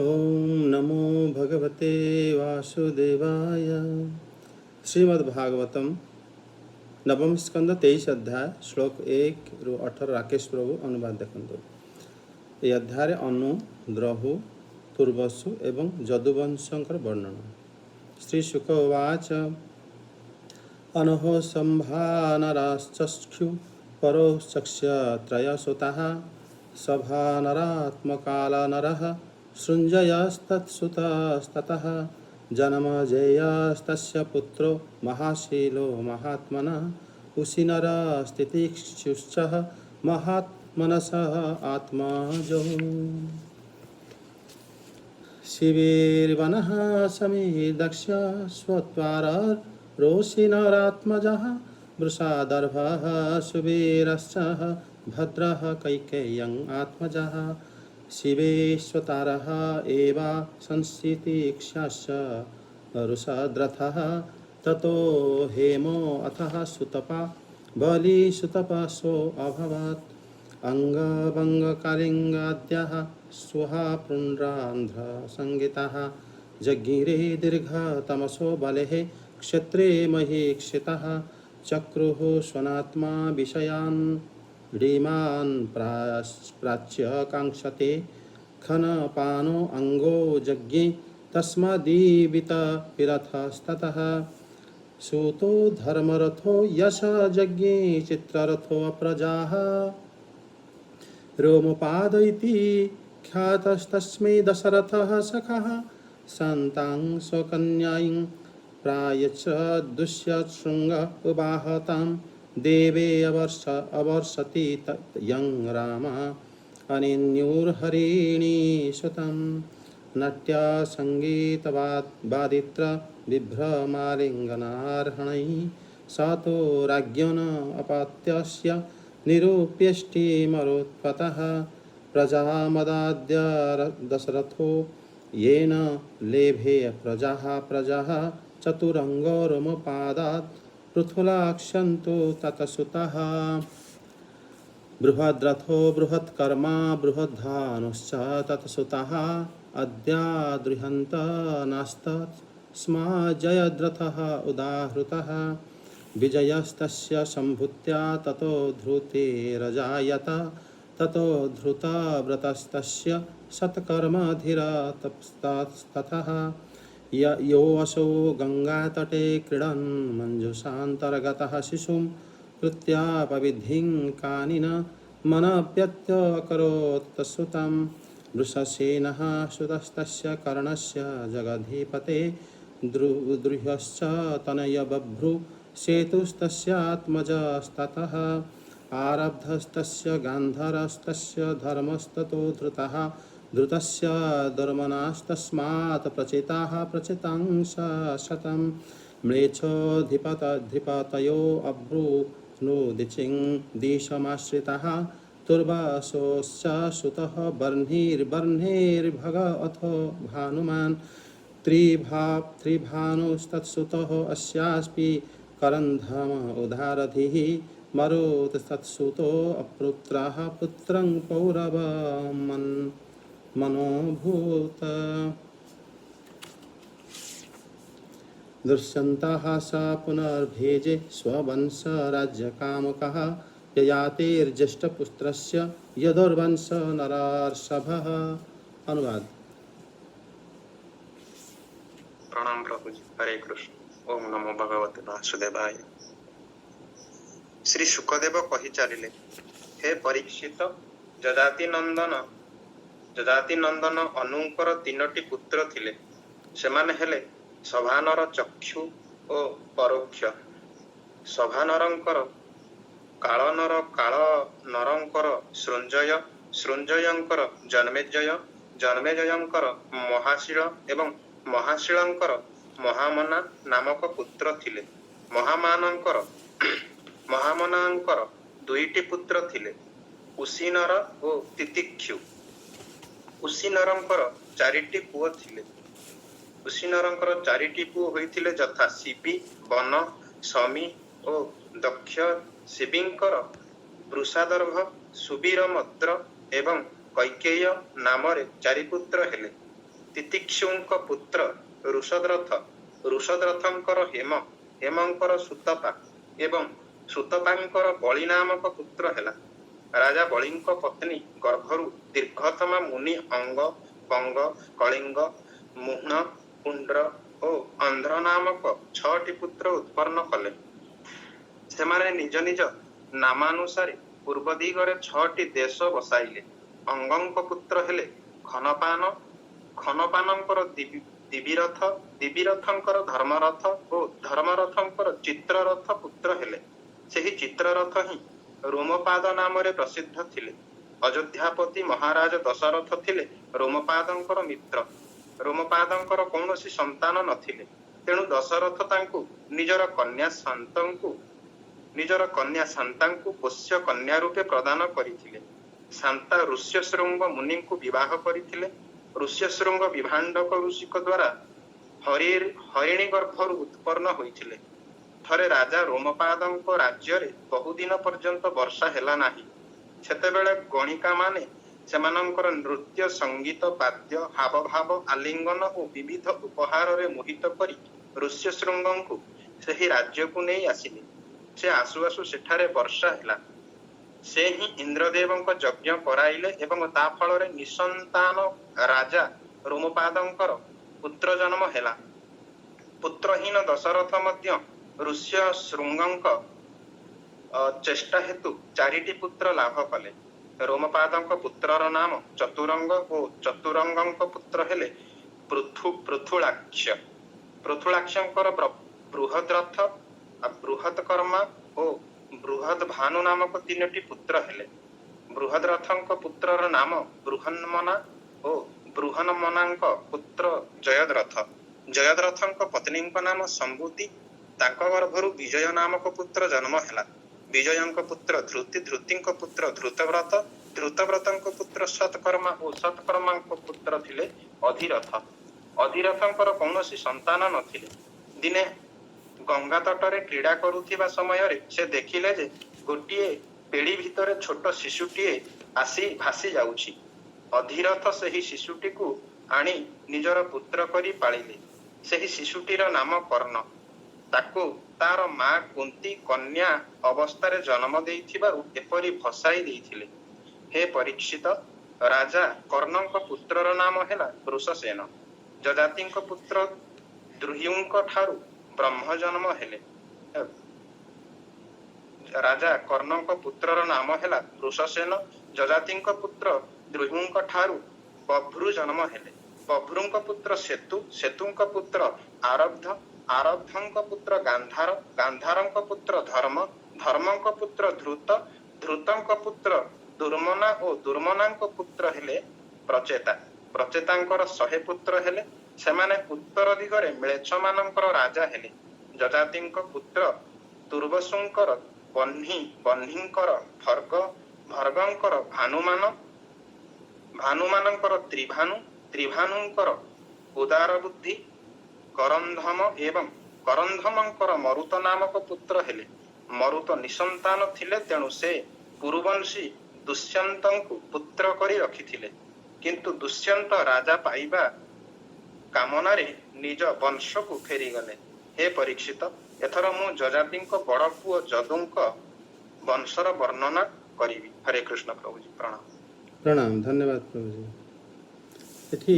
ओम नमो भगवते वासुदेवाय। श्रीमद्भागवतम नवम स्कंद 23 अध्याय श्लोक 1 ରୁ 18 राकेश प्रभु अनुवाद देखते। ये अध्याय अनु द्रहु पूर्वसु एवं जदुवंशंकर वर्णन। श्री शुक उवाच अनहो संभानराश्चक्षु परो चक्ष्य त्रयसुतः सभानरात्मकालनरः सृञ्जयस्तत्सुतस्ततः जनमजेयस्तस्य पुत्रो महाशीलो महात्मनः उशिनरस्तितिक्षुश्च महात्मनसः आत्मजो शिवेर्वनः समीदक्ष स्वत्वारोशिनरात्मजः वृषादर्भः सुवीरश्च भद्रः कैकेय्यं आत्मजः शिवेश्वतारः एव संस्थितिक्षाश्च रुषद्रथः ततो हेमो अथः सुतपा बलिसुतपसो अभवत् अङ्गभङ्गकालिङ्गाद्यः स्वहा पुण्ड्रान्ध्रसंगितः जज्ञिरे दीर्घतमसो बलेः क्षेत्रे महीक्षितः चक्रुः स्वनात्मा विषयान् रीमान् प्राच्य काङ्क्षते खनपानो अङ्गो जज्ञे तस्मादीवित पिरथस्ततः सूतो धर्मरथो यश जज्ञे चित्ररथो अप्रजाः रोमपादयति ख्यातस्तस्मै दशरथः सखः सन्तां स्वकन्यां प्रायच्च दुष्यशृङ्ग उवाहतां देवे अवर्षति यं राम अनिन्युर्हरिणी सुतं नट्या सङ्गीतवादित्र बिभ्रमालिङ्गनार्हणैः सातो राज्ञन अपात्यस्य निरूप्यष्टिमरोत्पतः प्रजामदाद्य दशरथो येन लेभे प्रजाः चतुरङ्गोरुमपादात् पृथुलाक्षन्तु ततसुतः बृहद्रथो बृहत्कर्मा बृहद्धानुश्च ततसुतः अद्याद्रिहन्त नास्तस्मा जयद्रथः उदाहृतः विजयस्तस्य सम्भूत्या ततो धृतिरजायत ततो धृतव्रतस्तस्य सत्कर्मधिरतस्ततः यो असौ गङ्गातटे क्रीडन् मञ्जुषान्तर्गतः शिशुं कृत्यापविधिं कानिन मनप्यत्यकरोत् तत्सुतं वृषसेनः सुतस्तस्य कर्णस्य जगधीपते द्रुह्यश्च तनयबभ्रु सेतुस्तस्यात्मजस्ततः आरब्धस्तस्य गान्धारस्तस्य धर्मस्ततो धृतस्य दुर्मनास्तस्मात् प्रचिताः प्रचितांश शतं म्लेच्छोऽधिपतयो अब्रुनुदिचिं दिशमाश्रितः तुर्वासोश्च सुतः बर्हिर्भग अथो भानुमान् त्रिभानुस्तत्सुतः अस्यास्पि करन्धम उदारधिः मरुतस्तत्सुतो अपुत्रः पुत्रं पौरवमन् मनोभूत दुष्यन्तः स पुनर्भेजे स्ववंशराज्यकामकः ययातेर्ज्येष्ठपुत्रस्य यदुर्वंश नरार्षभः। अनुवाद। प्रणाम प्रभु जी। हरे कृष्ण। ओम नमो भगवते वासुदेवाय। श्री शुकदेव कहि चलिले, हे परीक्षित, जजाति नंदन अनुंकर तीनोटी पुत्र थिले। सेमाने हेले सभानर चक्षु ओ परोक्ष। सभानरंकर कालनर कालनरंकर सृंजय, सृंजयंकर जन्मेजय, जन्मेजयंकर महाशील एवं महाशीलंकर महामना नामक पुत्र थिले। महामनांकर दुईटी पुत्र थिले, उशिनर ओ तितिक्षु। उशिनरंकर चारिटी पुओ थिले। उशिनरंकर चारिटी पुओ होइथिले यथा शिबी, बन, समी ओ दक्ष। शिबींकर वृषादर्भ, सुबीरमद्र एवं कैकेय नामरे चारि पुत्र हेले। तितिक्षुଙ୍କ पुत्र ऋषद्रथ, ऋषद्रथଙ୍କର हेम, हेमଙ୍କର ସୁତପା ଏବଂ ସୁତପାଙ୍କର ବଳି ନାମକ ପୁତ୍ର ହେଲା। ରାଜା ବଳିଙ୍କ ପତ୍ନୀ ଗର୍ଭରୁ ଦୀର୍ଘତମ ମୁନି ଅଙ୍ଗ, ବଙ୍ଗ, କଳିଙ୍ଗ, ମୁହ୍ନ, ପୁଣ୍ଡ୍ର ଓ ଅନ୍ଧ୍ର ନାମକ 6ଟି ପୁତ୍ର ଉତ୍ପନ୍ନ କଲେ। ସେମାନେ ନିଜ ନିଜ ନାମାନୁସାରେ ପୂର୍ବ ଦିଗରେ 6ଟି ଦେଶ ବସାଇଲେ। ଅଙ୍ଗଙ୍କ ପୁତ୍ର ହେଲେ ଖନପାନ, ଖନପାନଙ୍କର ଦିବିରଥ, ଦିବିରଥଙ୍କର ଧର୍ମରଥ ଓ ଧର୍ମରଥଙ୍କର ଚିତ୍ରରଥ ପୁତ୍ର ହେଲେ। ସେହି ଚିତ୍ରରଥ ହିଁ ରୋମପାଦ ନାମରେ ପ୍ରସିଦ୍ଧ ଥିଲେ। ଅଯୋଧ୍ୟାପତି ମହାରାଜ ଦଶରଥ ଥିଲେ ରୋମପାଦଙ୍କର ମିତ୍ର। ରୋମପାଦଙ୍କର କୌଣସି ସନ୍ତାନ ନଥିଲେ, ତେଣୁ ଦଶରଥ ତାଙ୍କୁ ନିଜର କନ୍ୟା ଶାନ୍ତାଙ୍କୁ ପୋଷ୍ୟ କନ୍ୟା ରୂପେ ପ୍ରଦାନ କରିଥିଲେ। ଶାନ୍ତା ଋଷ୍ୟଶୃଙ୍ଗ ମୁନିଙ୍କୁ ବିବାହ କରିଥିଲେ। ଋଷ୍ୟଶୃଙ୍ଗ ବିଭାଣ୍ଡକ ଋଷିଙ୍କ ଦ୍ୱାରା ହରିଣୀ ଗର୍ଭରୁ ଉତ୍ପନ୍ନ ହୋଇଥିଲେ। ଥରେ ରାଜା ରୋମପାଦଙ୍କ ରାଜ୍ୟରେ ବହୁଦିନ ପର୍ଯ୍ୟନ୍ତ ବର୍ଷା ହେଲା ନାହିଁ। ସେତେବେଳେ ଗଣିକାମାନେ ସେମାନଙ୍କର ନୃତ୍ୟ, ସଙ୍ଗୀତ, ବାଦ୍ୟ, ହାବଭାବ, ଆଲିଙ୍ଗନ ଓ ବିବିଧ ଉପହାରରେ ମୋହିତ କରି ଋଷ୍ୟଶୃଙ୍ଗଙ୍କୁ ସେହି ରାଜ୍ୟକୁ ନେଇ ଆସିଲେ। ସେ ଆସୁ ଆସୁ ସେଠାରେ ବର୍ଷା ହେଲା। ସେ ହିଁ ଇନ୍ଦ୍ରଦେବଙ୍କ ଯଜ୍ଞ କରାଇଲେ ଏବଂ ତା ଫଳରେ ନିଃସନ୍ତାନ ରାଜା ରୋମପାଦଙ୍କର ପୁତ୍ର ଜନ୍ମ ହେଲା। ପୁତ୍ରହୀନ ଦଶରଥ ମଧ୍ୟ ଋଷ୍ୟଶୃଙ୍ଗଙ୍କ ଚେଷ୍ଟା ହେତୁ 4ଟି ପୁତ୍ର ଲାଭ କଲେ। ରୋମପାଦଙ୍କ ପୁତ୍ରର ନାମ ଚତୁରଙ୍ଗ ଓ ଚତୁରଙ୍ଗଙ୍କ ପୁତ୍ର ହେଲେ ପୃଥୁଳାକ୍ଷ। ପୃଥୁଳାକ୍ଷଙ୍କର ବୃହଦ୍ରଥ, ବୃହତ୍କର୍ମା ଓ ବୃହଦ୍ଭାନୁ ନାମକ 3ଟି ପୁତ୍ର ହେଲେ। ବୃହଦ୍ରଥଙ୍କ ପୁତ୍ରର ନାମ ବୃହନ୍ମନା ଓ ବୃହନ୍ମନାଙ୍କ ପୁତ୍ର ଜୟଦ୍ରଥ। ଜୟଦ୍ରଥଙ୍କ ପତ୍ନୀଙ୍କ ନାମ ସମ୍ଭୂତି। ତାଙ୍କ ଗର୍ଭରୁ ବିଜୟ ନାମକ ପୁତ୍ର ଜନ୍ମ ହେଲା। ବିଜୟଙ୍କ ପୁତ୍ର ଧୃତି, ଧୃତିଙ୍କ ପୁତ୍ର ଧୃତବ୍ରତ, ଧୃତବ୍ରତଙ୍କ ପୁତ୍ର ସତ୍କର୍ମା ଓ ସତ୍କର୍ମାଙ୍କ ପୁତ୍ର ଥିଲେ ଅଧିରଥ। ଅଧିରଥଙ୍କର କୌଣସି ସନ୍ତାନ ନଥିଲେ। ଦିନେ ଗଙ୍ଗା ତଟରେ କ୍ରୀଡ଼ା କରୁଥିବା ସମୟରେ ସେ ଦେଖିଲେ ଯେ ଗୋଟିଏ ପେଡ଼ି ଭିତରେ ଛୋଟ ଶିଶୁଟିଏ ଆସି ଭାସି ଯାଉଛି। ଅଧିରଥ ସେହି ଶିଶୁଟିକୁ ଆଣି ନିଜର ପୁତ୍ର କରି ପାଳିଲେ। ସେହି ଶିଶୁଟିର ନାମ କର୍ଣ୍ଣ। ତାକୁ ତାର ମା କୁନ୍ତୀ କନ୍ୟା ଅବସ୍ଥାରେ ଜନ୍ମ ଦେଇଥିବାରୁ ଏପରି ଭସାଇ ଦେଇଥିଲେ। ହେ ପରୀକ୍ଷିତ, ରାଜା କର୍ଣ୍ଣଙ୍କ ପୁତ୍ରର ନାମ ହେଲା ବୃଷସେନ। ଯଜାତିଙ୍କ ପୁତ୍ର ଦ୍ରୁହ୍ୟୁଙ୍କ ଠାରୁ ବ୍ରହ୍ମ ଜନ୍ମ ହେଲେ। ରାଜା କର୍ଣ୍ଣଙ୍କ ପୁତ୍ରର ନାମ ହେଲା ବୃଷସେନ। ଯଜାତିଙ୍କ ପୁତ୍ର ଦ୍ରୁହ୍ୟୁଙ୍କ ଠାରୁ ବଭ୍ରୁ ଜନ୍ମ ହେଲେ। ବଭ୍ରୁଙ୍କ ପୁତ୍ର ସେତୁ, ସେତୁଙ୍କ ପୁତ୍ର ଆରବ୍ଧ, ଆରବ୍ଧଙ୍କ ପୁତ୍ର ଗାନ୍ଧାର, ଗାନ୍ଧାରଙ୍କ ପୁତ୍ର ଧର୍ମ, ଧର୍ମଙ୍କ ପୁତ୍ର ଧୃତ, ଧୃତଙ୍କ ପୁତ୍ର ଦୁର୍ମନା ଓ ଦୁର୍ମନାଙ୍କ ପୁତ୍ର ହେଲେ ପ୍ରଚେତା। ପ୍ରଚେତାଙ୍କର 100 ପୁତ୍ର ହେଲେ। ସେମାନେ ଉତ୍ତର ଦିଗରେ ମ୍ଲେଚ୍ଛମାନଙ୍କର ରାଜା ହେଲେ। ଯଜାତିଙ୍କ ପୁତ୍ର ତୁର୍ବସୁଙ୍କର ବହ୍ନି, ବହ୍ନିଙ୍କର ଭର୍ଗ, ଭର୍ଗଙ୍କର ଭାନୁମାନ, ଭାନୁମାନଙ୍କର ତ୍ରିଭାନୁ, ତ୍ରିଭାନୁଙ୍କର ଉଦାରବୁଦ୍ଧି, କରନ୍ଧମ ଏବଂ କରନ୍ଧମଙ୍କର ମରୁତ ନାମକ ପୁତ୍ର ହେଲେ। ମରୁତ ନିଃସନ୍ତାନ ଥିଲେ, ତେଣୁ ସେ ପୁରୁବଂଶୀ ଦୁଷ୍ୟନ୍ତଙ୍କୁ ପୁତ୍ର କରି ରଖିଥିଲେ। କିନ୍ତୁ ଦୁଷ୍ୟନ୍ତ ରାଜା ପାଇବା କାମନାରେ ନିଜ ବଂଶକୁ ଫେରିଗଲେ। ହେ ପରୀକ୍ଷିତ, ଏଥର ମୁଁ ଯଜାତିଙ୍କ ବଡ଼ ପୁଅ ଯଦୁଙ୍କ ବଂଶର ବର୍ଣ୍ଣନା କରିବି। ହରେ କୃଷ୍ଣ ପ୍ରଭୁଜୀ, ପ୍ରଣାମ। प्रणाम, धन्यवाद प्रभु जी। एठी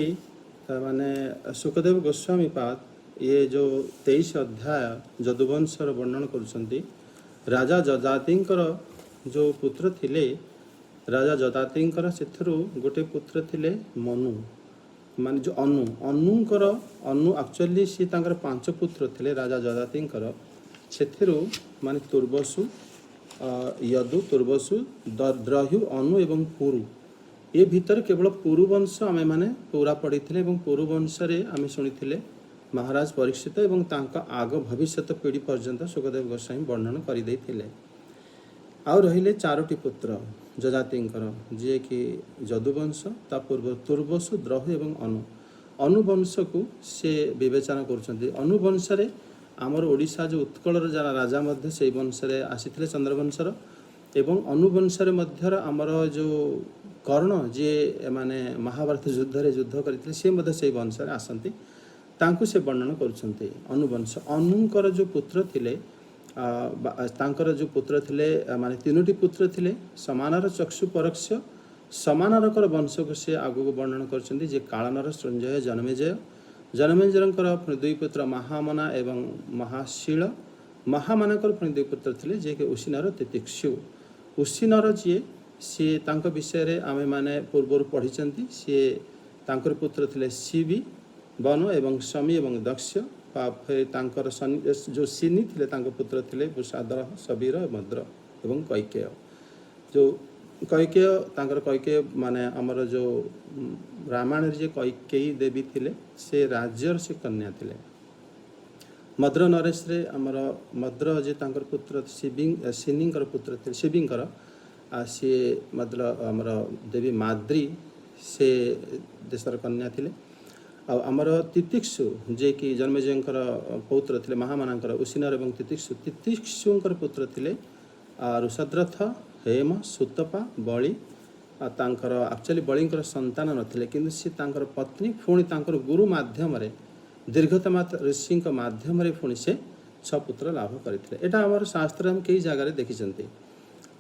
माने सुखदेव गोस्वामी पाद ये जो 23 अध्याय जदुवंशर वर्णन करुछंती। राजा जजातिंकर जो पुत्र थिले, राजा जजातिंकर सेथरु गोटे पुत्र थिले मनु, माने जो अनुंकर अनु एक्चुअली सी तांकर 5 पुत्र थिले राजा जजातिंकर। सेथरु माने तुर्बसु, यदु, तुर्बसु, द्रह्यु, अनु एवं पुरु, ये भितर केवल पुरुवंश आमे माने पूरा पढ़ी पुरुवंश आमे शुणी महाराज परीक्षित एवं तांका आग भविष्यत पीढ़ी पर्यंत सुखदेव गोस्वामी वर्णन करदे। आउ रहिले 4टी पुत्र जजातिंकर, जी कि जदुवंश, ता पूर्व तुर्बसु, द्रह्यु एवं अनु। अनुवंश को से विवेचना करुछंती। अनुवंश रे आमर ओडिशा जो उत्कलर जरा राजा मध्य से वंश रे आसीथिले चंद्रवंशर, एवं अनुवंश रे मध्यर आमर जो କର୍ଣ୍ଣ ଯିଏ ମାନେ ମହାଭାରତ ଯୁଦ୍ଧରେ ଯୁଦ୍ଧ କରିଥିଲେ ସେ ମଧ୍ୟ ସେଇ ବଂଶରେ ଆସନ୍ତି। ତାଙ୍କୁ ସେ ବର୍ଣ୍ଣନ କରୁଛନ୍ତି ଅନୁବଂଶ। ଅନୁଙ୍କର ଯେଉଁ ପୁତ୍ର ଥିଲେ ତାଙ୍କର ଯେଉଁ ପୁତ୍ର ଥିଲେ ମାନେ 3ଟି ପୁତ୍ର ଥିଲେ ସମାନର ଚକ୍ଷୁ ପରୋକ୍ଷ ସମାନରକର ବଂଶକୁ ସେ ଆଗକୁ ବର୍ଣ୍ଣନ କରିଛନ୍ତି ଯେ କାଳନର ସଞ୍ଜୟ ଜନମେଜୟ ଜନମେଜୟଙ୍କର ପୁଣି 2 ପୁତ୍ର ମହାମନା ଏବଂ ମହାଶୀଳ। ମହାମାନଙ୍କର ପୁଣି 2 ପୁତ୍ର ଥିଲେ ଯିଏକି ଉସିନର ତିତିକ୍ଷୁ। ଉସିନର ଯିଏ ସିଏ ତାଙ୍କ ବିଷୟରେ ଆମେମାନେ ପୂର୍ବରୁ ପଢ଼ିଛନ୍ତି। ସିଏ ତାଙ୍କର ପୁତ୍ର ଥିଲେ ଶିବି ବନ ଏବଂ ଶମୀ ଏବଂ ଦକ୍ଷ। ତାଙ୍କର ଯେଉଁ ସିନି ଥିଲେ ତାଙ୍କ ପୁତ୍ର ଥିଲେ ବୃଷାଦର ସବୀର ମଦ୍ର ଏବଂ କୈକେୟ। ଯେଉଁ କୈକେୟ ତାଙ୍କର କୈକେୟ ମାନେ ଆମର ଯେଉଁ ରାମାୟଣରେ ଯେ କୈକେୟୀ ଦେବୀ ଥିଲେ ସେ ରାଜ୍ୟର ସେ କନ୍ୟା ଥିଲେ। ମଦ୍ର ନରେଶରେ ଆମର ମଦ୍ର ଯେ ତାଙ୍କର ପୁତ୍ର ସିନିଙ୍କର ପୁତ୍ର ଥିଲେ ଶିବିଙ୍କର ସିଏ ମଦ୍ର ଆମର ଦେବୀ ମାଦ୍ରୀ ସେ ଦେଶର କନ୍ୟା ଥିଲେ। ଆଉ ଆମର ତିତିକ୍ଷୁ ଯିଏକି ଜନ୍ମେଜୟଙ୍କର ପୌତ୍ର ଥିଲେ ମହାମାନଙ୍କର ଉସିନର ଏବଂ ତିତିକ୍ଷୁଙ୍କର ପୁତ୍ର ଥିଲେ ଋଷଦ୍ରଥ ହେମ ସୁତପା ବଳି। ତାଙ୍କର ଆକ୍ଚୁଆଲି ବଳିଙ୍କର ସନ୍ତାନ ନଥିଲେ କିନ୍ତୁ ସେ ତାଙ୍କର ପତ୍ନୀ ପୁଣି ତାଙ୍କର ଗୁରୁ ମାଧ୍ୟମରେ ଦୀର୍ଘତମା ଋଷିଙ୍କ ମାଧ୍ୟମରେ ପୁଣି ସେ 6 ପୁତ୍ର ଲାଭ କରିଥିଲେ। ଏଇଟା ଆମର ଶାସ୍ତ୍ରରେ ଆମେ କେଇ ଜାଗାରେ ଦେଖିଛନ୍ତି।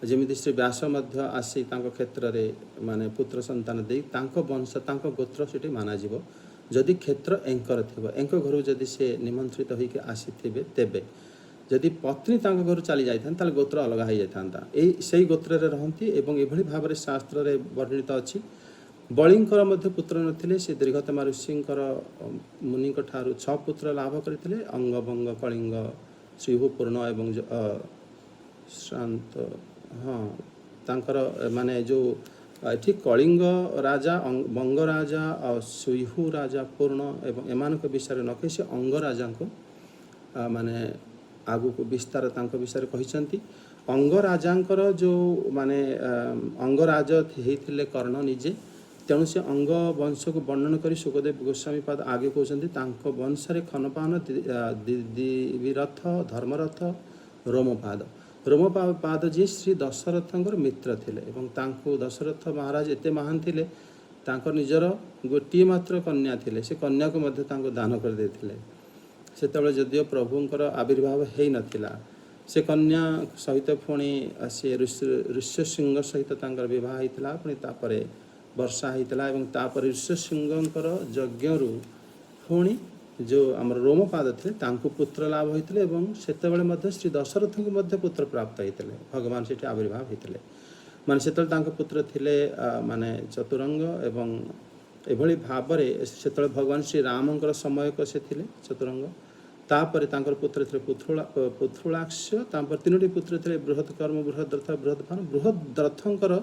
ଯେମିତି ଶ୍ରୀ ବ୍ୟାସ ମଧ୍ୟ ଆସି ତାଙ୍କ କ୍ଷେତ୍ରରେ ମାନେ ପୁତ୍ର ସନ୍ତାନ ଦେଇ ତାଙ୍କ ବଂଶ ତାଙ୍କ ଗୋତ୍ର ସେଠି ମାନାଯିବ ଯଦି କ୍ଷେତ୍ର ଏଙ୍କର ଥିବ। ଏଙ୍କ ଘରକୁ ଯଦି ସେ ନିମନ୍ତ୍ରିତ ହୋଇକି ଆସିଥିବେ ତେବେ ଯଦି ପତ୍ନୀ ତାଙ୍କ ଘରୁ ଚାଲି ଯାଇଥାନ୍ତି ତାହେଲେ ଗୋତ୍ର ଅଲଗା ହୋଇଯାଇଥାନ୍ତା। ସେଇ ଗୋତ୍ରରେ ରହନ୍ତି ଏବଂ ଏଭଳି ଭାବରେ ଶାସ୍ତ୍ରରେ ବର୍ଣ୍ଣିତ ଅଛି। ବଳିଙ୍କର ମଧ୍ୟ ପୁତ୍ର ନଥିଲେ ସେ ଦୀର୍ଘତମା ଋଷିଙ୍କର ମୁନିଙ୍କ ଠାରୁ 6 ପୁତ୍ର ଲାଭ କରିଥିଲେ ଅଙ୍ଗଭଙ୍ଗ କଳିଙ୍ଗ ଶ୍ରୀଭୂପୂର୍ଣ୍ଣ ଏବଂ ଶ୍ରାନ୍ତ ତାଙ୍କର ମାନେ ଯେଉଁ ଏଠି କଳିଙ୍ଗ ରାଜା ବଙ୍ଗ ରାଜା ଆଉ ସୁଇହୁ ରାଜା ପୂର୍ଣ୍ଣ ଏବଂ ଏମାନଙ୍କ ବିଷୟରେ ନ କହି ସେ ଅଙ୍ଗରାଜାଙ୍କୁ ମାନେ ଆଗକୁ ବିସ୍ତାର ତାଙ୍କ ବିଷୟରେ କହିଛନ୍ତି। ଅଙ୍ଗରାଜାଙ୍କର ଯେଉଁ ମାନେ ଅଙ୍ଗରାଜ ହେଇଥିଲେ କର୍ଣ୍ଣ ନିଜେ ତେଣୁ ସେ ଅଙ୍ଗ ବଂଶକୁ ବର୍ଣ୍ଣନ କରି ସୁଖଦେବ ଗୋସ୍ୱାମୀ ପାଦ ଆଗେ କହୁଛନ୍ତି ତାଙ୍କ ବଂଶରେ ଖନପାନ ଦିବିରଥ ଧର୍ମରଥ ରୋମପାଦ ଯିଏ ଶ୍ରୀ ଦଶରଥଙ୍କର ମିତ୍ର ଥିଲେ ଏବଂ ତାଙ୍କୁ ଦଶରଥ ମହାରାଜ ଏତେ ମହାନ ଥିଲେ ତାଙ୍କ ନିଜର ଗୋଟିଏ ମାତ୍ର କନ୍ୟା ଥିଲେ ସେ କନ୍ୟାକୁ ମଧ୍ୟ ତାଙ୍କୁ ଦାନ କରିଦେଇଥିଲେ। ସେତେବେଳେ ଯଦିଓ ପ୍ରଭୁଙ୍କର ଆବିର୍ଭାବ ହେଇନଥିଲା ସେ କନ୍ୟା ସହିତ ପୁଣି ସେ ଋଷ୍ୟଶୃଙ୍ଗ ସହିତ ତାଙ୍କର ବିବାହ ହେଇଥିଲା। ପୁଣି ତାପରେ ବର୍ଷା ହେଇଥିଲା ଏବଂ ତାପରେ ଋଷ୍ୟଶୃଙ୍ଗଙ୍କର ଯଜ୍ଞରୁ ପୁଣି ଯେଉଁ ଆମର ରୋମପାଦ ଥିଲେ ତାଙ୍କୁ ପୁତ୍ର ଲାଭ ହୋଇଥିଲେ ଏବଂ ସେତେବେଳେ ମଧ୍ୟ ଶ୍ରୀ ଦଶରଥଙ୍କୁ ମଧ୍ୟ ପୁତ୍ର ପ୍ରାପ୍ତ ହେଇଥିଲେ। ଭଗବାନ ସେଠି ଆବିର୍ଭାବ ହେଇଥିଲେ ମାନେ ସେତେବେଳେ ତାଙ୍କ ପୁତ୍ର ଥିଲେ ମାନେ ଚତୁରଙ୍ଗ ଏବଂ ଏଭଳି ଭାବରେ ସେତେବେଳେ ଭଗବାନ ଶ୍ରୀରାମଙ୍କର ସମୟକ ସେ ଥିଲେ ଚତୁରଙ୍ଗ। ତାପରେ ତାଙ୍କର ପୁତ୍ର ଥିଲେ ପୃଥୁଳାକ୍ଷ। ତାପରେ 3ଟି ପୁତ୍ର ଥିଲେ ବୃହତ୍କର୍ମ ବୃହଦ୍ରଥ ବୃହଦ୍ଭାନ। ବୃହଦ୍ରଥଙ୍କର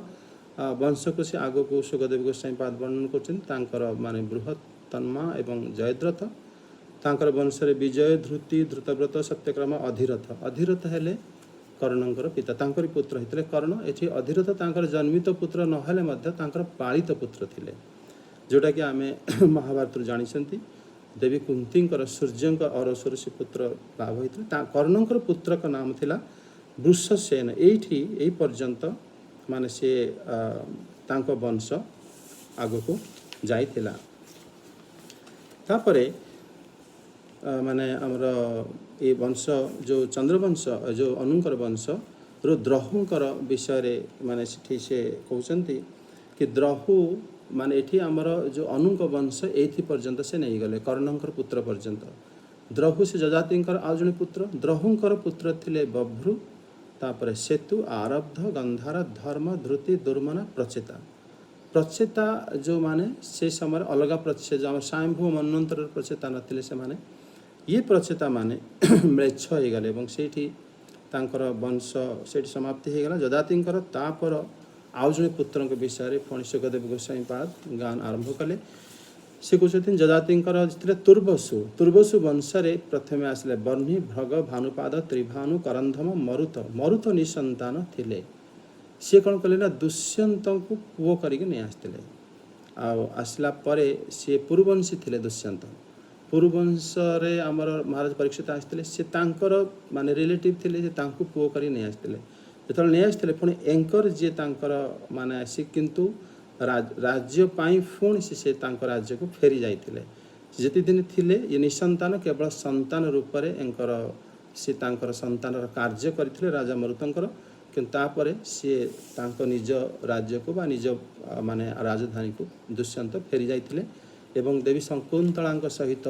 ବଂଶକୁ ସେ ଆଗକୁ ସୁଖଦେବ ଗୋସ୍ୱାମୀ ପାଦ ବର୍ଣ୍ଣନ କରୁଛନ୍ତି। ତାଙ୍କର ମାନେ ବୃହତ୍ତନ୍ମା ଏବଂ ଜୟଦ୍ରଥ। ତାଙ୍କର ବଂଶରେ ବିଜୟ ଧୃତି ଧୃତବ୍ରତ ସତ୍ୟକ୍ରମ ଅଧିରଥ ହେଲେ କର୍ଣ୍ଣଙ୍କର ପିତା ତାଙ୍କରି ପୁତ୍ର ହେଇଥିଲେ କର୍ଣ୍ଣ। ଏଠି ଅଧିରଥ ତାଙ୍କର ଜନ୍ମିତ ପୁତ୍ର ନହେଲେ ମଧ୍ୟ ତାଙ୍କର ପାଳିତ ପୁତ୍ର ଥିଲେ ଯେଉଁଟାକି ଆମେ ମହାଭାରତରୁ ଜାଣିଛନ୍ତି। ଦେବୀ କୁନ୍ତୀଙ୍କର ସୂର୍ଯ୍ୟଙ୍କ ଅରସରୁ ସେ ପୁତ୍ର ଲାଭ ହୋଇଥିଲେ। କର୍ଣ୍ଣଙ୍କର ପୁତ୍ରଙ୍କ ନାମ ଥିଲା ବୃଷସେନ। ଏଇ ପର୍ଯ୍ୟନ୍ତ ମାନେ ସେ ତାଙ୍କ ବଂଶ ଆଗକୁ ଯାଇଥିଲା। ତାପରେ ମାନେ ଆମର ଏ ବଂଶ ଯେଉଁ ଚନ୍ଦ୍ରବଂଶ ଯେଉଁ ଅନୁଙ୍କର ବଂଶରୁ ଦ୍ରହୁଙ୍କର ବିଷୟରେ ମାନେ ସେଠି ସେ କହୁଛନ୍ତି କି ଦ୍ରହୁ ମାନେ ଏଠି ଆମର ଯେଉଁ ଅନୁଙ୍କ ବଂଶ ଏଇଥି ପର୍ଯ୍ୟନ୍ତ ସେ ନେଇଗଲେ କର୍ଣ୍ଣଙ୍କର ପୁତ୍ର ପର୍ଯ୍ୟନ୍ତ। ଦ୍ରହୁ ସେ ଯଜାତିଙ୍କର ଆଉ ଜଣେ ପୁତ୍ର। ଦ୍ରହୁଙ୍କର ପୁତ୍ର ଥିଲେ ବଭ୍ରୁ ତାପରେ ସେତୁ ଆରବ୍ଧ ଗନ୍ଧାର ଧର୍ମ ଧୃତି ଦୁର୍ମନ ପ୍ରଚେତା ଯେଉଁମାନେ ସେ ସମୟରେ ଅଲଗା ପ୍ରଚେତା ଆମର ସ୍ୱୟଂଭୂ ମନ୍ୱନ୍ତରର ପ୍ରଚେତା ନଥିଲେ ସେମାନେ ଇଏ ପ୍ରଚେତା ମାନେ ମ୍ଲେଚ୍ଛ ହେଇଗଲେ ଏବଂ ସେଇଠି ତାଙ୍କର ବଂଶ ସେଇଠି ସମାପ୍ତି ହେଇଗଲା ଯଜାତିଙ୍କର। ତାपर ଆଉ ଜଣେ ପୁତ୍ରଙ୍କ ବିଷୟରେ ପୁଣି ସୁଖଦେବ ଗୋସ୍ୱାମୀ ପାଦ ଗାନ ଆରମ୍ଭ କଲେ। ସେ କହୁଛନ୍ତି ଯଜାତିଙ୍କର ଥିଲେ ତୁର୍ବସୁ ବଂଶରେ ପ୍ରଥମେ ଆସିଲେ ବର୍ଣ୍ଣି ଭ୍ରଗ ଭାନୁପାଦ ତ୍ରିଭାନୁ କରନ୍ଧମ ମରୁତ ନିଃସନ୍ତାନ ଥିଲେ। ସିଏ କ'ଣ କଲେ ନା ଦୁଷ୍ୟନ୍ତଙ୍କୁ ପୁଅ କରିକି ନେଇ ଆସିଥିଲେ। ଆଉ ଆସିଲା ପରେ ସିଏ ପୁରୁବଂଶୀ ଥିଲେ ଦୁଷ୍ୟନ୍ତ। ପୁରୁବଂଶରେ ଆମର ମହାରାଜ ପରୀକ୍ଷିତ ଆସିଥିଲେ ସେ ତାଙ୍କର ମାନେ ରିଲେଟିଭ୍ ଥିଲେ ଯେ ତାଙ୍କୁ ପୁଅ କରି ନେଇ ଆସିଥିଲେ। ଯେତେବେଳେ ନେଇ ଆସିଥିଲେ ପୁଣି ଏଙ୍କର ଯିଏ ତାଙ୍କର ମାନେ ଆସି କିନ୍ତୁ राज्य पाई पुणी से राज्य को फेरी जाइथिले जेति दिन थिले ये निसंतान केवल संतान रूप में सी संतान कार्य करथिले राजा मरुतंकर किंतु तापर सी निज राज्य को बा निज माने राजधानी को दुष्यंत फेरी जाइथिले एवं देवी शकुंतला सहित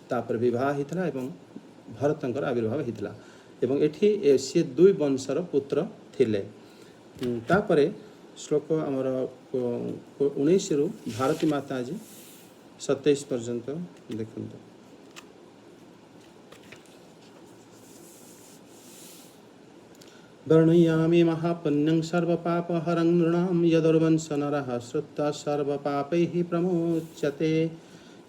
तापर विवाह होता एवं भरतंकर आविर्भाव होता एवं एठी सी दुई वंशर पुत्र थिले। तापरे श्लोक आमर 19 रु भारती माता जी 27 पर्यंत देखते। वर्णयामि महापुण्यं सर्वपापहरं नृणां यदुर्वंश नरः श्रुत्वा सर्वपापैः प्रमुच्यते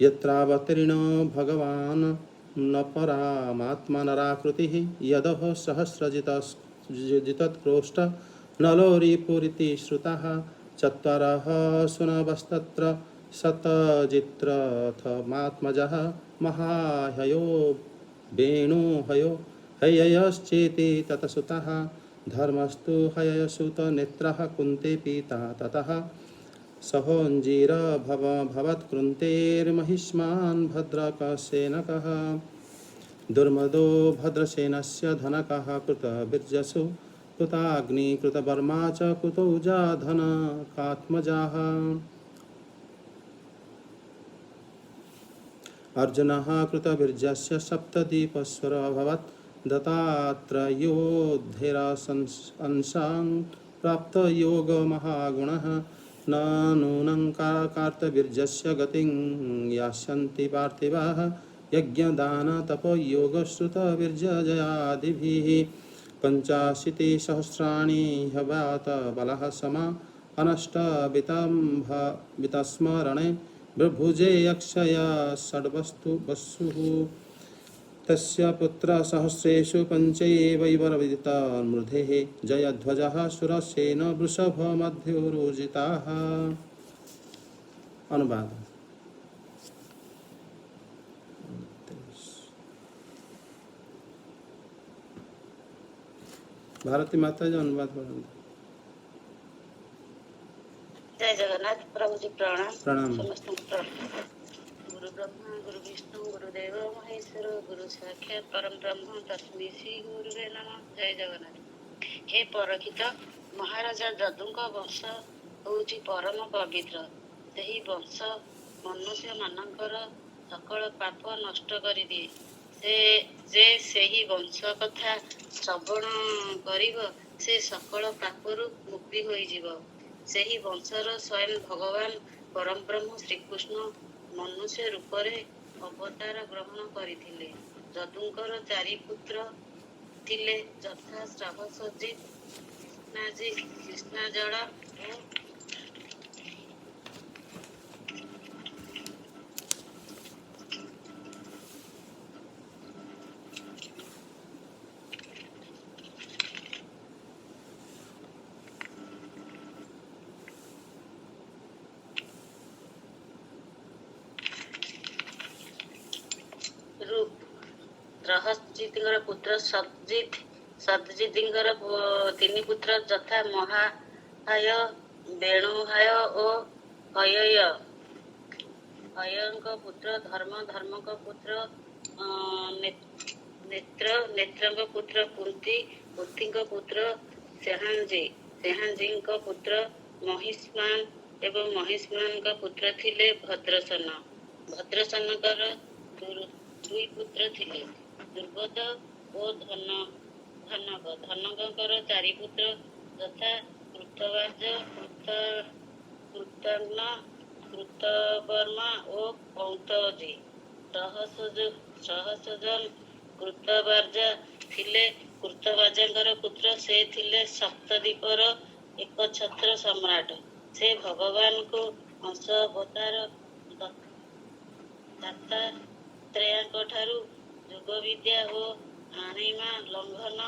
यत्रावतीर्णो भगवान् न परामात्मा नराकृतिः यदः सहस्रजितक्रोष्ठ नलोरिपुरिति श्रुतः चत्वारः सुनवस्तत्र शतजित्रथमात्मजः महाहयो वेणुहयो हयश्चेति ततसुतः धर्मस्तु हयसुत नेत्रः कुन्ते पीता ततः सहोञ्जीर भवत्कृन्तेर्महिष्मान् भद्रकसेनकः दुर्मदो भद्रसेनस्य धनकः कृतबीर्यसु कृताग्निकृतवर्मा च कुतौजा धनकात्मजाः अर्जुनः कृतबीर्यस्य सप्तदीपस्वर अभवत् दत्तात्रयोद्धेरांशान् प्राप्त योगमहागुणः न नूनं कार्तवीर्यस्य गतिं यास्यन्ति पार्थिवाः यज्ञदानतपयोगश्रुतवीर्यजयादिभिः 85 हवात बलः समा अनष्टवितस्मरणे ब्रभुजे अक्षया षड्वस्तु वसुः तस्य पुत्र सहस्रेषु पञ्चैवैवरविदितमृधेः जयध्वजः सुरसेन वृषभ मध्योरोजिताः। अनुवाद। भारती माता जी अनुवाद पढ़ेंगे। जय जगन्नाथ। प्रभु जी प्रणाम। प्रणाम। समस्त प्रणाम। गुरु ब्रह्मा गुरु विष्णु गुरुदेव महेश्वर गुरु साक्षात परम ब्रह्म तस्मै श्री गुरुवे नमः। जय जगन्नाथ। हे परखित महाराजा जदुଙ୍କ वंश ହେଉଛି परम पवित्र। ସେହି वंश मनुष्य ମାନଙ୍କର सकल पाप नष्ट କରିଦିଏ। ଯେ ସେହି वंश କଥା ଶ୍ରବଣ କରିବ ସେ सकल ପାପରୁ ମୁକ୍ତି ହୋଇଯିବ। ସେହି ବଂଶର ସ୍ୱୟଂ ଭଗବାନ ପରମବ୍ରହ୍ମ ଶ୍ରୀକୃଷ୍ଣ ମନୁଷ୍ୟ ରୂପରେ ଅବତାର ଗ୍ରହଣ କରିଥିଲେ। ଯଦୁଙ୍କର 4 ପୁତ୍ର ଥିଲେ ଯଥା ଶ୍ରଭସଜିତ୍ କୃଷ୍ଣାଜଳ ଓ ରହସ୍ୟଙ୍କର ପୁତ୍ର ସତଜିତଙ୍କର 3 ପୁତ୍ର ଯଥା ମହାହାୟ ବେଣୁହାୟ ଓ ହୟୟ। ହୟଙ୍କ ପୁତ୍ର ଧର୍ମଙ୍କ ପୁତ୍ର ନେତ୍ରଙ୍କ ପୁତ୍ର କୁନ୍ତୀଙ୍କ ପୁତ୍ର ସେହାଞ୍ଜୀଙ୍କ ପୁତ୍ର ମହିଷ୍ମାନ ଏବଂ ମହିଷ୍ମାନଙ୍କ ପୁତ୍ର ଥିଲେ ଭଦ୍ରସେନଙ୍କର 2 ପୁତ୍ର ଥିଲେ ଦୁର୍ବୋଧ ଓ ଧନକଙ୍କର 4 ପୁତ୍ର ଯଥା କୃତବାଜ କୃତାଗ୍ନ କୃତବର୍ମା ଓ କୌତଜୀ। ସହସ୍ରଜନ କୃତବାଜା ଥିଲେ କୃତବାଜାଙ୍କର ପୁତ୍ର। ସେ ଥିଲେ ସପ୍ତଦ୍ୱୀପର ଏକଛତ୍ର ସମ୍ରାଟ। ସେ ଭଗବାନଙ୍କୁ ଅଂଶ ଅବତାର ଦତ୍ତାତ୍ରେୟଙ୍କ ଠାରୁ ଯୋଗ ବିଦ୍ୟା ଓ ଆଣିମା ଲଙ୍ଘନ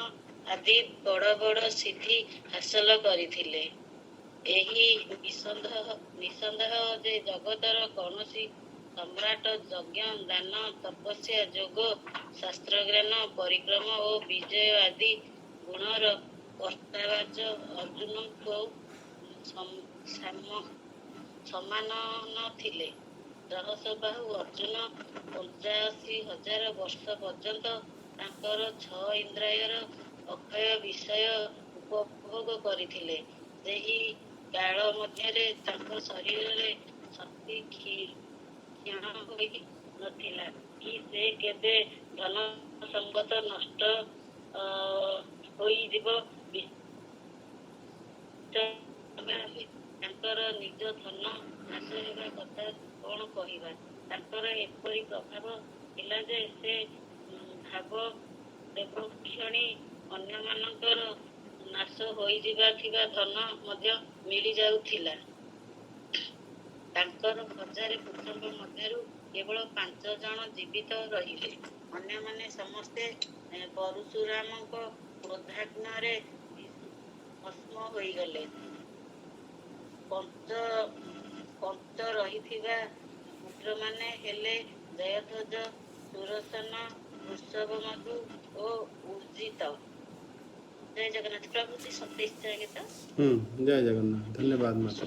ଆଦି ବଡ଼ ବଡ଼ ସିଦ୍ଧି ହାସଲ କରିଥିଲେ। ଏହି ନିଃସନ୍ଦେହ ଯେ ଜଗତର କୌଣସି ସମ୍ରାଟ ଯଜ୍ଞ ଦାନ ତପସ୍ୟା ଯୋଗ ଶାସ୍ତ୍ରଜ୍ଞାନ ପରିକ୍ରମ ଓ ବିଜୟ ଆଦି ଗୁଣର କର୍ତ୍ତାବାଚ ଅର୍ଜୁନଙ୍କୁ ସମାନ ନଥିଲେ। ସହସ୍ରବାହୁ ଅର୍ଜୁନ 85,000 ବର୍ଷ ପର୍ଯ୍ୟନ୍ତ ତାଙ୍କର 6 ଇନ୍ଦ୍ରିୟର ଅକ୍ଷୟ ବିଷୟ ଉପଭୋଗ କରିଥିଲେ। ସେହି କାଳ ମଧ୍ୟରେ ତାଙ୍କ ଶରୀରରେ ଶକ୍ତି କ୍ଷୀଣ ହୋଇ ନଥିଲା କି ସେ କେବେ ଧନ ସମ୍ପଦ ନଷ୍ଟ ହୋଇଯିବ ତାଙ୍କର ନିଜ ଧନ ନାଶ ହେବା କଥା କଣ କହିବା। ତାଙ୍କର ଏପରି ପ୍ରଭାବ ଥିଲା ଯେ ସେ ଭାବ ଦେବକ୍ଷଣୀ ଅନ୍ୟମାନଙ୍କର ନାଶ ହୋଇଯିବା ଥିବା ଧନ ମଧ୍ୟ ମିଳିଯାଉଥିଲା। ତାଙ୍କର 1000 ପୁତ୍ରଙ୍କ ମଧ୍ୟରୁ କେବଳ 5 ଜଣ ଜୀବିତ ରହିଲେ। ଅନ୍ୟମାନେ ସମସ୍ତେ ପରଶୁରାମଙ୍କ କ୍ରୋଧାଗ୍ନରେ ଭସ୍ମ ହୋଇଗଲେ। ପଞ୍ଚ ରହିଥିବା ପୁତ୍ରମାନେ ହେଲେ ଜୟଧ୍ୱଜ, ସୁଦର୍ଶନ, ବୃଷଭମଧୁ ଓ ଉର୍ଜିତ। ଜୟ ଜଗନ୍ନାଥ। ପ୍ରଭୃତି 27 ଗୀତ। ଜୟ ଜଗନ୍ନାଥ। ଧନ୍ୟବାଦ ମାତା।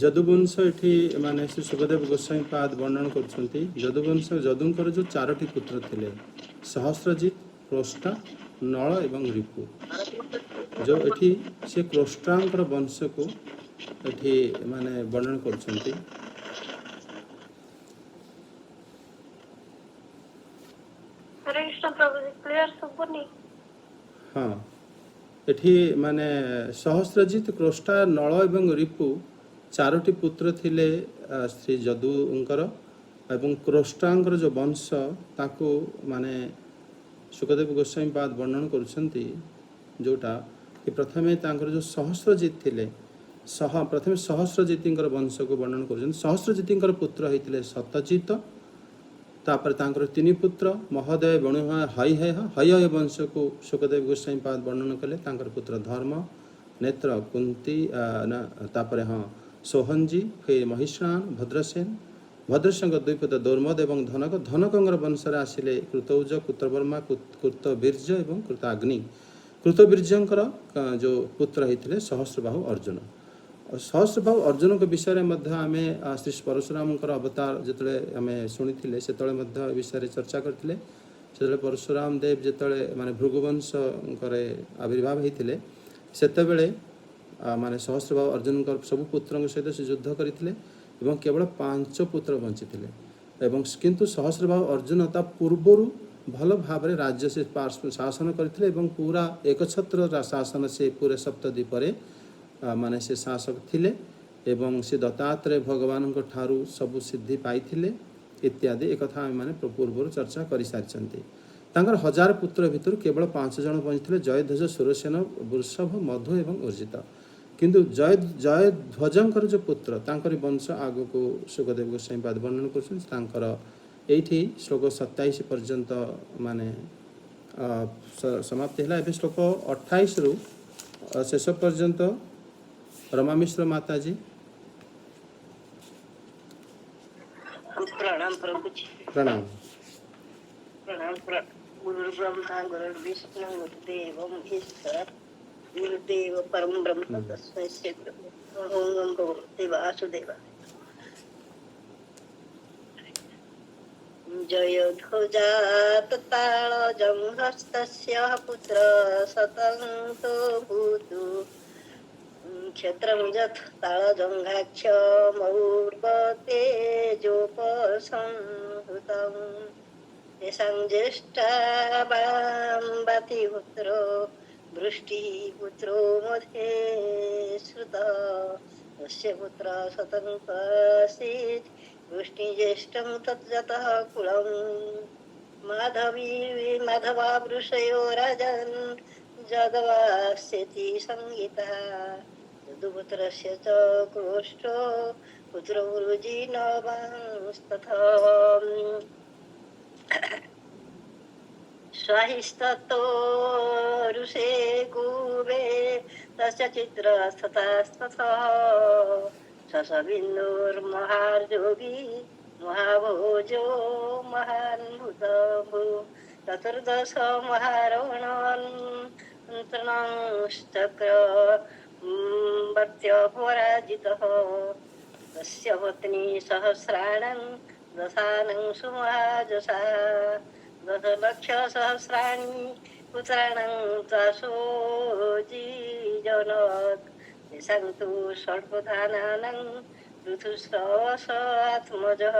ଯଦୁବଂଶ ଏଠି ମାନେ ଶ୍ରୀ ସୁଖଦେବ ଗୋସ୍ୱାମୀ ପାଦ ବର୍ଣ୍ଣନ କରୁଛନ୍ତି। ଯଦୁବଂଶ ଯଦୁଙ୍କର ଯେଉଁ 4ଟି ପୁତ୍ର ଥିଲେ, ସହସ୍ରଜିତ, କ୍ରୋଷ୍ଟା, ନଳ ଏବଂ ରିପୁ। ଯେଉଁ ଏଠି ସେ କ୍ରୋଷ୍ଟାଙ୍କର ବଂଶକୁ ଏଠି ମାନେ ବର୍ଣ୍ଣନ କରୁଛନ୍ତି। ହଁ, ଏଠି ମାନେ ସହସ୍ରଜିତ, କ୍ରୋଷ୍ଟା, ନଳ ଏବଂ ରିପୁ 4ଟି ପୁତ୍ର ଥିଲେ ଶ୍ରୀ ଯଦୁଙ୍କର। ଏବଂ କ୍ରୋଷ୍ଟାଙ୍କର ଯେଉଁ ବଂଶ ତାକୁ ମାନେ ସୁଖଦେବ ଗୋସ୍ୱାମୀ ପାଦ ବର୍ଣ୍ଣନ କରୁଛନ୍ତି। ଯେଉଁଟା କି ପ୍ରଥମେ ତାଙ୍କର ଯେଉଁ ସହସ୍ରଜିତ ଥିଲେ, ପ୍ରଥମେ ସହସ୍ରଜିତଙ୍କର ବଂଶକୁ ବର୍ଣ୍ଣନ କରୁଛନ୍ତି। ସହସ୍ରଜିତଙ୍କର ପୁତ୍ର ହେଇଥିଲେ ସତଜିତ। ତାପରେ ତାଙ୍କର 3 ପୁତ୍ର ମହୋଦୟ, ବଣୁହ, ହୈହୟ ବଂଶକୁ ସୁଖଦେବ ଗୋସ୍ୱାମୀ ପାଦ ବର୍ଣ୍ଣନ କଲେ। ତାଙ୍କର ପୁତ୍ର ଧର୍ମ, ନେତ୍ର, କୁନ୍ତି, ତାପରେ ସୋହଞ୍ଜି, ଫେର ମହିଷ୍ଣାନ, ଭଦ୍ରସେନ। ଭଦ୍ରସେନଙ୍କ 2 ପୁତ୍ର ଦୌର୍ମଦ ଏବଂ ଧନକ। ଧନକଙ୍କର ବଂଶରେ ଆସିଲେ କୃତୌଜ, କୃତବର୍ମା, କୃତବୀର୍ଯ୍ୟ ଏବଂ କୃତାଗ୍ନି। କୃତବୀର୍ଯ୍ୟଙ୍କର ଯେଉଁ ପୁତ୍ର ହେଇଥିଲେ ସହସ୍ରବାହୁ ଅର୍ଜୁନ। ସହସ୍ରବାହୁ ଅର୍ଜୁନଙ୍କ ବିଷୟରେ ମଧ୍ୟ ଆମେ ଶ୍ରୀ ପରଶୁରାମଙ୍କର ଅବତାର ଯେତେବେଳେ ଆମେ ଶୁଣିଥିଲେ, ସେତେବେଳେ ମଧ୍ୟ ଏ ବିଷୟରେ ଚର୍ଚ୍ଚା କରିଥିଲେ। ସେତେବେଳେ ପରଶୁରାମ ଦେବ ଯେତେବେଳେ ମାନେ ଭୃଗୁବଂଶଙ୍କର ଆବିର୍ଭାବ ହେଇଥିଲେ, ସେତେବେଳେ ମାନେ ସହସ୍ରବାହୁ ଅର୍ଜୁନଙ୍କର ସବୁ ପୁତ୍ରଙ୍କ ସହିତ ସେ ଯୁଦ୍ଧ କରିଥିଲେ ଏବଂ କେବଳ 5 ପୁତ୍ର ବଞ୍ଚିଥିଲେ। ଏବଂ କିନ୍ତୁ ସହସ୍ରବାହୁ ଅର୍ଜୁନ ତା ପୂର୍ବରୁ ଭଲ ଭାବରେ ରାଜ୍ୟ ସେ ଶାସନ କରିଥିଲେ ଏବଂ ପୁରା ଏକଛତ୍ର ଶାସନ ସେ ପୁରା ସପ୍ତଦ୍ୱୀପରେ ମାନେ ସେ ଶାସକ ଥିଲେ ଏବଂ ସେ ଦତ୍ତାତ୍ରେୟ ଭଗବାନଙ୍କ ଠାରୁ ସବୁ ସିଦ୍ଧି ପାଇଥିଲେ ଇତ୍ୟାଦି। ଏକଥା ଆମେମାନେ ପୂର୍ବରୁ ଚର୍ଚ୍ଚା କରିସାରିଛନ୍ତି। ତାଙ୍କର 1000 ପୁତ୍ର ଭିତରୁ କେବଳ 5 ଜଣ ବଞ୍ଚିଥିଲେ, ଜୟଧ୍ୱଜ, ସୁରସେନ, ବୃଷଭ, ମଧୁ ଏବଂ ଉର୍ଜିତ। କିନ୍ତୁ ଜୟଧ୍ୱଜଙ୍କର ଯେଉଁ ପୁତ୍ର ତାଙ୍କର ବଂଶ ଆଗକୁ ସୁଖଦେବ ଗୋସ୍ୱାମୀ ପାଦ ବର୍ଣ୍ଣନ କରୁଛନ୍ତି। ତାଙ୍କର ଏଇଠି ଶ୍ଲୋକ 27 ପର୍ଯ୍ୟନ୍ତ ମାନେ ସମାପ୍ତି ହେଲା। ଏବେ ଶ୍ଲୋକ 28ରୁ ଶେଷ ପର୍ଯ୍ୟନ୍ତ रमा मिश्र माताजी। प्रणाम प्रभु जी। प्रणाम। प्रणाम। गुरु ब्रह्मा गुरु विष्णु गुरुदेव महेश्वर गुरुदेव परम ब्रह्म तस्मै श्री गुरुदेव वासुदेव। जय ध्वजा ताल जंहस्तस्य पुत्र सतन्तो भूतु क्षेत्रं यत् तालजङ्घाक्ष मौर्वतेजोपसंहृतं तेषां ज्येष्ठाबाम्बातिपुत्रो वृष्टिपुत्रो मध्ये श्रुतः तस्य पुत्रः सतनुपासीत् वृष्टिज्येष्ठं तज्जतः कुलं माधवा वृषयो राजन् जगवास्यति संहितः यदुपुत्रस्य च क्रोष्टो पुत्रो वृजिनवांस्तथा स्वाहिस्ततो ऋषे कुबे तस्य चित्रस्ततस्ततः ससबिन्दुर्महार्जोगी महाभोजो महान्भुतभू चतुर्दश महारवणान्तरणश्चक्र वर्त्य पराजितः तस्य पत्नी सहस्राणं दशानं सुमहाजसा 10,00,000 पुत्राणं चासोजीजनक तेषां तु स्वल्पधानानं ऋतुस्रवसात्मजः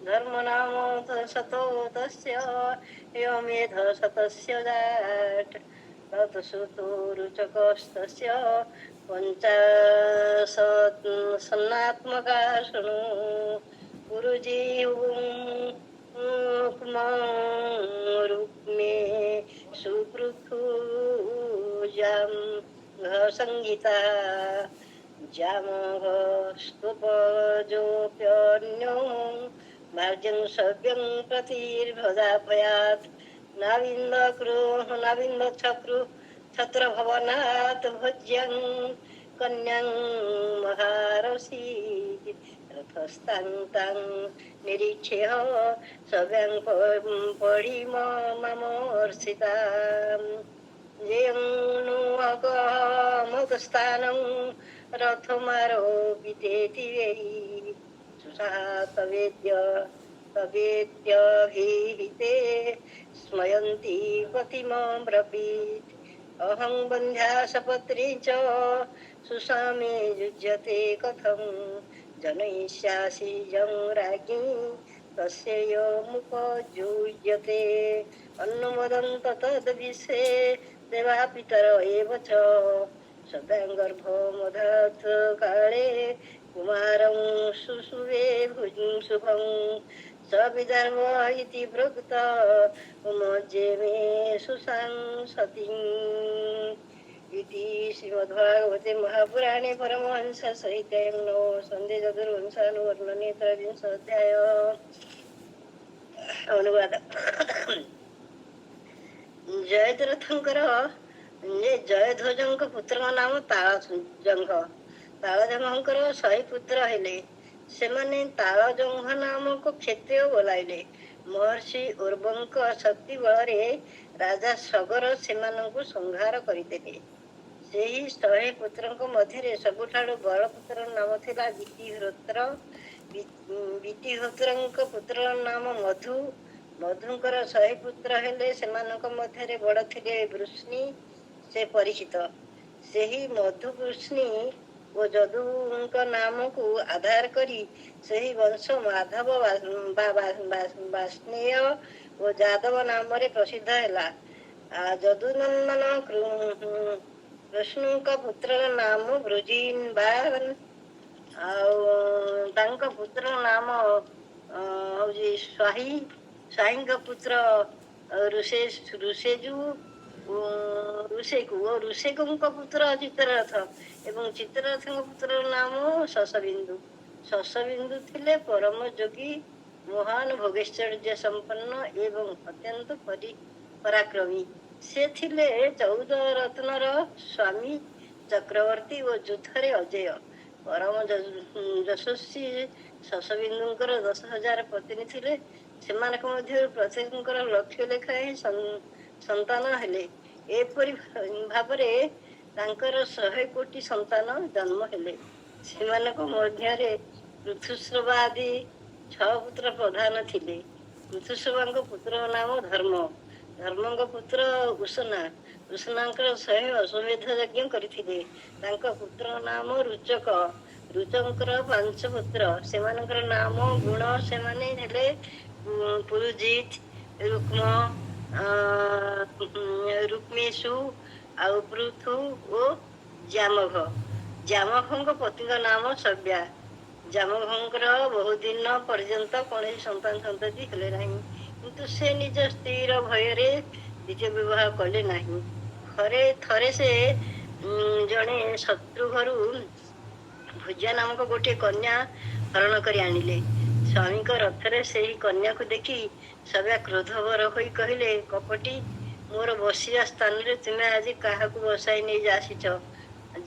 धर्मनाम शतो तस्य यमेध शतस्य जाट तत्सुतो रुचकस्तस्य पञ्चाशत्सन्नात्मका शृणु रुक्मे सुपृथुजां संगीता जामः स्तुपजोऽप्यन्यो भार्यं सव्यं प्रतिर्भजापयात् नाविन्दचक्रु छत्रभवनात् भोज्यं कन्यां महारसी रथस्तां तां निरीक्ष्य सव्यं परिममर्षिताम् जयनुमगमगस्थानं रथमारोपितेति वै तवेद्यभिहिते स्मयन्ति पतिमं ब्रवीत् अहं बन्ध्या सपत्नी च सुसामे युज्यते कथं जनयिष्यासि यं राज्ञी तस्य यमुपयुज्यते अन्नमदन्त तद्विषे देवा पितर एव च सदाङ्गर्भमदत् काले कुमारं शुशुवे शुभं स विदर्भ इति प्रोक्त उमज्ये मे सुसंसतिम् इति श्रीमद्भागवते महापुराणे परमहंससहितं सन्धि चतुर्वंशानुवर्णने 13 अध्याय ଅନୁବାଦ ଜୟଦ୍ରଥଙ୍କର ଜୟଧ୍ୱଜଙ୍କ ପୁତ୍ରଙ୍କ ନାମ ତାଳଜଙ୍ଘଙ୍କର 100 ପୁତ୍ର ହେଲେ। ସେମାନେ ତାଳଜଙ୍ଘ ନାମକ କ୍ଷତ୍ରିୟ ବୋଲାଇଲେ। ମହର୍ଷି ଉର୍ବଙ୍କ ଶକ୍ତି ବଳରେ ରାଜା ସଗର ସେମାନଙ୍କୁ ସଂହାର କରିଦେଲେ। ସେହି 100 ପୁତ୍ରଙ୍କ ମଧ୍ୟରେ ସବୁଠାରୁ ବଡ଼ ପୁତ୍ରର ନାମ ଥିଲା ବିତିହୋତ୍ର। ବିତିହୋତ୍ରଙ୍କ ପୁତ୍ରର ନାମ ମଧୁ। ମଧୁଙ୍କର 100 ପୁତ୍ର ହେଲେ। ସେମାନଙ୍କ ମଧ୍ୟରେ ବଡ଼ ଥିଲେ ବୃଷ୍ଣି, ସେ ପରୀକ୍ଷିତ। ସେହି ମଧୁ, ବୃଷ୍ଣି ଓ ଯଦୁଙ୍କ ନାମକୁ ଆଧାର କରି ସେହି ବଂଶ ମାଧବ, ବାଷ୍ଣେୟ ଓ ଯାଦବ ନାମରେ ପ୍ରସିଦ୍ଧ ହେଲା। ଯଦୁନନ୍ଦନ କୃଷ୍ଣଙ୍କ ପୁତ୍ରର ନାମ ବୃଜିନବାନ ଆଉ ତାଙ୍କ ପୁତ୍ରର ନାମ ହଉଛି ସ୍ୱାହି। ସ୍ୱାହିଙ୍କ ପୁତ୍ର ଋଷେକୁଙ୍କ ପୁତ୍ର ଚିତ୍ରରଥ ଏବଂ ଚିତ୍ରରଥଙ୍କ ପୁତ୍ରର ନାମ ଶଶବିନ୍ଦୁ। ଶଶବିନ୍ଦୁ ଥିଲେ ପରମ ଯୋଗୀ, ମହାନ ଭୋଗୈଶ୍ୱର୍ଯ୍ୟ ସମ୍ପନ୍ନ ଏବଂ ଅତ୍ୟନ୍ତ ପରାକ୍ରମୀ। ସେ ଥିଲେ 14 ରତ୍ନର ସ୍ୱାମୀ, ଚକ୍ରବର୍ତ୍ତୀ ଓ ଯୁଦ୍ଧରେ ଅଜେୟ। ପରମ ଯଶସ୍ୱୀ ଶଶବିନ୍ଦୁଙ୍କର 10,000 ପତ୍ନୀ ଥିଲେ। ସେମାନଙ୍କ ମଧ୍ୟରୁ ପ୍ରତ୍ୟେକଙ୍କର ଲକ୍ଷ ଲେଖାଏଁ ସନ୍ତାନ ହେଲେ। ଏପରି ଭାବରେ ତାଙ୍କର 100 କୋଟି ସନ୍ତାନ ଜନ୍ମ ହେଲେ। ସେମାନଙ୍କ ମଧ୍ୟରେ ଋତୁସ୍ରବା ଆଦି 6 ପୁତ୍ର ପ୍ରଧାନ ଥିଲେ। ଋତୁସ୍ରବାଙ୍କ ପୁତ୍ରଙ୍କ ନାମ ଧର୍ମ। ଧର୍ମଙ୍କ ପୁତ୍ର ଉଷନା। ଉଷନାଙ୍କର 100 ଅଶ୍ୱମେଧ ଯଜ୍ଞ କରିଥିଲେ। ତାଙ୍କ ପୁତ୍ରଙ୍କ ନାମ ରୁଚକ। ରୁଚକଙ୍କର 5 ପୁତ୍ର। ସେମାନଙ୍କର ନାମ ଗୁଣ। ସେମାନେ ହେଲେ ପୁରୁଜିତ, ରୁକ୍ମେଶୁ ଆଉ ପୃଥୁ ଓ ଜାମଘ। ଜାମଘଙ୍କ ପତିଙ୍କ ନାମ ସବ୍ୟା। ଜାମଘଙ୍କର ବହୁଦିନ ପର୍ଯ୍ୟନ୍ତ କୌଣସି ସନ୍ତାନ ସନ୍ତତି ହେଲେ ନାହିଁ, କିନ୍ତୁ ସେ ନିଜ ସ୍ତ୍ରୀର ଭୟରେ ଦ୍ୱିତୀୟ ବିବାହ କଲେ ନାହିଁ। ଥରେ ସେ ଜଣେ ଶତ୍ରୁ ଘରୁ ଭୁଜା ନାମକ ଗୋଟିଏ କନ୍ୟା ହରଣ କରି ଆଣିଲେ। ସ୍ୱାମୀଙ୍କ ରଥରେ ସେହି କନ୍ୟାକୁ ଦେଖି ସବ୍ୟା କ୍ରୋଧବର ହୋଇ କହିଲେ, କପଟୀ, ମୋର ବସିବା ସ୍ଥାନରେ ତୁମେ ଆଜି କାହାକୁ ବସାଇ ନେଇ ଆସିଛ?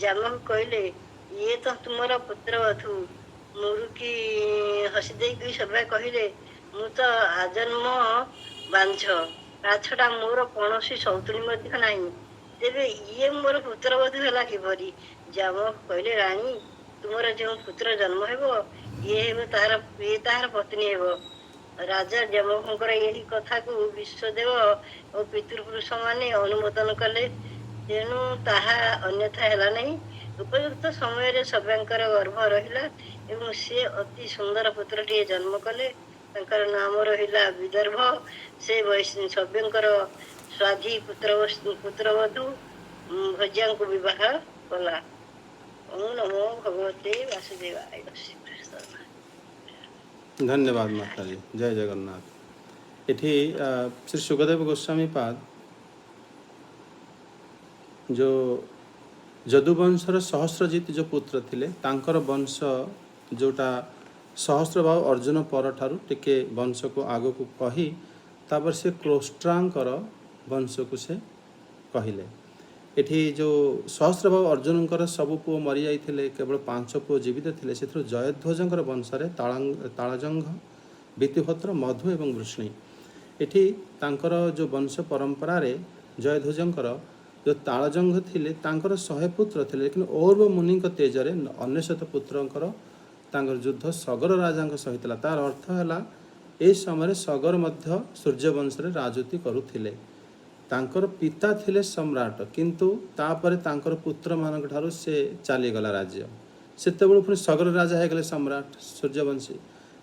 ଜାମକ କହିଲେ, ଇଏ ତ ତୁମର ପୁତ୍ରବଧୂ। ମୁରୁକି ହସି ଦେଇକି ସବ୍ୟା କହିଲେ, ମୁଁ ତ ଆଜନ୍ମ ବାଞ୍ଝ, ତା ଛଡ଼ା ମୋର କୌଣସି ସଉତୁଣୀ ମଧ୍ୟ ନାହିଁ। ତେବେ ଇଏ ମୋର ପୁତ୍ରବଧୂ ହେଲା କିପରି? ଜାମକ କହିଲେ, ରାଣୀ, ତୁମର ଯେଉଁ ପୁତ୍ର ଜନ୍ମ ହେବ ଇଏ ତାହାର ପତ୍ନୀ ହେବ। ରାଜା ଜମଙ୍କର ଏହି କଥାକୁ ବିଶ୍ୱଦେବ ଓ ପିତୃପୁରୁଷମାନେ ଅନୁମୋଦନ କଲେ, ତେଣୁ ତାହା ଅନ୍ୟଥା ହେଲା ନାହିଁ। ଉପଯୁକ୍ତ ସମୟରେ ସଭ୍ୟଙ୍କର ଗର୍ଭ ରହିଲା ଏବଂ ସେ ଅତି ସୁନ୍ଦର ପୁତ୍ରଟିଏ ଜନ୍ମ କଲେ। ତାଙ୍କର ନାମ ରହିଲା ବିଦର୍ଭ। ସେ ସଭ୍ୟଙ୍କର ସ୍ୱାଧୀ ପୁତ୍ରବଧୂ ଭଜ୍ୟାଙ୍କୁ ବିବାହ କଲା। ଓଁ ନମୋ ଭଗବତେ ବାସୁଦେବାୟ। धन्यवाद माता जी, जय जगन्नाथ। एठी श्री सुखदेव गोस्वामी पाद जो जदुवंशर सहस्रजित जो पुत्र थिले तांकर वंश जोटा सहस्रभाव अर्जुन पर ठारू टिके वंश को आग को कही तापर से क्रोष्ट्रांकर वंश को से कहले। एठी जो सहस्रभाव अर्जुनकर सबु पुओ मरी जाइथिले, केवल 5 पुओ जीवित थिले। सेथु जयध्वजंकर वंशरे तालजंघ, वितिहोत्र, मधु एवं वृष्णि। एठी तांकर जो वंश परंपरा रे जयध्वजंकर जो तालजंघ थिले तांकर 100 पुत्र थिले, लेकिन औरव मुनि तेजरे 99 पुत्रंकर तांकर युद्ध सगर राजांक सहित ला। तार अर्थ हैला ए समय सगर मध्य सूर्यवंश रे राजूती करुथिले। तांकर पिता थिले सम्राट, किंतु तापरे तांकर पुत्र मानक ठारू से चली गला राज्य। सेते बेलु पुनी सगर राजा हे गले सम्राट सूर्यवंशी।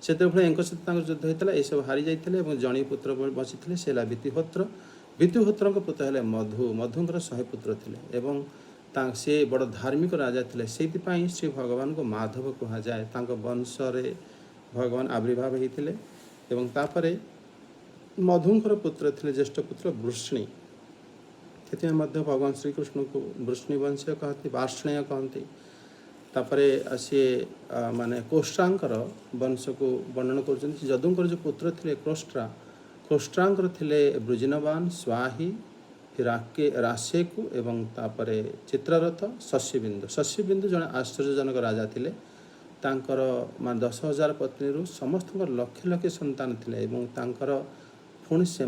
सेते पुनी एंक सहित तांकर युद्ध हेतला, ए सब हारि जाइथिले एवं जणी पुत्र बचिथिले, सेला वितिहोत्र। वितिहोत्रंक पुत्र हेले मधु। मधुंकर 100 पुत्र थिले एवं से बड़ धार्मिक राजा थिले। सेति पई श्री भगवान को माधव कहा जाए। तांको वंश रे भगवान आविर्भाव हेतिले एवं तापरे मधुंकर पुत्र थिले ज्येष्ठ पुत्र वृष्णि। से मध्य भगवान श्रीकृष्ण को वृष्णि वंशीय कहती, वार्ष्णेय कहती। तापरे सी माने कोष्ट्रांकर वंश को वर्णन कर। जदुंकर जो पुत्र थिले कोष्ट्रांकर थिले वृजिनवान, स्वाही, फिर राशेकु एवं तापरे चित्ररथ, शशिबिंदु। शशिबिंदु जने आश्चर्यजनक राजा थिले। तांकर मान 10,000 पत्नी समस्त लक्ष लक्ष संतान थिले एवं तांकर पुणी से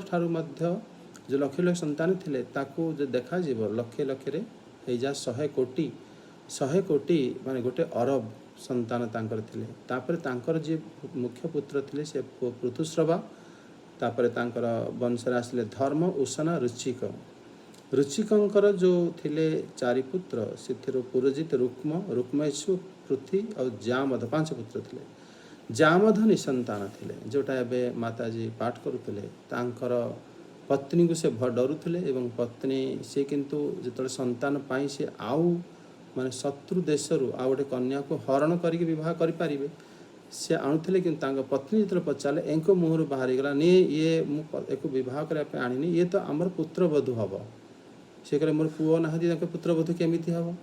ठारू मध्य जो लक्ष लक्ष संतान थिले ताकू जो देखा जीव लक्ष लक्ष रे हेजा 100 कोटी माने गोटे अरब संतान तांकर थिले। तापरे तांकर जे मुख्य पुत्र थिले से पृथुश्रवा। तापरे तांकर वंश आसिले धर्म, उषना, रुचिक। रुचिकंकर जो थिले 4 पुत्र से पुरोजित, रुक्म, रुक्मेशु, पृथ्वी और जामद 5 पुत्र थिले। जामद निसंतान थिले, जोटा एबे माताजी पाठ करुथिले। तांकर पत्नी को से डरुथिले एवं पत्नी से किंतु जितले संतान पाई से आउ माने शत्रु देशरु आ गोटे कन्या को हरण करके विवाह करि पारिबे से आणुथिले। किंतु तांकर पत्नी जितले पचाले एंको मुहरु बाहरी गला ने ये एको विवाह करे पे आनिनी, ये तो हमर पुत्र वधु हबो। से करे मोर पुओ नाहदी तांकर पुत्र वधु केमिति हबो।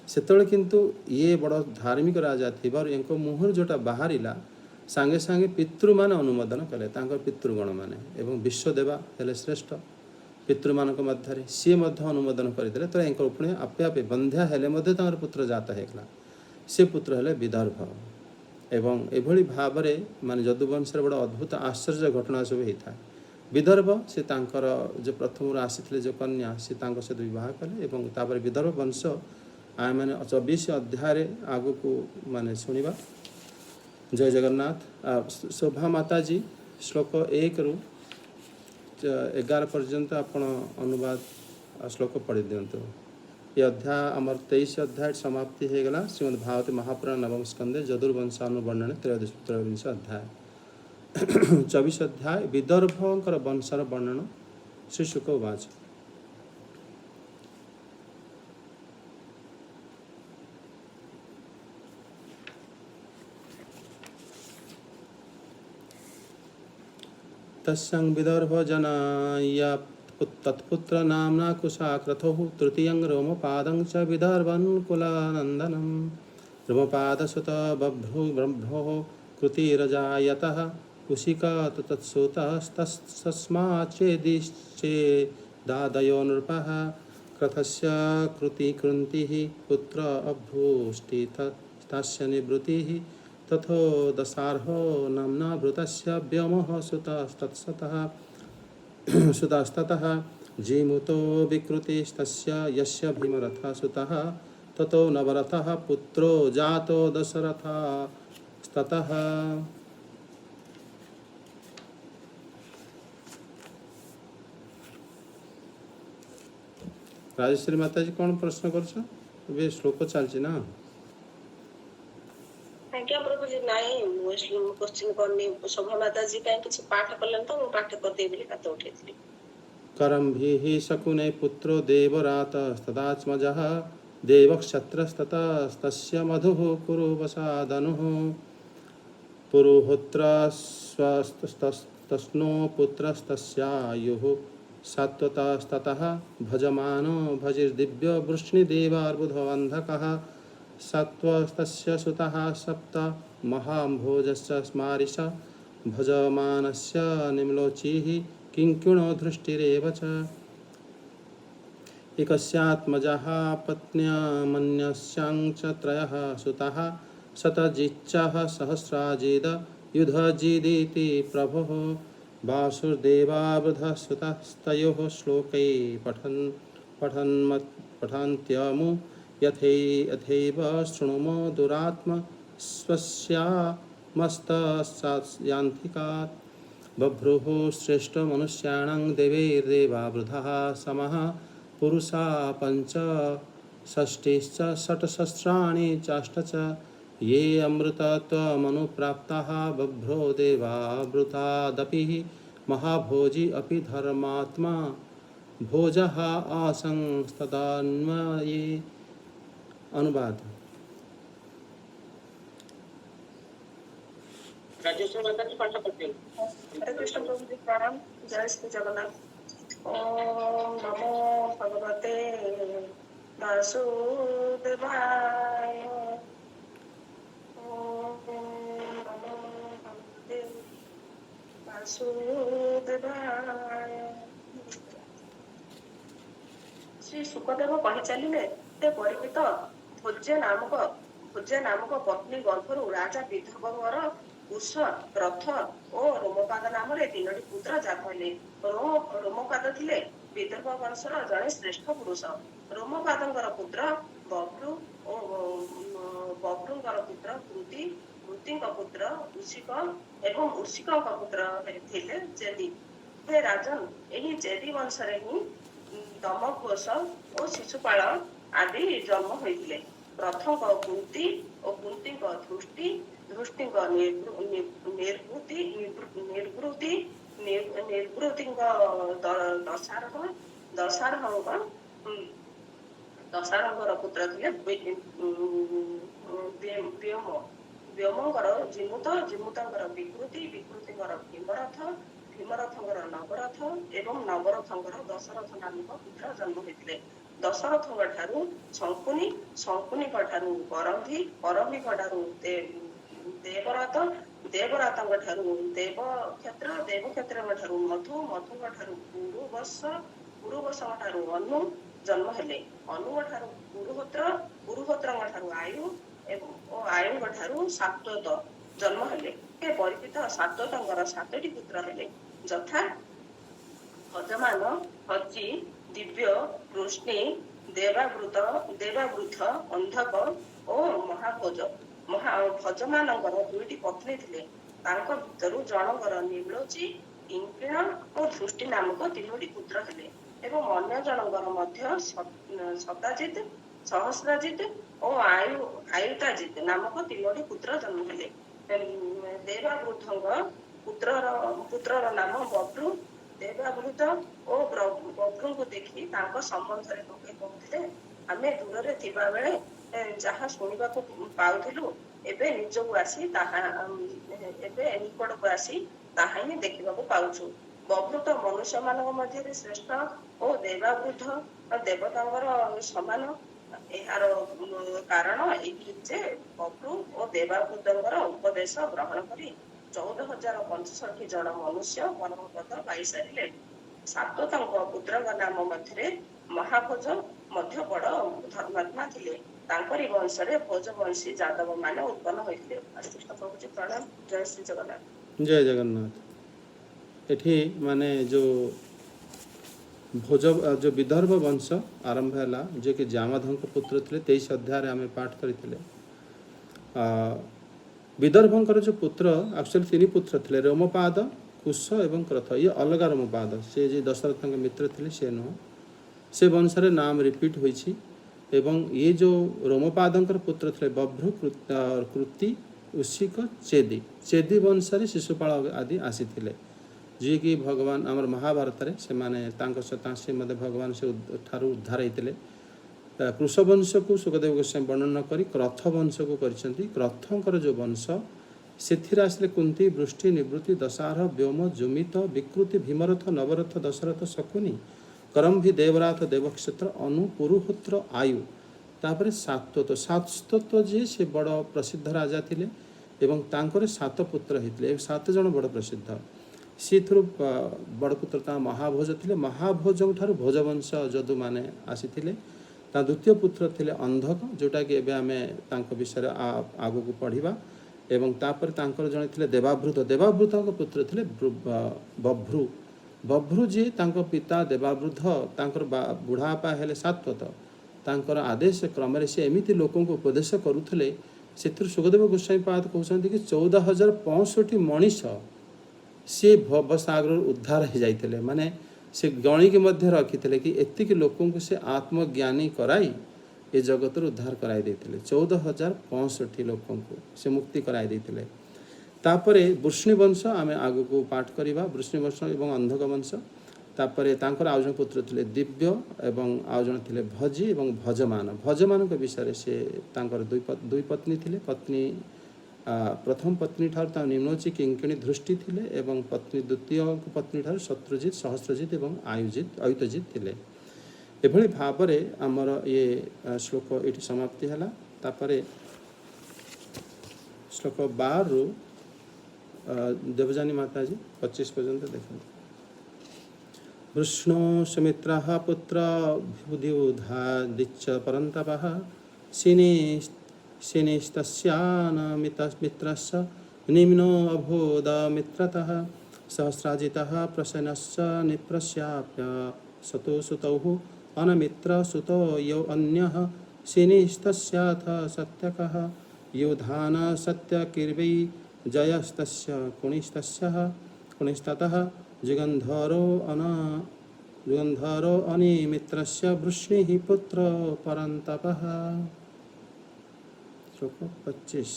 सेतले किंतु ये बड़ धार्मिक राजा थिबार एंको मुहरु जोटा बाहरीला सांगे सांगे पितृ मान अनुमोदन कले। तांकर पितृगण माने एवं विश्वदेवा हेले श्रेष्ठ पितृमानक मध्य सी मध्य अनुमोदन करदे। तो एंकर पुणे आपे आपे बंध्या हेले मध्य तांकर पुत्र जात हेगला। से पुत्र हेले विदर्भ एवं एभली भावरे माने जदुवंशर बड़ अद्भुत आश्चर्य घटना सब होता है। विदर्भ से तांकर जो प्रथम आसीथिले जो कन्या से तांकर सहित विवाह कले एवं तापर विदर्भ वंश आय माने 24 अध्याय आगु को माने सुनिबा। जय जगन्नाथ। शोभा माता जी श्लोक 1 रु 11 पर्यंत आपण अनुवाद श्लोक पढ़ी दिंतु। ये अध्याय आमर 23 अध्याय समाप्ति हो गला। श्रीमद् भागवत महापुराण नवम स्कंदे जदुर्वंशानुवर्णन 23 अध्याय। 24 अध्याय विदर्भंकर वंशर वर्णन। श्री शुक उवाच। तस्यं विदर्भ जनाय तत्पुत्र नाम्ना कुशाक्रथुः तृतीयं रोमपादं च विदर्भन्कुलानन्दनं रोमपादसुत बभ्रोः कृतिरजायतः कुशिका तत्सुतस्तस्माच्चेदिश्चेदादयो नृपः क्रथस्य कृतिकृन्तिः पुत्र अभ्रूष्टि तस्य निवृत्तिः तथो दशार्हो नाम्ना भृतस्य व्योमः सुतस्ततः जीमुतो विकृतिस्तस्य यस्य भीमरथः सुतः ततो नवरथः पुत्रो जातो दशरथस्ततः। राजश्री माता जी कौन प्रश्न कर श्लोक चलती ना आज्ञा प्रभु जी नाई मुस्लिम क्वेश्चन करनी शोभा माता जी कहीं किसी पाठ करलन तो मु पाठ कर दे बोली हाथ उठेइथली। करम्भिः शकुने पुत्रो देवरातस्तदात्मजः देवक्षत्रस्ततस्तस्य मधुः कुरुवसादनुः पुरुहोत्रस्तस्नो पुत्रस्तस्यायुः सात्वतस्ततः भजमानो भजिर्दिव्यो वृष्णिदेवार्बुधवन्धकः सत्त्वस्तस्य सुतः सप्त महाम्भोजस्य स्मारिष भजमानस्य निम्लोचिः किङ्किणो दृष्टिरेव च एकस्यात्मजः पत्न्यामन्यस्यां च त्रयः सुतः शतजिच्चः सहस्राजिद युधजिदिति प्रभुः वासुदेवावृधसुतस्तयोः श्लोकै पठन्त्यमु यथैव शृणुमो दुरात्म स्वस्यामस्तसायांतिकात् बभ्रुः श्रेष्ठमनुष्याणां देवैर्देवावृधः समः पुरुषा पञ्च षष्टिश्च षट्सहस्राणि चाष्ट च ये अमृतत्वमनुप्राप्ताः बभ्रो देवावृतादपि महाभोजी अपि धर्मात्मा भोजः आसंस्तदान्वये। अनुवाद। राजेश्वर माता जी पाठ करते हैं। हरे कृष्ण प्रभु जी प्रणाम। जय श्री जगन्नाथ। ओम नमो भगवते वासुदेवाय। ओम नमो भगवते वासुदेवाय। श्री सुखदेव कहि चलिले ते परिपित भोज्य नामक पत्नी गर्भरु राजा विधववर कुश रथ ओ रोमपाद नाम तीनोटी पुत्र जात हेले। रोमपाद थिले विदर्भ वंशर जड़े श्रेष्ठ पुरुष। रोमपादंकर पुत्र बभ्रु ओ बभ्रुंकर पुत्र कृति, कृतिंक पुत्र उशिक एवं उशिकंक पुत्र थिले जेदी। हे राजन एही जेदी वंशरे ही दमघोष और शिशुपाल आदि जन्म होइथिले। प्रथम कुंती और कुंतींक दृष्टि, दृष्टिंक निर्वृतिंक दशारहंकर पुत्र थिले व्योम, व्योमंकर जिमुत, जिमुतंकर विकृति, विकृतिंकर भीमरथ, भीमरथंकर नवरथ एवं नवरथंकर दशरथ नामक पुत्र जन्म होइथिले। दशरथंक ठारू शंकुनी, शंकुनीक ठारू करम्भी, करम्भीक ठारू देवरात, देवरातंक ठारू देवक्षेत्र, देवक्षेत्रंक ठारू मधु, मधुंक ठारू पुरुवश, पुरुवशंक ठारू अनु जन्म हेले। अनुंक ठारू पुरुहोत्र, पुरुहोत्रंक ठारू आयु एवं आयुंक ठारू सात्वत जन्म हेले। हे परिपित सात्वतंकर सातटी पुत्र हेले यथा भजमान, हजी, दिव्य, वृष्णि, देवावृत, अंधक ओ महाभोज। भजमानंकर दुईटी पत्नी थिले। तांक भितरु जनकर निम्लोची, किंकिण और दृष्टि नामक तीनोटी पुत्र हेले एवं अन्य जनकर मध्य शताजित, सहस्राजित और आयुताजित नामक तीनोटी पुत्र जन्म हेले। देवावृद्धंक पुत्रर नाम बभ्रु। देवावृत और बभ्रु को देखी तांको संबंध रे लोके कहथिले आमे दूर रे थिबा बेले जहा सुनिबा को पाउथिलु एबे निजକୁ आसी ताहा एबे निकटକୁ आसी ताहा ही देखिबा को पाउछु। बभ्रुत मनुष्य मानक मध्य श्रेष्ठ और देवावृद्ध देवतांकर समान। एहार कारण एही जे बभ्रु और देवावृद्धंकर उपदेश ग्रहण करी 14,065 जन मनुष्य परम पद पाई सारिले। सात्वतंक पुत्रଙ୍କ नाम मध्य महाभोज मध्य बड़ धर्मात्मा थिले। तांकरी वंशरे भोजवंशी जादव माने उत्पन्न होइथिले। श्रीकृष्ण प्रभु जी प्रणाम। जय श्री जगन्नाथ। जय जगन्नाथ। एठी माने जो भोज जो विदर्भ वंश आरंभ है जे कि जामधन पुत्र थे 23 अध्याय आम पाठ करते विदर्भंकर जो पुत्र एक्चुअली 3 पुत्र थे रोमपाद कुश एवं क्रथ ये अलग रोमपाद से जे दशरथ मित्र थे से नुह से वंश नाम रिपीट होइछि एवं ये जो रोमपादंकर पुत्र थे बभ्रु कृति उसिक चेदी चेदी वंश शिशुपाल आदि आसी जी कि भगवान आमर महाभारत रे से माने से मध्य भगवान से ठारू उद्धार होते कृष वंश को सुखदेव गोस्वामी वर्णन करी क्रथ वंश को करिसेंती क्रथंकर जो वंश से आसले कुंती वृष्टि निवृत्ति दशारह व्योम जुमित विकृति भीमरथ नवरथ दशरथ शकुनी करम्भी देवराथ देवक्षेत्र अनु पुरुहोत्र आयु तापर सातत्व जी से बड़ प्रसिद्ध राजा थिले एवं तांकर 7 पुत्र होते 7 जन बड़ प्रसिद्ध सी बड़ पुत्र महाभोज थे महाभोज ठारू भोजवंश जदु माने आसी द्वितीय पुत्र थे अंधक जोटा कि एबे आमे तांको विषय आगु को पढ़िबा एवं तापर तांकर जने थे देवाभृत देवाभृत पुत्र थे बभ्रु बभ्रु जी तांको पिता देवावृद्ध तांकर बुढ़ापा हेले सात्वत तांकर आदेश क्रम से एमिति लोकों को उपदेश करुथले से सुखदेव गोस्वामी पाद कहते कि 14,065 मनीष सी भवसागर उद्धार हो जाते माने से गणिक मध्य रखी कि एतिक लोकों को से आत्मज्ञानी कराई ये जगत उद्धार कराई देते 14,065 लोकों को से मुक्ति कराई देते तापरे वृष्णि वंश आम आग को पाठ करवा वृष्णि वंश एवं अंधक वंश तापरे तांकर आउ जन पुत्र थे दिव्य एवं आउ जन थे भजी एवं भजमान भजमान के विषय से तांकर दुई पत्नी थिले पत्नी प्रथम पत्नी ठार निम्नोची किंकिणी दृष्टि थिले एवं पत्नी द्वितीय पत्नी ठार शत्रुजित सहस्रजित एवं आयुतजित थिले एभली भाव आमर ये श्लोक ये समाप्ति है तापरे श्लोक 12 रु देवजानी माता जी 25 पर्यंत देखते वृष्णो सुमित्र पुत्र विबुधिउधादिच्च परन्तपः मित्रस्य निम्नो अभूद मित्रतः सहस्राजितः प्रसन्नश्च निप्रस्याप्य सतो सुतौ अनमित्र सुतो यो अन्यः सिनिस्तस्याथ सत्यकः योधान सत्यकीर्वै जयस्तस्य कुणिस्ततः जुगन्धरो अनिमित्रस्य वृष्णिः पुत्र परन्तपः श्लोक 25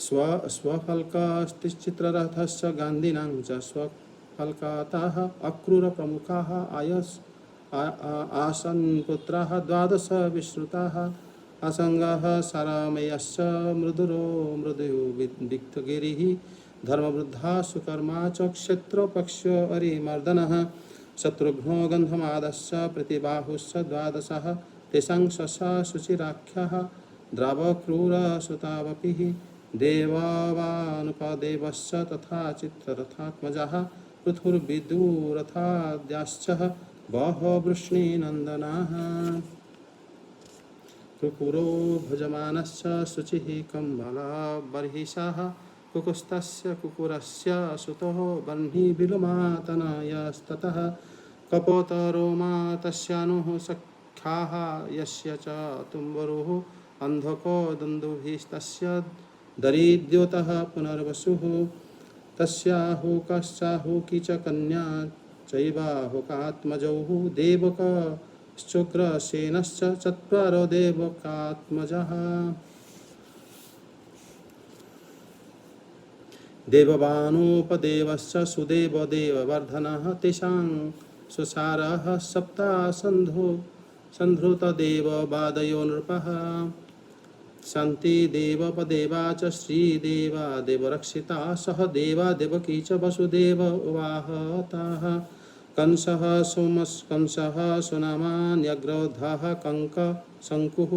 स्वफल्कस्तिश्चित्ररथस्य गान्धिनां च स्वफल्काताः अक्रूरप्रमुखाः आसन् पुत्राः 12 विश्रुताः असंगः सारामयश्च मृदुरो मृदुयो विक्तगिरिः धर्मवृद्धा सुकर्मा च क्षत्रोपक्ष्यो अरिमर्दनः शत्रुघ्नो गन्धमादश्च प्रतिबाहुश्च 12 तेषां शशा शुचिराख्यः द्रावक्रूरसुतावपिः देवावानुपदेवश्च तथा चित्ररथात्मजः पृथुर्विदुरथाद्याश्च बहो वृष्णिनन्दनाः कुकुरो भजमानश्च शुचिः कम्बलबर्हिषः कुकुस्तस्य कुकुरस्य सुतः बह्निबिलमातनयस्ततः कपोतरोमा तस्यानुः सख्याः यस्य च तुम्बरुः अन्धको दुन्दुभिस्तस्य दरिद्योतः पुनर्वसुः तस्याहुकश्चाहुकी च कन्या चैवाहुकात्मजौ देवकश्चुग्रसेनश्च 4 देवकात्मजः देववानुपदेवश्च सुदेवदेववर्धनः तेषां सुसारः 7 सन्धृतदेववादयो नृपः शान्ति देवपदेवा च श्रीदेवा देवरक्षिता सह देवा देवकी च वसुदेव उवाहताः कंसः सुनामान्यग्रोधः कंक शंकुः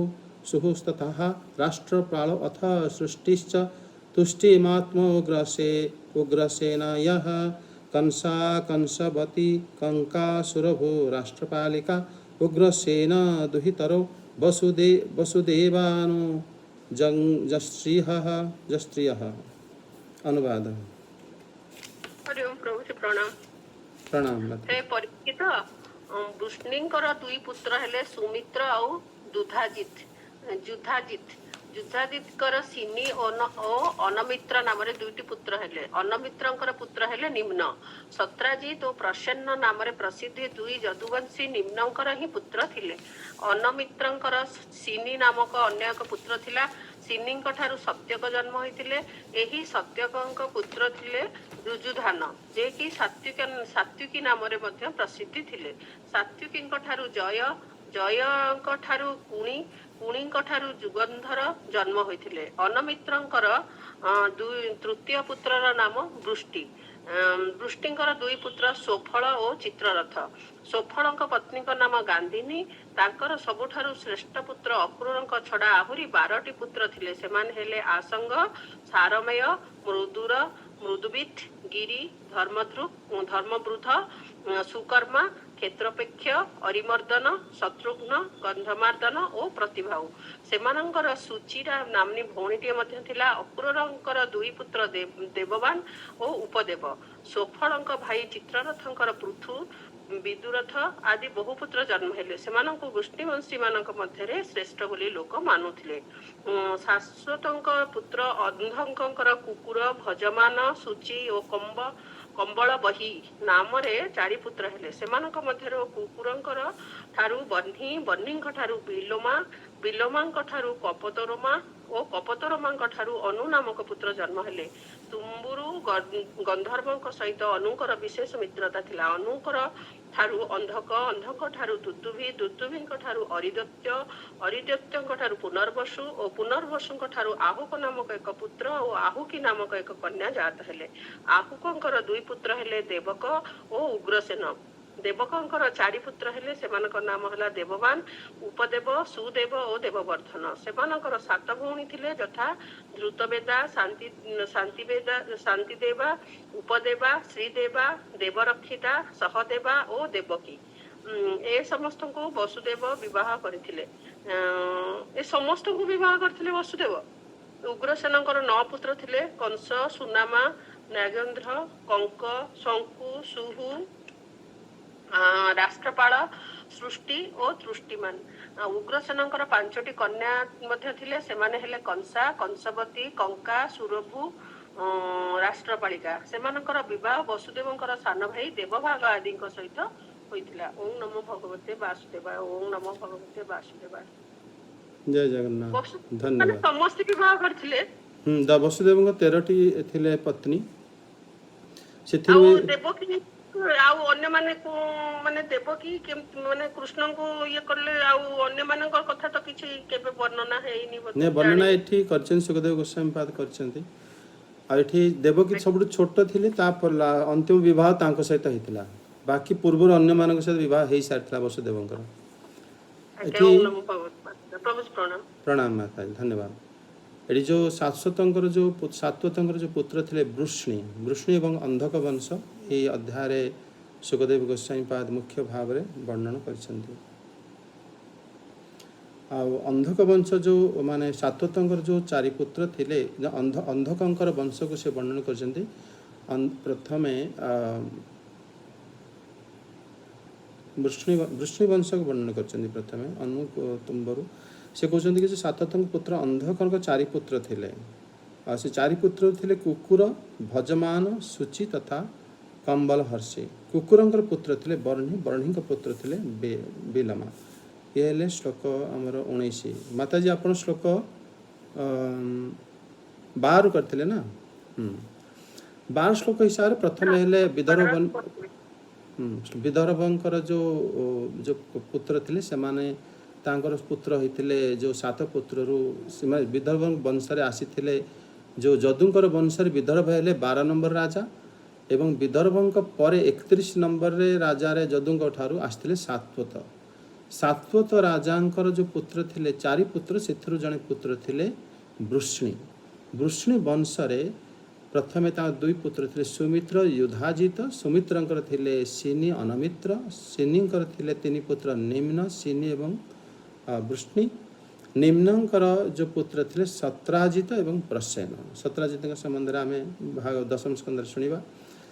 सुहुस्ततः राष्ट्रप्राण अथ सृष्टिश्च तुष्टिमात्मोग्रसेनयः कंसा कंसवती कंकासुरभो राष्ट्रपालिका उग्रसेन दुहितरो वसुदेवानु जस्त्रियः अनुवाद। हरि ओम प्रभु श्री प्रणाम। प्रणाम माता। हे परीक्षित वृष्णीଙ୍କର ଦୁଇ ପୁତ୍ର ହେଲେ ସୁମିତ୍ର ଆଉ ଯୁଧାଜିତଙ୍କର ସିନି ଓ ଅନମିତ୍ର ନାମରେ ଦୁଇଟି ପୁତ୍ର ହେଲେ। ଅନମିତ୍ରଙ୍କର ପୁତ୍ର ହେଲେ ନିମ୍ନ। ସତ୍ରାଜିତ ଓ ପ୍ରସନ୍ନ ନାମରେ ପ୍ରସିଦ୍ଧ ଦୁଇ ଯଦୁବଂଶୀ ନିମ୍ନଙ୍କର ହିଁ ପୁତ୍ର ଥିଲେ। ଅନମିତ୍ରଙ୍କର ସିନି ନାମକ ଅନ୍ୟ ଏକ ପୁତ୍ର ଥିଲା। ସିନିଙ୍କ ଠାରୁ ସତ୍ୟକ ଜନ୍ମ ହୋଇଥିଲେ। ଏହି ସତ୍ୟକଙ୍କ ପୁତ୍ର ଥିଲେ ରୁଜୁଧାନ, ଯିଏକି ସାତ୍ୱିକୀ ନାମରେ ମଧ୍ୟ ପ୍ରସିଦ୍ଧି ଥିଲେ। ସାତ୍ୱିକୀଙ୍କ ଠାରୁ ଜୟଙ୍କ ଠାରୁ କୁଣୀଙ୍କ ଠାରୁ ଯୁଗନ୍ଧର ଜନ୍ମ ହୋଇଥିଲେ। ଅନମିତ୍ରଙ୍କର ତୃତୀୟ ପୁତ୍ରର ନାମ ବୃଷ୍ଟି। ବୃଷ୍ଟିଙ୍କର ଦୁଇ ପୁତ୍ର ସୋଫଳ ଓ ଚିତ୍ରରଥ। ସୋଫଳଙ୍କ ପତ୍ନୀଙ୍କ ନାମ ଗାନ୍ଧିନୀ। ତାଙ୍କର ସବୁଠାରୁ ଶ୍ରେଷ୍ଠ ପୁତ୍ର ଅକ୍ରୂରଙ୍କ ଛଡ଼ା ଆହୁରି 12ଟି ପୁତ୍ର ଥିଲେ। ସେମାନେ ହେଲେ ଆସଙ୍ଗ, ସାରମେୟ, ମୃଦୁବିତ୍, ଗିରି, ଧର୍ମବୃଦ୍ଧ, ସୁକର୍ମା, କ୍ଷେତ୍ରପେକ୍ଷ, ଅରିମର୍ଦନ, ଶତ୍ରୁଘ୍ନ, ଗନ୍ଧମାର୍ଦନ ଓ ପ୍ରତିଭାଉ। ସେମାନଙ୍କର ସୁଚିରା ନାମ୍ନୀ ଭଉଣୀଟିଏ ମଧ୍ୟ ଥିଲା। ଅକ୍ରୂରଙ୍କର ଦୁଇ ପୁତ୍ର ଦେବବାନ ଓ ଉପଦେବ। ସୋଫଳଙ୍କ ଭାଇ ଚିତ୍ରରଥଙ୍କର ପୃଥୁ, ବିଦୁରଥ ଆଦି ବହୁ ପୁତ୍ର ଜନ୍ମ ହେଲେ। ସେମାନଙ୍କୁ ବୃଷ୍ଣିବଂଶୀମାନଙ୍କ ମଧ୍ୟରେ ଶ୍ରେଷ୍ଠ ବୋଲି ଲୋକ ମାନୁଥିଲେ। ଶାଶ୍ୱତଙ୍କ ପୁତ୍ର ଅନ୍ଧକଙ୍କର କୁକୁର, ଭଜମାନ, ସୂଚି ଓ କମ୍ବଳ ବହି ନାମରେ 4 ପୁତ୍ର ହେଲେ। ସେମାନଙ୍କ ମଧ୍ୟରୁ କୁକୁରଙ୍କର ଠାରୁ ବହ୍ନି, ବହ୍ନିଙ୍କ ଠାରୁ ବିଲୋମାଙ୍କ ଠାରୁ କପୋତରୋମା ଓ କପୋତରୋମାଙ୍କ ଠାରୁ ଅନୁ ନାମକ ପୁତ୍ର ଜନ୍ମ ହେଲେ। ତୁମ୍ବୁରୁ ଗନ୍ଧର୍ବଙ୍କ ସହିତ ଅନୁଙ୍କର ବିଶେଷ ମିତ୍ରତା ଥିଲା। ଅନୁଙ୍କର ଠାରୁ ଅନ୍ଧକ, ଅନ୍ଧକ ଠାରୁ ଦୁଦୁଭି, ଦୁଦୁଭିଙ୍କ ଠାରୁ ଅରିଦତ୍ୟ, ଅରିଦତ୍ୟଙ୍କ ଠାରୁ ପୁନର୍ବସୁ ଓ ପୁନର୍ବସୁଙ୍କ ଠାରୁ ଆହୁକ ନାମକ ଏକ ପୁତ୍ର ଓ ଆହୁକି ନାମକ ଏକ କନ୍ୟା ଜାତ ହେଲେ। ଆହୁକଙ୍କର 2 ପୁତ୍ର ହେଲେ ଦେବକ ଓ ଉଗ୍ରସେନ। ଦେବକଙ୍କର 4 ପୁତ୍ର ହେଲେ। ସେମାନଙ୍କ ନାମ ହେଲା ଦେବବାନ, ଉପଦେବ, ସୁଦେବ ଓ ଦେବବର୍ଦ୍ଧନ। ସେମାନଙ୍କର 7 ଭଉଣୀ ଥିଲେ, ଯଥା ଧୃତବେଦା, ଶାନ୍ତିଦେବା, ଉପଦେବା, ଶ୍ରୀଦେବା, ଦେବରକ୍ଷିତା, ସହଦେବା ଓ ଦେବକୀ। ଏ ସମସ୍ତଙ୍କୁ ବସୁଦେବ ବିବାହ କରିଥିଲେ। ବସୁଦେବ। ଉଗ୍ରସେନଙ୍କର 9 ପୁତ୍ର ଥିଲେ। କଂସ, ସୁନାମା, ନାଗେନ୍ଦ୍ର, କଙ୍କ, ଶଙ୍କୁ, ସୁହୁ, ରାଷ୍ଟ୍ରପାଳ, ସୃଷ୍ଟି ଓ ତୃଷ୍ଟିମାନ। ଉଗ୍ରସେନଙ୍କର 5ଟି କନ୍ୟା ମଧ୍ୟ ଥିଲେ। ସେମାନେ ହେଲେ କଂସା, କଂସବତୀ, କଙ୍କା, ସୁରଭୁ, ରାଷ୍ଟ୍ରପାଳିକା। ସେମାନଙ୍କର ବିବାହ ବସୁଦେବଙ୍କର ସାନ ଭାଇ ଦେବଭାଗ ଆଦିଙ୍କ ସହିତ ହୋଇଥିଲା। ଓಂ ନମୋ ଭଗବତେ ବାସୁଦେବାୟ। ଓଂ ନମୋ ଭଗବତେ ବାସୁଦେବାୟ। ଜୟ ଜଗନ୍ନାଥ। ଧନ୍ୟବାଦ। ସମସ୍ତେ ବିବାହ କରିଥିଲେ। ବସୁଦେବଙ୍କ 13ଟି ଥିଲେ ପତ୍ନୀ। ସେଥିରୁ ଦେବକୀ ଆଉ ଅନ୍ୟମାନେ ମାନେ ଦେବକୀ ମାନେ କୃଷ୍ଣଙ୍କୁ ଇଏ କଲେ, ଆଉ ଅନ୍ୟମାନଙ୍କ କଥା ତ କିଛି କେବେ ବର୍ଣ୍ଣନା ହେଇନି। ବର୍ଣ୍ଣନା ଏଠି କରିଛନ୍ତି, ସୁଖଦେବ ଗୋସ୍ୱାମୀ ପାଦ କରିଛନ୍ତି। ଆଉ ଏଠି ଦେବକୀ ସବୁଠୁ ଛୋଟ ଥିଲେ। ତାପରେ ଅନ୍ତିମ ବିବାହ ତାଙ୍କ ସହିତ ହେଇଥିଲା। ବାକି ପୂର୍ବରୁ ଅନ୍ୟମାନଙ୍କ ସହିତ ବିବାହ ହେଇସାରିଥିଲା ବସୁଦେବଙ୍କର। ଏଠି ପ୍ରଣାମ ମାତା, ଧନ୍ୟବାଦ। ଏଠି ଯେଉଁ ଶାଶ୍ୱତଙ୍କର ଯେଉଁ ପୁତ୍ର ଥିଲେ ବୃଷ୍ଣି ଏବଂ ଅନ୍ଧକ ବଂଶ, ଏହି ଅଧ୍ୟାୟରେ ସୁଖଦେବ ଗୋସ୍ୱାମୀ ପାଦ ମୁଖ୍ୟ ଭାବରେ ବର୍ଣ୍ଣନା କରିଛନ୍ତି। ଆଉ ଅନ୍ଧକ ବଂଶ ଯେଉଁ ମାନେ ଶାଶ୍ୱତଙ୍କର ଯେଉଁ 4 ପୁତ୍ର ଥିଲେ, ଅନ୍ଧକଙ୍କର ବଂଶକୁ ସେ ବର୍ଣ୍ଣନା କରିଛନ୍ତି। ପ୍ରଥମେ ବୃଷ୍ଣି ବଂଶକୁ ବର୍ଣ୍ଣନା କରିଛନ୍ତି। ପ୍ରଥମେ ତୁମ୍ବରୁ ସେ କହୁଛନ୍ତି କି ଯେ ଶାଶ୍ୱତଙ୍କ ପୁତ୍ର ଅନ୍ଧକଙ୍କ 4 ପୁତ୍ର ଥିଲେ। ଆଉ ସେ 4 ପୁତ୍ର ଥିଲେ କୁକୁର, ଭଜମାନ, ସୂଚି ତଥା କମ୍ବଲ ହର୍ଷି। କୁକୁରଙ୍କର ପୁତ୍ର ଥିଲେ ବର୍ଣ୍ଣି, ବର୍ଣ୍ଣିଙ୍କ ପୁତ୍ର ଥିଲେ ବିଲମା। ଇଏ ହେଲେ ଶ୍ଲୋକ ଆମର 19। ମାତାଜୀ ଆପଣ ଶ୍ଲୋକ 12 କରିଥିଲେ ନା? 12 ଶ୍ଲୋକ ହିସାବରେ ପ୍ରଥମେ ହେଲେ ବିଦର୍ଭଙ୍କର ଯେଉଁ ପୁତ୍ର ଥିଲେ, ସେମାନେ ତାଙ୍କର ପୁତ୍ର ହୋଇଥିଲେ ଯେଉଁ 7 ପୁତ୍ରରୁ ସେମାନେ ବିଦର୍ଭ ବଂଶରେ ଆସିଥିଲେ। ଯେଉଁ ଯଦୁଙ୍କର ବଂଶରେ ବିଦର୍ଭ ହେଲେ 12 ନମ୍ବର ରାଜା, ଏବଂ ବିଦର୍ଭଙ୍କ ପରେ 31 ନମ୍ବରରେ ରାଜାରେ ଯଦୁଙ୍କ ଠାରୁ ଆସିଥିଲେ ସାତ୍ୱତ ରାଜାଙ୍କର ଯେଉଁ ପୁତ୍ର ଥିଲେ 4 ପୁତ୍ର, ସେଥିରୁ ଜଣେ ପୁତ୍ର ଥିଲେ ବୃଷ୍ଣି ବଂଶରେ ପ୍ରଥମେ ତାଙ୍କ 2 ପୁତ୍ର ଥିଲେ ସୁମିତ୍ର, ଯୁଧାଜିତ। ସୁମିତ୍ରଙ୍କର ଥିଲେ ସିନି, ଅନମିତ୍ର। ସିନିଙ୍କର ଥିଲେ 3 ପୁତ୍ର ନିମ୍ନ, ସିନି ଏବଂ ବୃଷ୍ଣି। ନିମ୍ନଙ୍କର ଯେଉଁ ପୁତ୍ର ଥିଲେ ସତ୍ରାଜିତ ଏବଂ ପ୍ରସେନ। ସତ୍ରାଜିତଙ୍କ ସମ୍ବନ୍ଧରେ ଆମେ 10ମ ସ୍କନ୍ଧରେ ଶୁଣିବା।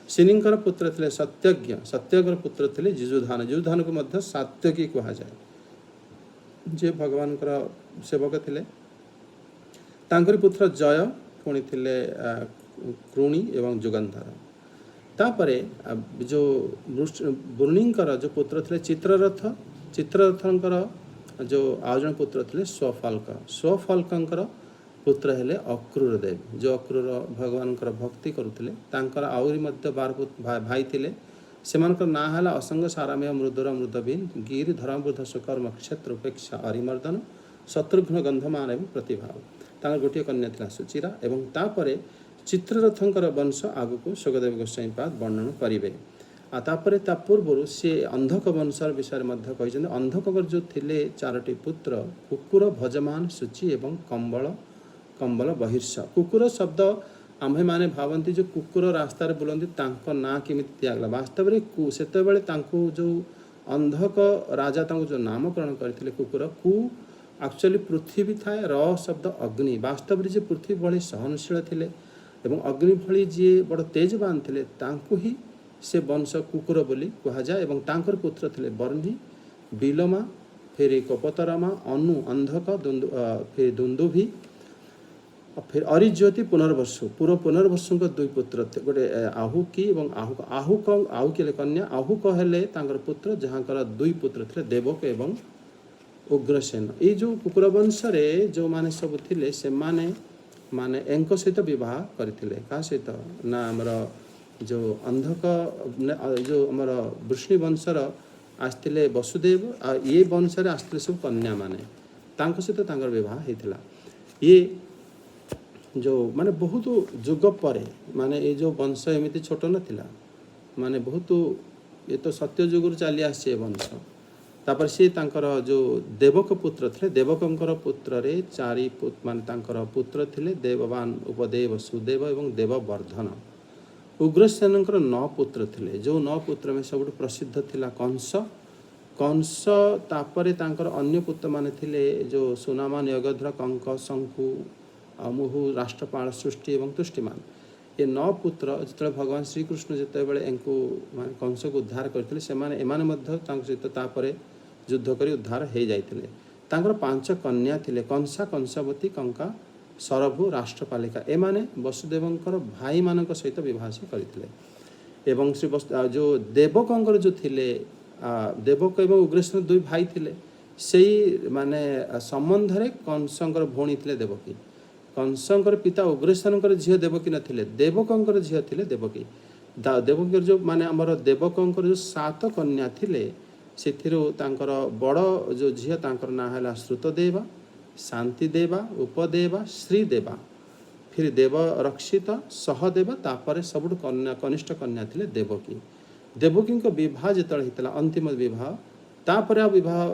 सिनिंकर पुत्र थे सत्यज्ञ, सत्यज्ञर पुत्र थे जिजुधान, जिजुधान को मध्य सात्यकी कहा जाए, जे भगवान सेवक थे। तांकरी पुत्र जय पुणी थे कृणी एवं जुगंधर। तापरे जो वरुणींकर जो पुत्र थे चित्ररथ, चित्ररथंकर जो आउ जन पुत्र थे स्वफाल्क, स्वफाल्कंकर पुत्र हेले अक्रूर देव, जो अक्रूर भगवान भक्ति करुले। तांकर आउरी मध्य 12 भाई थिले, सेमानकर ना हला असंग सारामेय मृदुर मृदबीन गिरि धर्मवृद्ध सुकर्म क्षेत्र उपेक्षा अरिमर्दन शत्रुघ्न गंधमान एवं प्रतिभाव। तांकर गोटे कन्या थिला सुचिरा एवं तापरे चित्ररथंकर वंश आगको सुखदेव गोस्वामी पाद वर्णन करिवे। आ तापरे ता पूर्व से अंधक वंशर विषय मध्य कहिसें। अंधकर जो थिले 4टी पुत्र कुकुर भजमान शुचि एवं कंबल कंबल बहिर्ष। कुकुर शब्द आम्भे माने भावंती जो कुकुर रास्ता रे बुलंती तांको ना केमिति दियागला। वास्तव रे सेते बेले तांको जो अंधक राजा तांको जो नामकरण करथिले कुकुर कु एक्चुअली पृथ्वी थाए, र शब्द अग्नि। वास्तव रे जे पृथ्वी भली सहनशील थिले एवं अग्नि भली जे बड़ तेजवान थिले तांको ही से वंश कुकुर बोली कहा जाए। एवं तांकर पुत्र थिले बर्णी, बिलमा, फिर कपतरमा, अनु, अंधक, फिर दुंदुभि, फिर अरिज्योति, पुनर्वसु। पूर्व पुनर्वसु को 2 पुत्र थे, गोटे आहुकी एवं आहुक। आहुकी कन्या, आहुक हेले तांकर पुत्र जहाँकर 2 पुत्र थे देवक एवं उग्रसेन। ये जो कुकुर वंश रे जो माने सब थिले से माने एंक सहित विवाह करथिले। का सहित ना हमर जो अंधक जो हमर वृष्णि वंशर आस्थिले वसुदेव, आ ये वंश रे आस्थिले सब कन्या माने तांक सहित तांकर विवाह हेथिला। ये जो माने बहुत जुग परे माने ये जो वंश एमिति छोट नथिला, माने बहुत ये तो सत्य जुगर चली आसे वंश। तापर से तांकर जो देवक पुत्र थे, देवकंकर पुत्र रे 4 माने तांकर पुत्र थिले देववान, उपदेव, सुदेव एवं देववर्धन। उग्रसेनंकर 9 पुत्र थिले, जो 9 पुत्र में सबुठ प्रसिद्ध थिला कंस। कंस तापरे तांकर अन्य पुत्र माने थिले जो सुनामान, यगध्र, कंक, शंकु, मुहु, राष्ट्रपाल, सृष्टि एवं तुष्टिमान। ये 9 पुत्र जिते भगवान श्रीकृष्ण जिते बड़े इनको माने कंस को उद्धार करते से एमाने मध्य सहित तापरे युद्ध करी उद्धार हो जाइतिले। तांकर 5 कन्या थिले, कंसा, कंसवती, कंका, सरभु, राष्ट्रपालिका। एमाने वसुदेवंकर भाई मानक सहित विवाह से करथिले। एवं श्री जो देवकंकर जो थिले देवक एवं उग्रसेन 2 भाई थिले, सेई माने संबंध रे कंसंकर भौणी थिले देवकी। कंसंकर पिता उग्रसेनकर झियो देवकी नथिले, देवकंकर झियो थिले देवकी। देवकीर जो माने हमर देवकंकर जो 7 कन्या थिले सेथिरो तांकर बड़ जो झियो तांकर ना हला श्रुतदेवा, शांतिदेवा, उपदेवा, श्रीदेवा, फिर देव रक्षित, सहदेवा। तापरे सबुठ कन्या कनिष्ठ कन्या थिले देवकी। देवकी को विवाह जेतळ हितला अंतिम विवाह, तापरे विवाह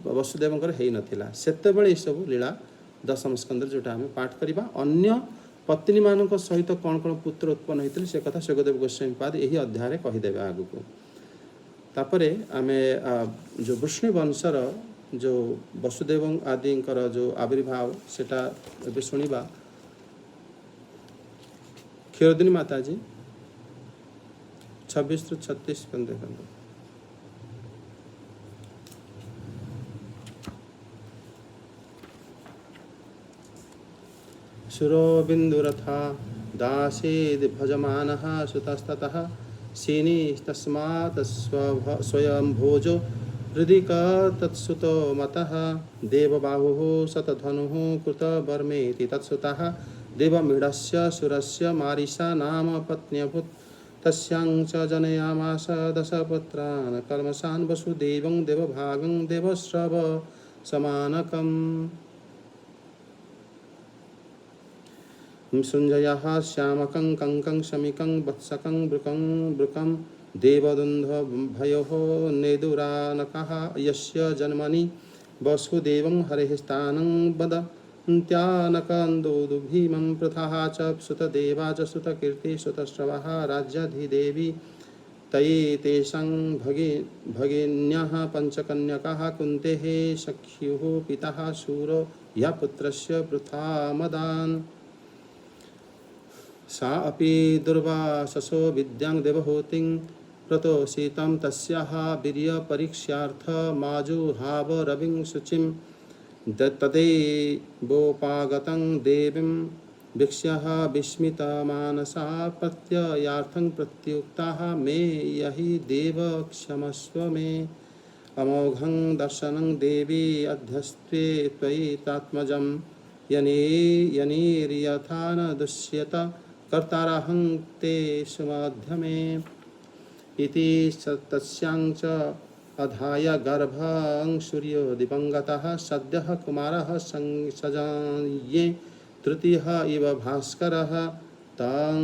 वसुदेवंकर हेई नथिला। सेते बेले सब लीला दशम स्कंद जोटा आम पाठ करवा। अन्य पत्नी मान सहित कौन कौन पुत्र उत्पन्न होते से कथा सुखदेव गोस्वामी पाद यही अध्याय कहीदेवे आग को। तापरे आमे जो वृष्णि वंशर जो वसुदेव आदि जो आविर्भाव सेटा एबे सुनिबा। क्षीरदिनी माताजी 26 ରୁ 36 देखो। सुरोबिन्दुरथा दासीद् भजमानः सुतस्ततः सीनीस्तस्मात् स्वयं भोजो हृदि तत्सुतो मतः देवबाहुः शतधनुः कृतवर्मेति तत्सुतः देवमीढस्य सुरस्य मारिषा नाम पत्न्यभूत् तस्यां च जनयामास 10 पुत्रान् कल्मषान् वसुदेवं देवभागं देवश्रव समानकम्। सञ्जयः श्यामकं कंकं शमिकं वत्सकं बृकं देवदुन्धभयोः नेदुरानकः यस्य जन्मनि वसुदेवं हरेः स्थानं वदन्त्यानकन्दोदुभीमं पृथः च सुतदेवा च सुतकीर्ति सुतश्रवः राज्याधिदेवी तये तेषां भगिन्यः पञ्चकन्यकाः कुन्तेः सख्युः पितः शूरो या पुत्रस्य पृथा मदान्। सा अपि दुर्वाससो विद्यां देवहूतिं प्रतोषितं तस्याः वीर्यपरीक्ष्यार्थ माजुहाव रविं शुचिं तदैवोपागतं देवीं भिक्ष्यः विस्मितमानसा प्रत्ययार्थं प्रत्युक्ताः मे यहि देव क्षमस्व मे अमोघं दर्शनं देवी अध्यस्त्वे त्वयि तात्मजं यनिर्यथा न दुष्यत कर्तारहं ते सुमध्यमे इति तस्यां च अधाय गर्भं सूर्यो दिवङ्गतः सद्यः कुमारः सजाये तृतीयः इव भास्करः तं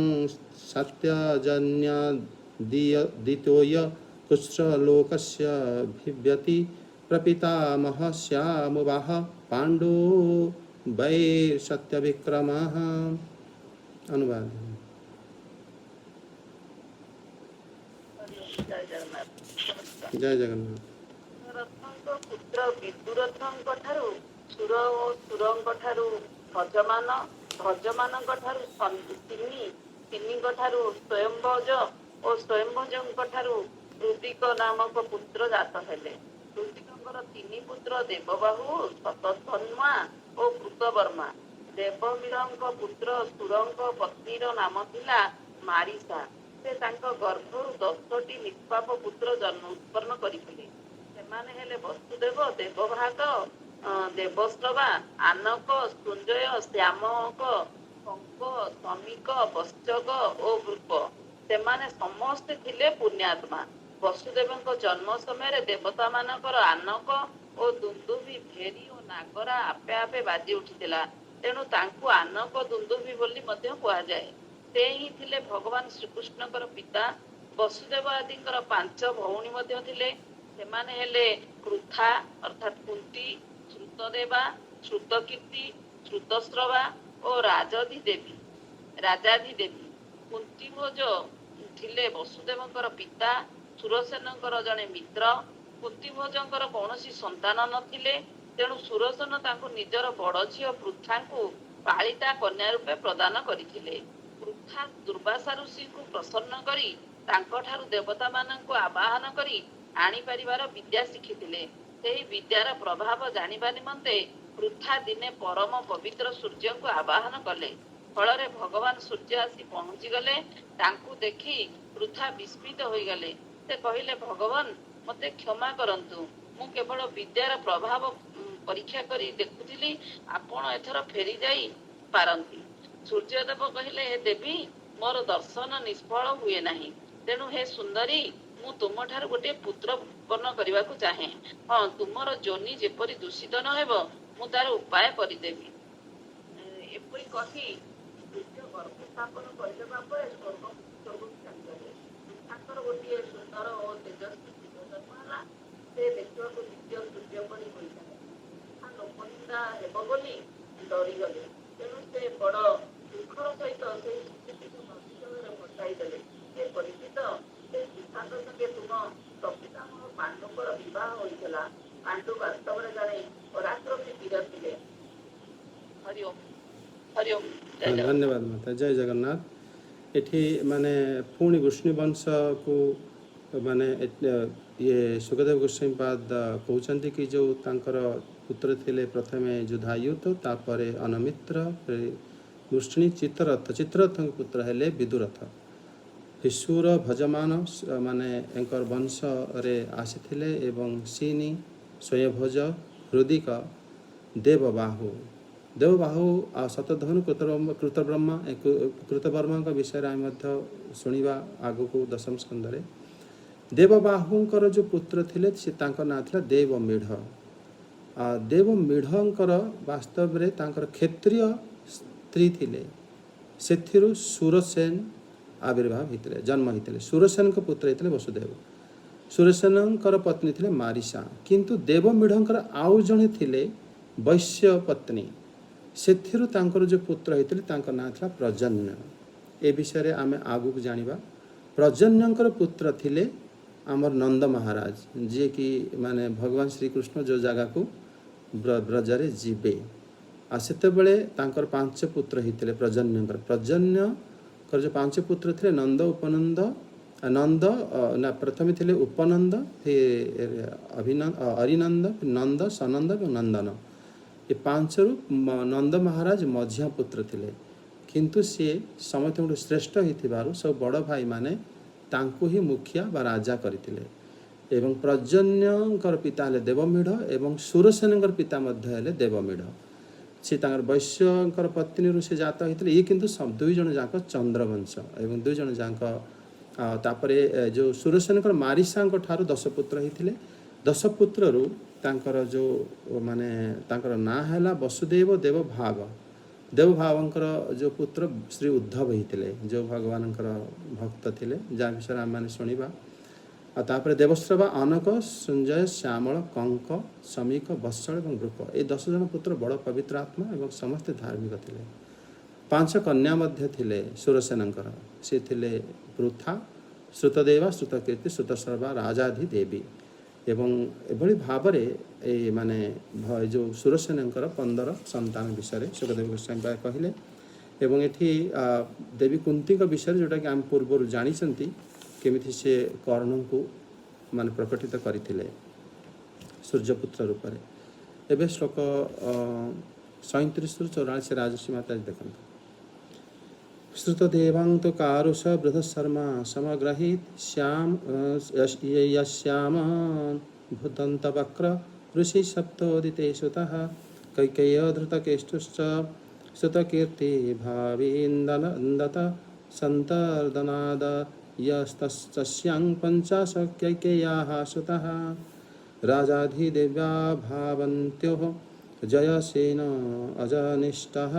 सत्यजन्यदितोय कुष्ठलोकस्य भिव्यति प्रपितामहस्यामुवाह पाण्डो वैर्सत्यविक्रमः। अनुवाद। ଜୟ ଜଗନ୍ନାଥ। जय जगन्नाथ। ରଥଙ୍କ ପୁତ୍ର ବିଦୁରଥଙ୍କ ଠାରୁ ସୁର ଓ ସୁରଙ୍କ ଠାରୁ ଭଜମାନ, ଭଜମାନଙ୍କ ଠାରୁ ତିନି, ତିନିଙ୍କ ଠାରୁ ସ୍ୱୟଂଭଜ ଓ ସ୍ୱୟଂଭଜଙ୍କ ଠାରୁ ଋଦିକ ନାମକ ପୁତ୍ର ଜାତ ହେଲେ। ଋଦିକଙ୍କର ତିନି ପୁତ୍ର ଦେବବାହୁ, ଶତଧନ୍ୱା ଓ କୃତବର୍ମା। ଦେବବୀରଙ୍କ ପୁତ୍ର ସୁରଙ୍କ ପତ୍ନୀର ନାମ ଥିଲା ମାରିସା। ସେ ତାଙ୍କ ଗର୍ଭରୁ 10ଟି ନିଷ୍ପାପ ପୁତ୍ର ଉତ୍ପନ୍ନ କରିଥିଲେ। ସେମାନେ ହେଲେ ବସୁଦେବ, ଦେବଭାଗ, ଦେବସ୍ରବା, ଆନକ, ସଞ୍ଜୟ, ଶ୍ୟାମକ, କଙ୍କ, ଶମିକ, ବଶ୍ଚକ ଓ ବୃକ। ସେମାନେ ସମସ୍ତେ ଥିଲେ ପୁଣ୍ୟାତ୍ମା। ବସୁଦେବଙ୍କ ଜନ୍ମ ସମୟରେ ଦେବତା ମାନଙ୍କର ଆନକ ଓ ଦୁନ୍ଦୁଭି, ଭେରୀ ଓ ନାଗରା ଆପେ ଆପେ ବାଜି ଉଠିଥିଲା। ତେଣୁ ତାଙ୍କୁ ଆନକ ଦୁନ୍ଦୁଭି ବୋଲି ମଧ୍ୟ କୁହାଯାଏ। ସେ ହିଁ ଥିଲେ ଭଗବାନ ଶ୍ରୀକୃଷ୍ଣଙ୍କର ପିତା। ବସୁଦେବ ଆଦିଙ୍କର 5 ଭଉଣୀ ମଧ୍ୟ ଥିଲେ। ସେମାନେ ହେଲେ କୃଥା ଅର୍ଥାତ୍ କୁନ୍ତି, ଶ୍ରୁତଦେବା, ଶ୍ରୁତକୀର୍ତ୍ତି, ଶ୍ରୁତସ୍ରବା ଓ ରାଜାଧିଦେବୀ। କୁନ୍ତିଭୋଜ ଥିଲେ ବସୁଦେବଙ୍କର ପିତା, ସୁରସେନଙ୍କର ଜଣେ ମିତ୍ର। କୁନ୍ତିଭୋଜଙ୍କର କୌଣସି ସନ୍ତାନ ନଥିଲେ। ତେଣୁ ସୁରସେନ ତାଙ୍କୁ ନିଜର ବଡ଼ ଝିଅ ପୃଥାଙ୍କୁ ପାଳିତା କନ୍ୟା ରୂପେ ପ୍ରଦାନ କରିଥିଲେ। ପୃଥା ଦୁର୍ବାସା ଋଷିଙ୍କୁ ପ୍ରସନ୍ନ କରି ତାଙ୍କଠାରୁ ଦେବତାମାନଙ୍କୁ ଆବାହନ କରି ଆଣିପାରିବାର ବିଦ୍ୟା ଶିଖିଥିଲେ। ସେହି ବିଦ୍ୟାର ପ୍ରଭାବ ଜାଣିବା ନିମନ୍ତେ ପୃଥା ଦିନେ ପରମ ପବିତ୍ର ସୂର୍ଯ୍ୟଙ୍କୁ ଆବାହନ କଲେ। ଫଳରେ ଭଗବାନ ସୂର୍ଯ୍ୟ ଆସି ପହଞ୍ଚିଗଲେ। ତାଙ୍କୁ ଦେଖି ପୃଥା ବିସ୍ମିତ ହୋଇଗଲେ। ସେ କହିଲେ, ଭଗବାନ ମୋତେ କ୍ଷମା କରନ୍ତୁ, ମୁଁ କେବଳ ବିଦ୍ୟାର ପ୍ରଭାବ ପରୀକ୍ଷା କରି ଦେଖୁଥିଲି। ଆପଣ ଏଥର ଫେରି ଯାଇ ପାରନ୍ତି। ସୂର୍ଯ୍ୟଦେବ କହିଲେ, ହେ ଦେବୀ, ମୋର ଦର୍ଶନ ନିଷ୍ଫଳ ହୁଏ ନାହିଁ। ତେଣୁ ହେ ସୁନ୍ଦରୀ, ମୁଁ ତୁମଠାରୁ ଗୋଟିଏ ପୁତ୍ର ଉତ୍ପନ୍ନ କରିବାକୁ ଚାହେଁ। ହଁ, ତୁମର ଯୋନି ଯେପରି ଦୂଷିତ ନ ହେବ, ମୁଁ ତାର ଉପାୟ କରିଦେବି। ଏପରି କହି ସୂର୍ଯ୍ୟ ଗର୍ଭ ସ୍ଥାପନ କରିଦେବା ପରେ ସ୍ୱର୍ଗକୁ ଚାଲିଗଲେ। ତାଙ୍କର ଗୋଟିଏ ସୁନ୍ଦର ଓ ତେଜସ୍ୱୀ ପୁତ୍ର ଜନ୍ମ ହେଲା। ସେ ଦେଖିବାକୁ ନିତ୍ୟ ସୂର୍ଯ୍ୟ ପରି ହୋଇଥାଏ। ଲୋକନିନ୍ଦା ହେବ ବୋଲି ଡରିଗଲେ। ତେଣୁ ସେ ବଡ଼ ଦୁଃଖର ସହିତ ସେଇ ଶିଶୁଟିକୁ ନଦୀ ଜଳରେ ଭସାଇ ଦେଲେ। ସେ ପରିଚିତ, ସେ ସିଦ୍ଧାନ୍ତ ସଙ୍ଗେ ତୁମ ପ୍ରପିତାମହ ପାଣ୍ଡୁଙ୍କର ବିବାହ ହୋଇଥିଲା। ପାଣ୍ଡୁ ବାସ୍ତବରେ ଜଣେ ପରାକ୍ରମୀ ବୀର ଥିଲେ। ହରିଓମ ହରିଓମ। ଧନ୍ୟବାଦ ମାତା। ଜୟ ଜଗନ୍ନାଥ। ଏଠି ମାନେ ପୁଣି ବୃଷ୍ଣିବଂଶ କୁ ମାନେ ଇଏ ସୁଖଦେବ ଗୋସ୍ୱାମୀପାଦ କହୁଛନ୍ତି କି ଯେଉଁ ତାଙ୍କର ପୁତ୍ର ଥିଲେ ପ୍ରଥମେ ଯୁଧାୟୁଧ, ତାପରେ ଅନମିତ୍ର, ବୃଷ୍ଣି, ଚିତ୍ରରଥଙ୍କ ପୁତ୍ର ହେଲେ ବିଦୁରଥ। ହିସୁର ଭଜମାନ ମାନେ ଏଙ୍କର ବଂଶରେ ଆସିଥିଲେ ଏବଂ ସିନି, ସ୍ୱୟଂଭଜ, ହୃଦିକ, ଦେବବାହୁ ଆଉ ଶତଧନୁ, କୃତବର୍ମାଙ୍କ ବିଷୟରେ ଆମେ ମଧ୍ୟ ଶୁଣିବା ଆଗକୁ 10ମ ସ୍କନ୍ଧରେ। ଦେବବାହୁଙ୍କର ଯେଉଁ ପୁତ୍ର ଥିଲେ ସେ ତାଙ୍କ ନାଁ ଥିଲା ଦେବମେଢ଼। ଦେବମେଢ଼ଙ୍କର ବାସ୍ତବରେ ତାଙ୍କର କ୍ଷତ୍ରିୟ ସ୍ତ୍ରୀ ଥିଲେ। ସେଥିରୁ ସୁରସେନ ଆବିର୍ଭାବ ହୋଇଥିଲେ, ଜନ୍ମ ହୋଇଥିଲେ। ସୁରସେନଙ୍କ ପୁତ୍ର ହୋଇଥିଲେ ବସୁଦେବ। ସୁରସେନଙ୍କର ପତ୍ନୀ ଥିଲେ ମାରିସା। କିନ୍ତୁ ଦେବମେଢ଼ଙ୍କର ଆଉ ଜଣେ ଥିଲେ ବୈଶ୍ୟ ପତ୍ନୀ। ସେଥିରୁ ତାଙ୍କର ଯେଉଁ ପୁତ୍ର ହୋଇଥିଲେ ତାଙ୍କ ନାଁ ଥିଲା ପ୍ରଜନ୍ୟ। ଏ ବିଷୟରେ ଆମେ ଆଗକୁ ଜାଣିବା। ପ୍ରଜନ୍ୟଙ୍କର ପୁତ୍ର ଥିଲେ ଆମର ନନ୍ଦ ମହାରାଜ, ଯିଏକି ମାନେ ଭଗବାନ ଶ୍ରୀକୃଷ୍ଣ ଯେଉଁ ଜାଗାକୁ ବ୍ରଜରେ ଯିବେ। ଆଉ ସେତେବେଳେ ତାଙ୍କର 5 ପୁତ୍ର ହୋଇଥିଲେ ପ୍ରଜନ୍ୟଙ୍କର। ପ୍ରଜନ୍ୟ जो 5 पुत्र थे नंद उपनंद नंद ना प्रथम थे उपनंद फिर अरिनंद फिर नंद सनंद और नंदन ये 5 नंद महाराज मझिया पुत्र थे किंतु सी समस्त श्रेष्ठ हो सब बड़ भाई माने तांको ही मुखिया बा राजा करथिले एवं प्रजन्यंकर पिता हेले देवमिढ़ एवं सुरसेनंकर पिता मध्य हेले देवमिढ़ सी तांकर वैश्यंकर पत्नी से जात होते ये किंतु सब 2 जन जाक चंद्रवंश एवं 2 जन जाक तापरे जो सुरसेनकर मारिसांक ठारू 10 पुत्र होते 10 पुत्र रु तांकर जो माने तांकर ना हैला वसुदेव देवभाग देवभावंकर जो पुत्र श्री उद्धव होते जो भगवान भक्त थे जहाँ विषय आम मैंने शुणा तापर देवश्रवा अनक संजय श्यामल कंक समीक वत्सल और वृक ये 10 जन पुत्र बड़ पवित्र आत्मा एवं समस्त धार्मिक थे 5 कन्या मध्य थिले सुरसेनंकर सी थिले पृथा श्रुतदेवा श्रुतकीर्ति श्रुतश्रवा राजाधि देवी एवं एभली भाव माने जो सुरसेनंकर 15 संतान विषय सुखदेव गोस्वामी कहले एवं एठी देवी कुंती विषय जोटा कि आम पूर्व जानी केमिथि से कर्ण को मान प्रकटित करथिले सूर्यपुत्र रूप में एवं श्लोक 37 रु 44 राजर्षि माता देखते श्रुतदेवां तो कारुष बृहद शर्मा समग्रहित श्याम यश्याम भूतन्तवक्र ऋषि सप्तोदिते सुतः कैकेय धृतकेष्टुश्च सुतकीर्ति भावीन्दत सन्तर्दनाद यस्तस्यां पञ्चाशक्यैकेयाः सुतः राजाधिदेव्या भावन्त्योः जयसेन अजनिष्ठः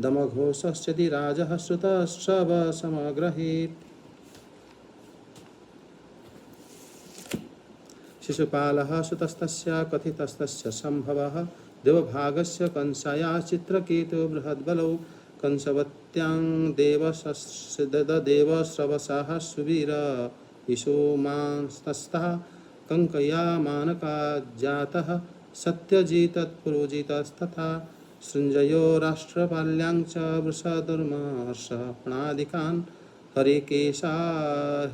दमघोषश्चति राजः श्रुतश्रव समग्रहीत् शिशुपालः सुतस्तस्य कथितस्तस्य सम्भवः देवभागस्य कंसाया चित्रकेतु बृहद्बलौ कंसवत्यां देवश्रवसः सुवीर ईशोमांस्तः कंकया मानका जातः सत्यजितत्पुरोजितस्तथा सृञ्जयो राष्ट्रपाल्यां च वृषदुर्मर्षपणादिकान् हरिकेशा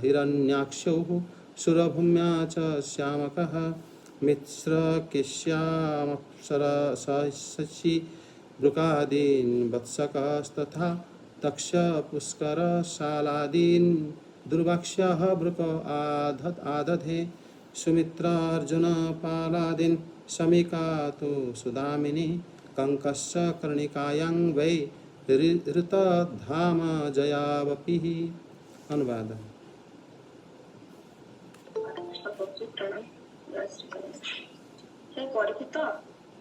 हिरण्याक्षौः सुरभूम्या च श्यामकः मिश्रकिश्यामप्सरसि वृकादीन् वत्सकस्तथा तक्ष पुष्करशालादीन् दुर्वाक्ष्यः वृक आदधे सुमित्रार्जुनपालादीन् शमिका तु सुदामिनी कंकश्च कर्णिकायां वै ऋतधाम जयावपिः। अनुवाद परीक्षित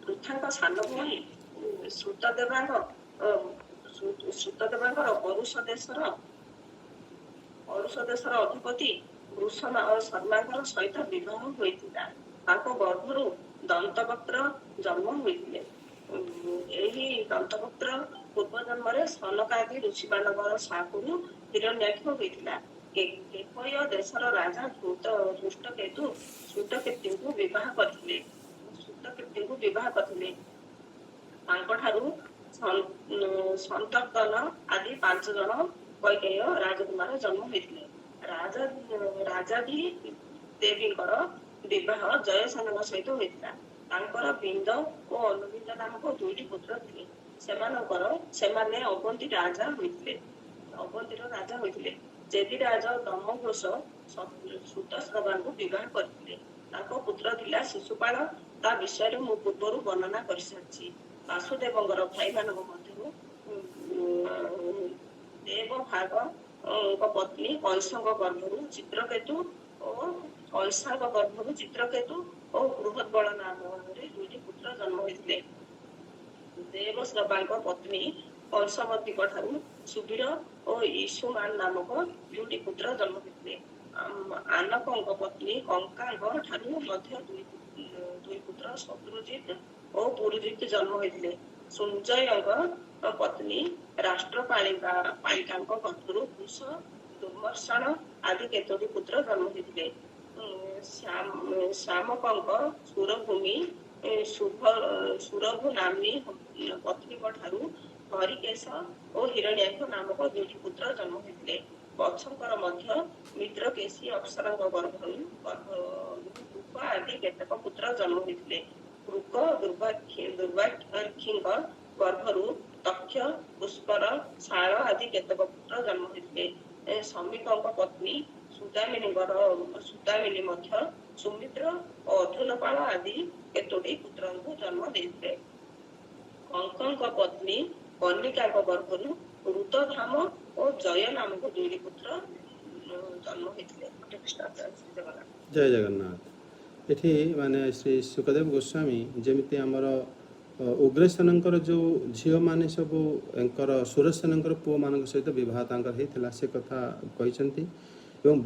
पृथाଙ୍କ ସାନ ଭଉଣୀ ଶ୍ରୁତଦେବାଙ୍କର ପରୁଷ ଦେଶର ଅଧିପତି ବୃଷ ଶର୍ମାଙ୍କର ସହିତ ବିବାହ ହୋଇଥିଲା। ତାଙ୍କ ଗର୍ଭରୁ ଦନ୍ତବକ୍ର ଜନ୍ମ ହୋଇଥିଲେ। ଏହି ଦନ୍ତବକ୍ର ପୂର୍ବ ଜନ୍ମରେ ସନକାଦି ଋଷିମାନଙ୍କର ଶାକୁରୁ ହିରଣ୍ୟାକ୍ଷ ହୋଇଥିଲା। କେକୟ ଦେଶର ରାଜା ଶ୍ରୁତକୀର୍ତ୍ତିଙ୍କୁ ବିବାହ କରିଥିଲେ। ତାଙ୍କଠାରୁ ସନ୍ତର୍ଦନ ଆଦି 5 ଜଣ କୈକେୟ ରାଜକୁମାର ଜନ୍ମ ହୋଇଥିଲେ। ରାଜାଧି ଦେବୀଙ୍କର ବିବାହ ଜୟସେନଙ୍କ ସହିତ ହୋଇଥିଲା। ତାଙ୍କର ବିନ୍ଦ ଓ ଅନୁବିନ୍ଦ ନାମକ 2ଟି ପୁତ୍ର ଥିଲେ। ସେମାନେ ଅବନ୍ତୀ ରାଜା ହୋଇଥିଲେ। ଚେଦି ରାଜ ଦମଘୋଷ ଶ୍ରୁତଶ୍ରବାଙ୍କୁ ବିବାହ କରିଥିଲେ। ତାଙ୍କ ପୁତ୍ର ଥିଲା ଶିଶୁପାଳ। ତା ବିଷୟରେ ମୁଁ ପୂର୍ବରୁ ବର୍ଣ୍ଣନା କରିସାରିଛି। ବାସୁଦେବଙ୍କର ଭାଇମାନଙ୍କ ମଧ୍ୟରୁ ଦେବଭାଗଙ୍କ ପତ୍ନୀ କଂସଙ୍କ ଗର୍ଭରୁ ଚିତ୍ରକେତୁ ଓ ବୃହଦ୍ବଳ ନାମରେ 2ଟି ପୁତ୍ର ଜନ୍ମ ହୋଇଥିଲେ। ଦେବଶ୍ରବାଙ୍କ ପତ୍ନୀ କଂସବତୀଙ୍କ ଠାରୁ ସୁବୀର ଓ ଈଶୁମାନ ନାମକ 2ଟି ପୁତ୍ର ଜନ୍ମ ହୋଇଥିଲେ। ଆନକଙ୍କ ପତ୍ନୀ କଙ୍କାଙ୍କ ଠାରୁ ମଧ୍ୟ 2 ପୁତ୍ର ଶତ୍ରୁଜିତ ଓ ପୁରୁଜିତ ଜନ୍ମ ହୋଇଥିଲେ। ସଞ୍ଜୟଙ୍କ ପତ୍ନୀ ରାଷ୍ଟ୍ରପାଳିକାଙ୍କ ଗର୍ଭରୁ କୁଶ ଦୁର୍ମର୍ଷଣ ଆଦି କେତୋଟି ପୁତ୍ର ଜନ୍ମ ହୋଇଥିଲେ। ଶ୍ୟାମକଙ୍କ ସୁରଭୁ ନାମ୍ନୀ ପତ୍ନୀଙ୍କ ଠାରୁ ହରିକେଶ ଓ ହିରଣ୍ୟାକ୍ଷ ନାମକ ଦୁଇଟି ପୁତ୍ର ଜନ୍ମ ହୋଇଥିଲେ। ବତ୍ସଙ୍କର ମଧ୍ୟ ମିତ୍ରକେଶୀ ଅପ୍ସରାଙ୍କ ଗର୍ଭରୁ ବୃକ ଆଦି କେତେକ ପୁତ୍ର ଜନ୍ମ ହୋଇଥିଲେ। ବୃକ ଦୁର୍ବାକ୍ଷୀଙ୍କ ଗର୍ଭରୁ ତକ୍ଷ, ପୁଷ୍କର, ଶାଳ ଆଦି କେତେକ ପୁତ୍ର ଜନ୍ମ ହୋଇଥିଲେ। ସମୀକଙ୍କ ପତ୍ନୀ ସୁଦାମିନୀ ମଧ୍ୟ ସୁମିତ୍ର ଓ ଅଧୁଲପାଳ ଆଦି କେତୋଟି ପୁତ୍ରଙ୍କୁ ଜନ୍ମ ଦେଇଥିଲେ। କଙ୍କଙ୍କ ପତ୍ନୀ କନିକାଙ୍କ ଗର୍ଭରୁ ଋତଧାମ ଓ ଜୟ ନାମକ ଦୁଇଟି ପୁତ୍ର ଜନ୍ମ ହୋଇଥିଲେ। ଜୟ ଜଗନ୍ନାଥ। ଏଠି ମାନେ ଶ୍ରୀ ସୁଖଦେବ ଗୋସ୍ୱାମୀ ଯେମିତି ଆମର ଉଗ୍ରସେନଙ୍କର ଯେଉଁ ଝିଅମାନେ ସବୁ ଏଙ୍କର ସୁରସେନଙ୍କର ପୁଅମାନଙ୍କ ସହିତ ବିବାହ ତାଙ୍କର ହେଇଥିଲା ସେ କଥା କହିଛନ୍ତି। ଏବଂ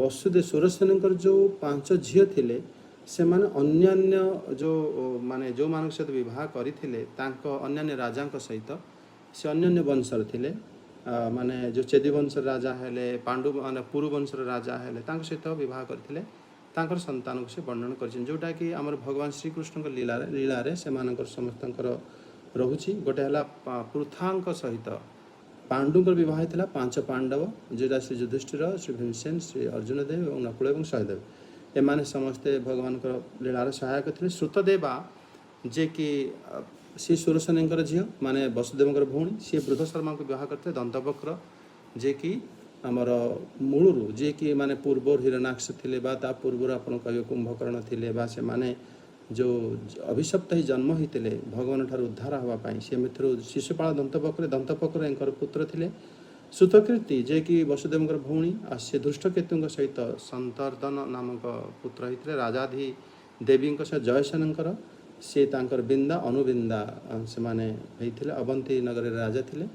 ସୁରସେନଙ୍କର ଯେଉଁ 5 ଝିଅ ଥିଲେ ସେମାନେ ଅନ୍ୟାନ୍ୟ ଯେଉଁମାନଙ୍କ ସହିତ ବିବାହ କରିଥିଲେ ତାଙ୍କ ଅନ୍ୟାନ୍ୟ ରାଜାଙ୍କ ସହିତ ସେ ଅନ୍ୟାନ୍ୟ ବଂଶର ଥିଲେ। ମାନେ ଯେଉଁ ଚେଦି ବଂଶର ରାଜା ହେଲେ, ପାଣ୍ଡୁ ମାନେ ପୁରୁ ବଂଶର ରାଜା ହେଲେ, ତାଙ୍କ ସହିତ ବିବାହ କରିଥିଲେ। ତାଙ୍କର ସନ୍ତାନକୁ ସେ ବର୍ଣ୍ଣନ କରିଛନ୍ତି, ଯେଉଁଟାକି ଆମର ଭଗବାନ ଶ୍ରୀକୃଷ୍ଣଙ୍କ ଲୀଳାରେ ସେମାନଙ୍କର ସମସ୍ତଙ୍କର ରହୁଛି। ଗୋଟେ ହେଲା ପୃଥାଙ୍କ ସହିତ ପାଣ୍ଡୁଙ୍କର ବିବାହ ହେଇଥିଲା 5 ପାଣ୍ଡବ, ଯେଉଁଟା ଶ୍ରୀ ଯୁଧିଷ୍ଠିର, ଶ୍ରୀ ଭୀମସେନ, ଶ୍ରୀ ଅର୍ଜୁନ ଦେବ ଏବଂ ନକୁଳ ଏବଂ ସହଦେବ। ଏମାନେ ସମସ୍ତେ ଭଗବାନଙ୍କର ଲୀଳାର ସହାୟକ ଥିଲେ। ଶ୍ରୁତଦେବା ଯିଏକି ଶ୍ରୀ ସୁରସେନଙ୍କର ଝିଅ ମାନେ ବସୁଦେବଙ୍କର ଭଉଣୀ, ସିଏ ବୃଦ୍ଧ ଶର୍ମାଙ୍କୁ ବିବାହ କରିଥିଲେ। ଦନ୍ତବକ୍ର ଯିଏକି ଆମର ମୂଳରୁ ଯିଏକି ମାନେ ପୂର୍ବରୁ ହିରଣ୍ୟାକ୍ଷ ଥିଲେ ବା ତା ପୂର୍ବରୁ ଆପଣ କହିବେ କୁମ୍ଭକର୍ଣ୍ଣ ଥିଲେ ବା ସେମାନେ ଯେଉଁ ଅଭିଶପ୍ତ ହେଇ ଜନ୍ମ ହୋଇଥିଲେ ଭଗବାନ ଠାରୁ ଉଦ୍ଧାର ହେବା ପାଇଁ, ସେ ଭିତରୁ ଶିଶୁପାଳ ଦନ୍ତପକ୍ର ଏଙ୍କର ପୁତ୍ର ଥିଲେ। ସୁତକୀର୍ତ୍ତି ଯିଏକି ବସୁଦେବଙ୍କର ଭଉଣୀ, ଆଉ ସେ ଧୃଷ୍ଟକେତୁଙ୍କ ସହିତ ସନ୍ତର୍ଦନ ନାମକ ପୁତ୍ର ହେଇଥିଲେ। ରାଜାଧି ଦେବୀଙ୍କ ସହିତ ଜୟସେନଙ୍କର ସେ ତାଙ୍କର ବିନ୍ଦା ଅନୁବିନ୍ଦା ସେମାନେ ହେଇଥିଲେ। ଅବନ୍ତୀ ନଗରରେ ରାଜା ଥିଲେ।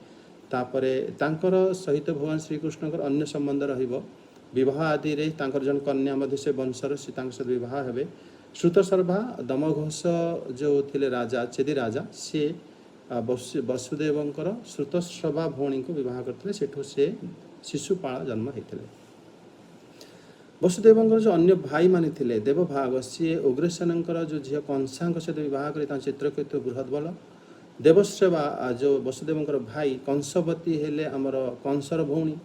ତାପରେ ତାଙ୍କର ସହିତ ଭଗବାନ ଶ୍ରୀକୃଷ୍ଣଙ୍କର ଅନ୍ୟ ସମ୍ବନ୍ଧ ରହିବ। ବିବାହ ଆଦିରେ ତାଙ୍କର ଜଣେ କନ୍ୟା ମଧ୍ୟ ସେ ବଂଶର, ସେ ତାଙ୍କ ସହିତ ବିବାହ ହେବେ। ଶ୍ରୁତସର୍ଭା ଦମଘୋଷ ଯେଉଁ ଥିଲେ ରାଜା, ଚେଦି ରାଜା, ସିଏ ବସୁଦେବଙ୍କର ଶ୍ରୁତସ୍ରଭା ଭଉଣୀଙ୍କୁ ବିବାହ କରିଥିଲେ। ସେଠୁ ସେ ଶିଶୁପାଳ ଜନ୍ମ ହେଇଥିଲେ। ବସୁଦେବଙ୍କର ଯେଉଁ ଅନ୍ୟ ଭାଇମାନେ ଥିଲେ ଦେବଭାଗ, ସିଏ ଉଗ୍ରସେନଙ୍କର ଯେଉଁ ଝିଅ କଂସାଙ୍କ ସହିତ ବିବାହ କରି ତାଙ୍କ ଚିତ୍ରକେତୁ ବୃହଦ୍ବଳ। ଦେବଶ୍ରେବା ଯେଉଁ ବସୁଦେବଙ୍କର ଭାଇ କଂସବତୀ ହେଲେ ଆମର କଂସର ଭଉଣୀ,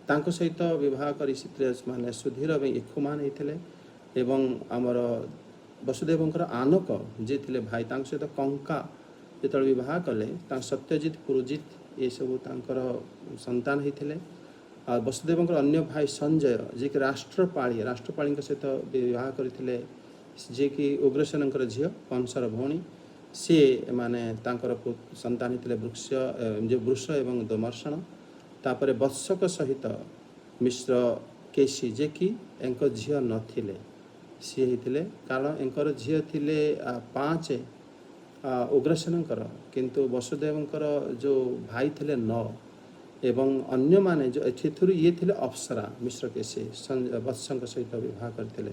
ତାଙ୍କ ସହିତ ବିବାହ କରି ସେଥିରେ ମାନେ ସୁଧୀର ଏବଂ ଇକ୍ଷୁମାନ ହେଇଥିଲେ। ଏବଂ ଆମର ବସୁଦେବଙ୍କର ଆନକ ଯିଏ ଥିଲେ ଭାଇ, ତାଙ୍କ ସହିତ କଙ୍କା ଯେତେବେଳେ ବିବାହ କଲେ ତାଙ୍କ ସତ୍ୟଜିତ, ପୁରୁଜିତ ଏସବୁ ତାଙ୍କର ସନ୍ତାନ ହେଇଥିଲେ। ଆଉ ବସୁଦେବଙ୍କର ଅନ୍ୟ ଭାଇ ସଞ୍ଜୟ ଯିଏକି ରାଷ୍ଟ୍ରପାଳୀଙ୍କ ସହିତ ବିବାହ କରିଥିଲେ, ଯିଏକି ଉଗ୍ରସେନଙ୍କର ଝିଅ କଂସର ଭଉଣୀ। ସିଏ ମାନେ ତାଙ୍କର ସନ୍ତାନ ହେଇଥିଲେ ବୃଷ ଏବଂ ଦମର୍ଷଣ। ତାପରେ ବତ୍ସକ ସହିତ ମିଶ୍ର କେଶୀ ଯିଏକି ଏଙ୍କ ଝିଅ ନଥିଲେ, ସିଏ ହେଇଥିଲେ। କାରଣ ଏଙ୍କର ଝିଅ ଥିଲେ 5 ଉଗ୍ରସେନଙ୍କର, କିନ୍ତୁ ବସୁଦେବଙ୍କର ଯେଉଁ ଭାଇ ଥିଲେ 9 ଏବଂ ଅନ୍ୟମାନେ ଏଥିରୁ ଇଏ ଥିଲେ ଅପ୍ସରା ମିଶ୍ରକେଶୀ ବତ୍ସଙ୍କ ସହିତ ବିବାହ କରିଥିଲେ।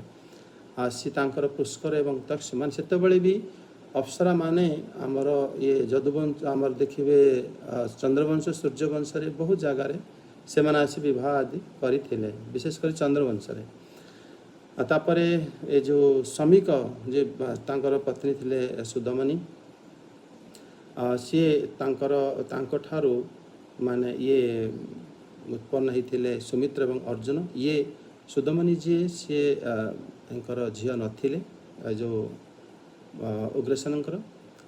ଆଉ ସିଏ ତାଙ୍କର ପୁଷ୍କର ଏବଂ ତକ୍ଷ ମାନେ ସେତେବେଳେ ବି ଅପ୍ସରା ମାନେ ଆମର ଇଏ ଯଦୁବଂଶ ଆମର ଦେଖିବେ ଚନ୍ଦ୍ରବଂଶ ସୂର୍ଯ୍ୟବଂଶରେ ବହୁ ଜାଗାରେ ସେମାନେ ଆସି ବିବାହ ଆଦି କରିଥିଲେ, ବିଶେଷ କରି ଚନ୍ଦ୍ରବଂଶରେ। ତାପରେ ଏ ଯେଉଁ ସମୀକ ଯେ ତାଙ୍କର ପତ୍ନୀ ଥିଲେ ସୁଦମନୀ, ସିଏ ତାଙ୍କଠାରୁ ମାନେ ଇଏ ଉତ୍ପନ୍ନ ହେଇଥିଲେ ସୁମିତ୍ର ଏବଂ ଅର୍ଜୁନ। ଇଏ ସୁଦମନୀ ଯିଏ ସିଏ ତାଙ୍କର ଝିଅ ନଥିଲେ ଯେଉଁ ଉଗ୍ରସେନଙ୍କର।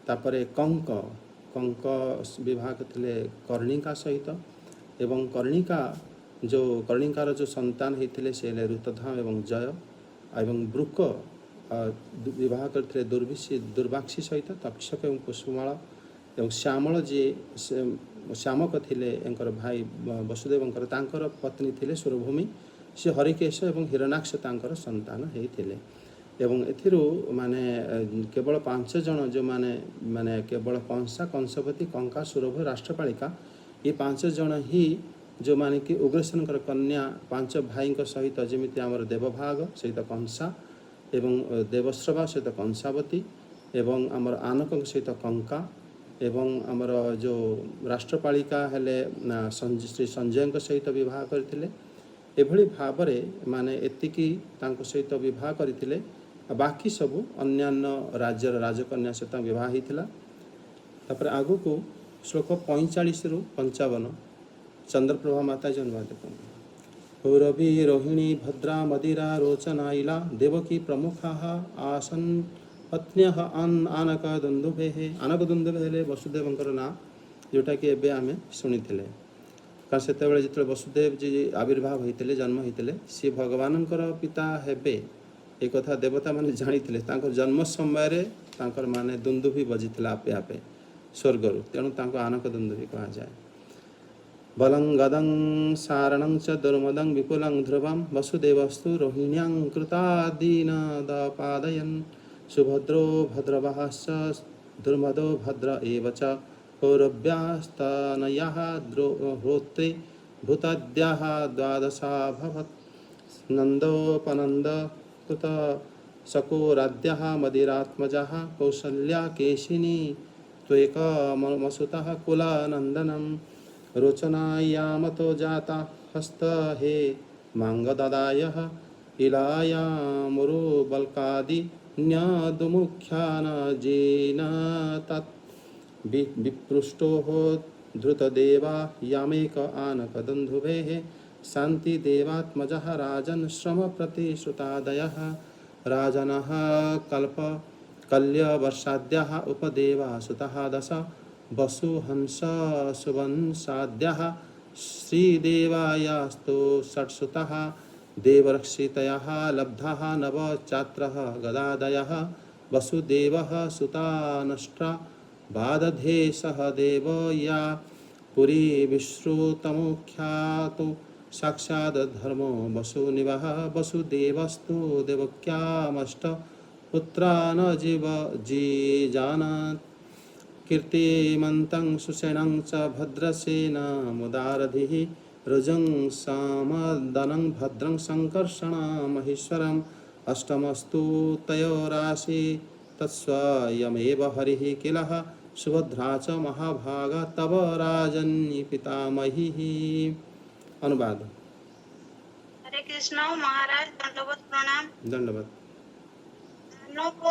ତାପରେ କଙ୍କ ବିବାହ ଥିଲେ କର୍ଣ୍ଣିକା ସହିତ ଏବଂ କର୍ଣ୍ଣିକାର ଯେଉଁ ସନ୍ତାନ ହେଇଥିଲେ ସେ ହେଲେ ଋତଧାମ ଏବଂ ଜୟ। ଏବଂ ବୃକ ବିବାହ କରିଥିଲେ ଦୁର୍ବାକ୍ଷୀ ସହିତ ତକ୍ଷକ ଏବଂ କୁସୁମାଳ। ଏବଂ ଶ୍ୟାମଳ ଯିଏ ଶ୍ୟାମକ ଥିଲେ ଏଙ୍କର ଭାଇ ବସୁଦେବଙ୍କର, ତାଙ୍କର ପତ୍ନୀ ଥିଲେ ସୁରଭୂମି। ସେ ହରିକେଶ ଏବଂ ହିରଣ୍ୟାକ୍ଷ ତାଙ୍କର ସନ୍ତାନ ହେଇଥିଲେ। ଏବଂ ଏଥିରୁ ମାନେ କେବଳ 5 ଜଣ ଯେଉଁମାନେ ମାନେ କେବଳ କଂସା, କଂସବତୀ, କଙ୍କା, ସୁରଭ, ରାଷ୍ଟ୍ରପାଳିକା, ଏ 5 ଜଣ ହିଁ ଯେଉଁମାନେ କି ଉଗ୍ରସେନଙ୍କର କନ୍ୟା 5 ଭାଇଙ୍କ ସହିତ, ଯେମିତି ଆମର ଦେବଭାଗ ସହିତ କଂସା ଏବଂ ଦେବଶ୍ରଭା ସହିତ କଂସାବତୀ ଏବଂ ଆମର ଆନକଙ୍କ ସହିତ କଙ୍କା ଏବଂ ଆମର ଯେଉଁ ରାଷ୍ଟ୍ରପାଳିକା ହେଲେ ଶ୍ରୀ ସଞ୍ଜୟଙ୍କ ସହିତ ବିବାହ କରିଥିଲେ। ଏଭଳି ଭାବରେ ମାନେ ଏତିକି ତାଙ୍କ ସହିତ ବିବାହ କରିଥିଲେ। ବାକି ସବୁ ଅନ୍ୟାନ୍ୟ ରାଜ୍ୟର ରାଜକନ୍ୟା ସହିତ ବିବାହ ହେଇଥିଲା। ତାପରେ ଆଗକୁ श्लोक 45 रु 55 चंद्रप्रभा माता जी अनुवाद देखो। रवि रोहिणी भद्रा मदिरा रोचना इला देवकी प्रमुखा आसन पत्न्य आनक दुंदुभे आनक दुंदुभे हेले वसुदेवंकर ना जोटा कि एबे आमे शुणिथिले कारण सेतेबेले जिते वसुदेव जी आविर्भाव होते जन्म होते सी भगवानंकर पिता हेबे ए कथा देवता माने जानिथिले तांकर जन्म समय तांकर माने दुंदुभि बजिथिला आपे आपे स्वर्गरु तेणु तांको आनक दुंदुभि कहा जाए। बलं गदं सारणं च दुर्मदं विपुलं ध्रुवं वसुदेवस्तु रोहिण्यां कृतादीनदपादयन् सुभद्रो भद्रवहश्च दुर्मदो भद्र एव च कौरव्यास्तनयः होत्रे भूताद्याः द्वादशाभवत् नन्दोपनन्द कृत शकोराद्यः मदिरात्मजः कौसल्या केशिनी त्वेकमसुतः कुलानन्दनं रोचनायामतो जाता हस्त हे मांगददायः इलायामुरुबल्कादि न्यादुमुख्यान जेन तत् विपृष्टो धृतदेवा यामेक आनकदन्धुभेः शान्तिदेवात्मजः राजन् श्रमप्रतिश्रुतादयः राजनः कल्यवर्षाद्यः उपदेवासुतः दश वसुहंस सुवंशाद्यः श्रीदेवायास्तु षट्सुतः देवरक्षितयः लब्धः नवचात्रः गदादयः वसुदेवः सुतानष्ट्रा बादधेशः देवया पुरी विश्रुतमुख्यातु साक्षात् धर्मो वसुनिवः वसुदेवस्तु देवक्यामष्ट पुत्रान् जीजानात् कीर्तिमन्तं सुषेणं च भद्रसेनमुदारधिः रुजं सामदनं भद्रं सङ्कर्षणमहेश्वरम् अष्टमस्तु तयोराशि तत्स्वयमेव हरिः किलः सुभद्रा च महाभागा तव राजन्य पितामही। अनुवाद। हरे कृष्ण महाराज दंडवत प्रणाम। दंडवत। दानव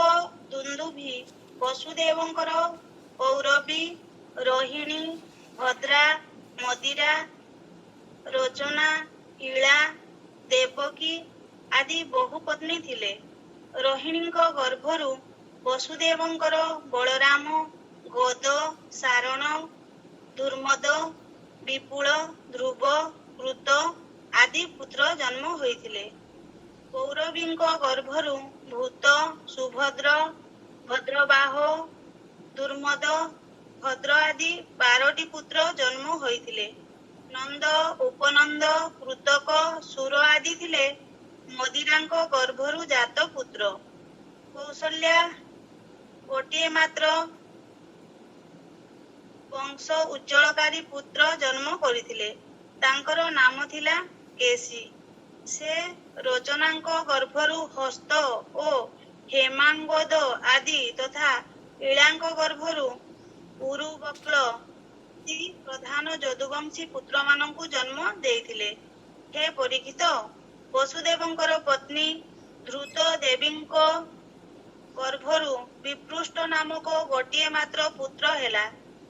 दुंदुभि वसुदेवंकर कौरवी रोहिणी भद्रा मदिरा रोचना इला देवकी आदि बहु पत्नी थिले। रोहिणी गर्भरु वसुदेवंकर बलराम गोद सारण दुर्मद विपुल ध्रुव कृत आदि पुत्र जन्म होइथिले। कौरवींक गर्भरु भूत सुभद्र भद्रबाह दुर्मद भद्र आदि 12टी पुत्र जन्म होइथिले। नंद उपनंद कृतक सुर आदि थिले मदिरांक गर्भरु जात पुत्र। कौशल्या गोटे मात्र वंश उज्जवलकारी पुत्र जन्म करिथिले। तांकर नाम थिला केशी। से रोचनांक गर्भरु हस्त ओ हेमांगद आदि तथा इळांक गर्भरु उरुबक्ल प्रधान यदुवंशी पुत्र मानंकु जन्म देइथिले। हे परीक्षित वसुदेवंकर पत्नी ध्रुत देवींक गर्भरु विपृष्ट नामक गोटे मात्र पुत्र हेला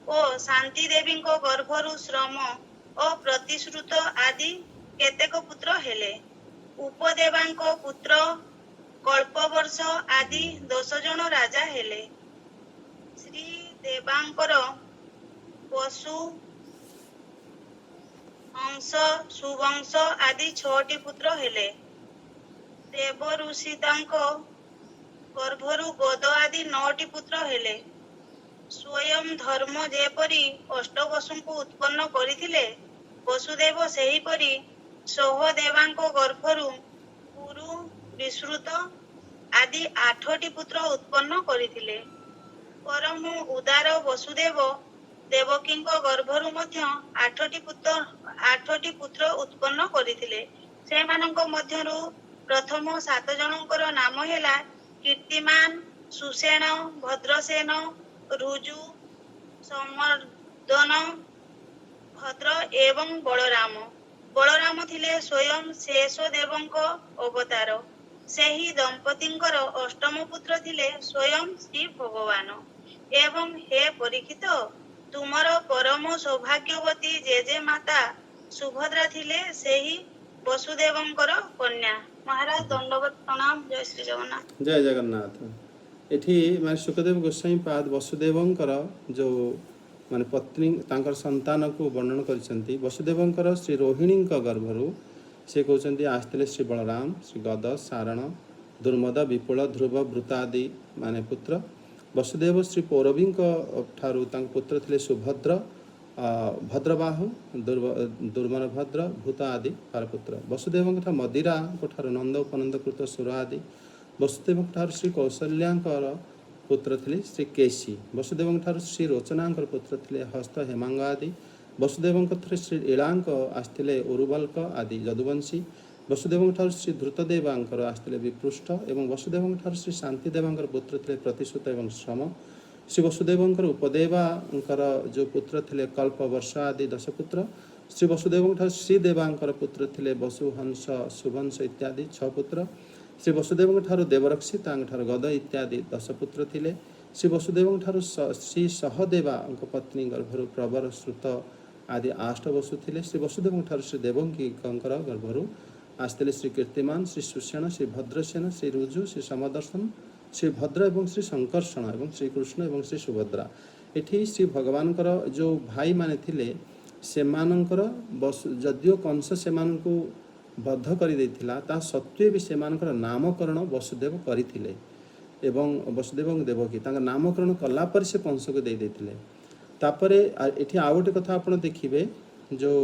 ओ शांति देवींक गर्भरु श्रम ओ प्रतिश्रुत आदि केतेक पुत्र हेले। उपदेवांक पुत्र कल्पवर्ष आदि 10 जन राजा हेले। श्री देवांकर पशु हंस सुवंश आदि 6टी पुत्र हेले। देव ऋषितांक गर्भरु गोद आदि 9टी पुत्र हेले। स्वयं धर्म जेपरी अष्टवसुଙ୍କୁ उत्पन्न करिथिले वसुदेव सेहीपरि सहदेवांक गर्भरु पुरु विश्रुत आदि 8टी पुत्र उत्पन्न करिथिले। परम उदार वसुदेव देवकींक गर्भरु मध्य 8टी पुत्र उत्पन्न करिथिले। सेमानंक मध्यरु प्रथम 7 जनंकर नाम हेला कीर्तिमान सुषेण भद्रसेन रुजु समर्दन भद्र एवं बलराम। बलराम थिले स्वयं शेष देवंक अवतार। सेही दंपतिंकर अष्टम पुत्र थिले स्वयं श्री भगवान। एवं हे परीक्षित ତୁମର ପରମ ସୌଭାଗ୍ୟବତୀ ଜେଜେ ମାତା ସୁଭଦ୍ରା ଥିଲେ ସେହି ବସୁଦେବଙ୍କର କନ୍ୟା। ମହାରାଜ ଦଣ୍ଡବତ ପ୍ରଣାମ। ଜୟ ଶ୍ରୀ ଜଗନ୍ନାଥ। ଜୟ ଜଗନ୍ନାଥ। ଏଠି ମାନେ ସୁଖଦେବ ଗୋସ୍ୱାମୀ ପାଦ ବସୁଦେବଙ୍କର ଯେଉଁ ମାନେ ପତ୍ନୀ ତାଙ୍କର ସନ୍ତାନକୁ ବର୍ଣ୍ଣନ କରିଛନ୍ତି। ବସୁଦେବଙ୍କର ଶ୍ରୀ ରୋହିଣୀଙ୍କ ଗର୍ଭରୁ ସେ କହୁଛନ୍ତି ଆସିଥିଲେ ଶ୍ରୀ ବଳରାମ, ଶ୍ରୀ ଗଦ, ସାରଣ, ଦୁର୍ମଦ, ବିପୁଳ, ଧ୍ରୁବ, ବୃତ ଆଦି ମାନେ ପୁତ୍ର। ବସୁଦେବ ଶ୍ରୀ ପୌରବୀଙ୍କ ଠାରୁ ତାଙ୍କ ପୁତ୍ର ଥିଲେ ସୁଭଦ୍ର, ଭଦ୍ରବାହୁ, ଦୁର୍ମନଭଦ୍ର, ଭୂତ ଆଦି ପାରପୁତ୍ର। ବସୁଦେବଙ୍କ ଠାରୁ ମଦିରାଙ୍କ ଠାରୁ ନନ୍ଦ, ଉପନନ୍ଦ, କୃତ, ସୁର ଆଦି। ବସୁଦେବଙ୍କ ଠାରୁ ଶ୍ରୀ କୌଶଲ୍ୟାଙ୍କର ପୁତ୍ର ଥିଲେ ଶ୍ରୀ କେଶୀ। ବସୁଦେବଙ୍କ ଠାରୁ ଶ୍ରୀ ରୋଚନାଙ୍କର ପୁତ୍ର ଥିଲେ ହସ୍ତ, ହେମାଙ୍ଗ ଆଦି। ବସୁଦେବଙ୍କ ଠାରୁ ଶ୍ରୀ ଇଳାଙ୍କ ଆସିଥିଲେ ଉରୁବଲ୍କ ଆଦି ଯଦୁବଂଶୀ। ବସୁଦେବଙ୍କ ଠାରୁ ଶ୍ରୀ ଧୃତଦେବାଙ୍କର ଆସିଥିଲେ ବିପୃଷ୍ଟ ଏବଂ ବସୁଦେବଙ୍କ ଠାରୁ ଶ୍ରୀ ଶାନ୍ତିଦେବାଙ୍କର ପୁତ୍ର ଥିଲେ ପ୍ରତିଶ୍ରୁତ ଏବଂ ଶ୍ରମ। ଶ୍ରୀ ବସୁଦେବଙ୍କର ଉପଦେବାଙ୍କର ଯେଉଁ ପୁତ୍ର ଥିଲେ କଳ୍ପବର୍ଷ ଆଦି 10 ପୁତ୍ର। ଶ୍ରୀ ବସୁଦେବଙ୍କ ଠାରୁ ଶ୍ରୀଦେବାଙ୍କର ପୁତ୍ର ଥିଲେ ବସୁ, ହଂସ, ସୁବଂଶ ଇତ୍ୟାଦି 6 ପୁତ୍ର। ଶ୍ରୀ ବସୁଦେବଙ୍କ ଠାରୁ ଦେବରକ୍ଷୀ, ତାଙ୍କ ଠାରୁ ଗଦ ଇତ୍ୟାଦି 10 ପୁତ୍ର ଥିଲେ। ଶ୍ରୀ ବସୁଦେବଙ୍କ ଠାରୁ ଶ୍ରୀ ସହଦେବାଙ୍କ ପତ୍ନୀ ଗର୍ଭରୁ ପ୍ରବର, ଶ୍ରୁତ ଆଦି 8 ବସୁ ଥିଲେ। ଶ୍ରୀ ବସୁଦେବଙ୍କ ଠାରୁ ଶ୍ରୀ ଦେବକୀଙ୍କର ଗର୍ଭରୁ ଆସିଥିଲେ ଶ୍ରୀ କୀର୍ତ୍ତିମାନ, ଶ୍ରୀ ସୁଷେଣ, ଶ୍ରୀ ଭଦ୍ରସେନ, ଶ୍ରୀ ରୁଜୁ, ଶ୍ରୀ ସମଦର୍ଶନ, ଶ୍ରୀ ଭଦ୍ର ଏବଂ ଶ୍ରୀ ଶଙ୍କର୍ଷଣ ଏବଂ ଶ୍ରୀକୃଷ୍ଣ ଏବଂ ଶ୍ରୀ ସୁଭଦ୍ରା। ଏଠି ଶ୍ରୀ ଭଗବାନଙ୍କର ଯେଉଁ ଭାଇମାନେ ଥିଲେ ସେମାନଙ୍କର ଯଦିଓ କଂସ ସେମାନଙ୍କୁ ବଦ୍ଧ କରିଦେଇଥିଲା ତା ସତ୍ତ୍ୱେ ବି ସେମାନଙ୍କର ନାମକରଣ ବସୁଦେବ କରିଥିଲେ ଏବଂ ବସୁଦେବ ଏବଂ ଦେବକୀ ତାଙ୍କ ନାମକରଣ କଲା ପରେ ସେ କଂସକୁ ଦେଇଥିଲେ। ତାପରେ ଏଠି ଆଉ ଗୋଟେ କଥା ଆପଣ ଦେଖିବେ ଯେଉଁ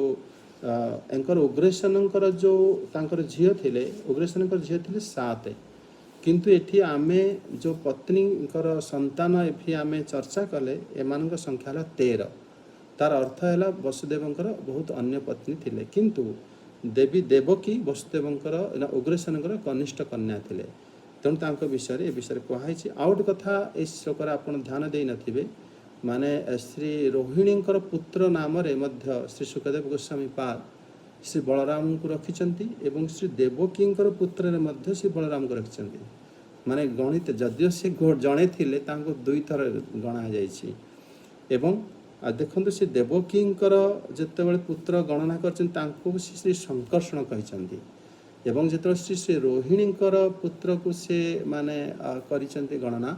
ଏଙ୍କର ଉଗ୍ରସେନଙ୍କର ଯେଉଁ ତାଙ୍କର ଝିଅ ଥିଲେ, ଉଗ୍ରସେନଙ୍କର ଝିଅ ଥିଲେ 7, କିନ୍ତୁ ଏଠି ଆମେ ଯେଉଁ ପତ୍ନୀଙ୍କର ସନ୍ତାନ ଏଠି ଆମେ ଚର୍ଚ୍ଚା କଲେ ଏମାନଙ୍କ ସଂଖ୍ୟା ହେଲା 13। ତାର ଅର୍ଥ ହେଲା ବସୁଦେବଙ୍କର ବହୁତ ଅନ୍ୟ ପତ୍ନୀ ଥିଲେ, କିନ୍ତୁ ଦେବୀ ଦେବକୀ ବସୁଦେବଙ୍କର ଉଗ୍ରସେନଙ୍କର କନିଷ୍ଠ କନ୍ୟା ଥିଲେ। ତେଣୁ ତାଙ୍କ ବିଷୟରେ ଏ ବିଷୟରେ କୁହାଯାଇଛି। ଆଉ ଗୋଟେ କଥା ଏ ଶ୍ଲୋକରେ ଆପଣ ଧ୍ୟାନ ଦେଇନଥିବେ, ମାନେ ଶ୍ରୀ ରୋହିଣୀଙ୍କର ପୁତ୍ର ନାମରେ ମଧ୍ୟ ଶ୍ରୀ ସୁଖଦେବ ଗୋସ୍ୱାମୀ ପାଦ ଶ୍ରୀ ବଳରାମଙ୍କୁ ରଖିଛନ୍ତି ଏବଂ ଶ୍ରୀ ଦେବକୀଙ୍କର ପୁତ୍ରରେ ମଧ୍ୟ ଶ୍ରୀ ବଳରାମଙ୍କୁ ରଖିଛନ୍ତି। ମାନେ ଗଣିତ ଯଦିଓ ସେ ଜଣେ ଥିଲେ ତାଙ୍କୁ 2 ଥର ଗଣାଯାଇଛି। ଏବଂ ଦେଖନ୍ତୁ ସେ ଦେବକୀଙ୍କର ଯେତେବେଳେ ପୁତ୍ର ଗଣନା କରିଛନ୍ତି ତାଙ୍କୁ ଶ୍ରୀ ଶଙ୍କର୍ଷଣ କହିଛନ୍ତି ଏବଂ ଯେତେବେଳେ ଶ୍ରୀ ରୋହିଣୀଙ୍କର ପୁତ୍ରକୁ ସେ ମାନେ କରିଛନ୍ତି ଗଣନା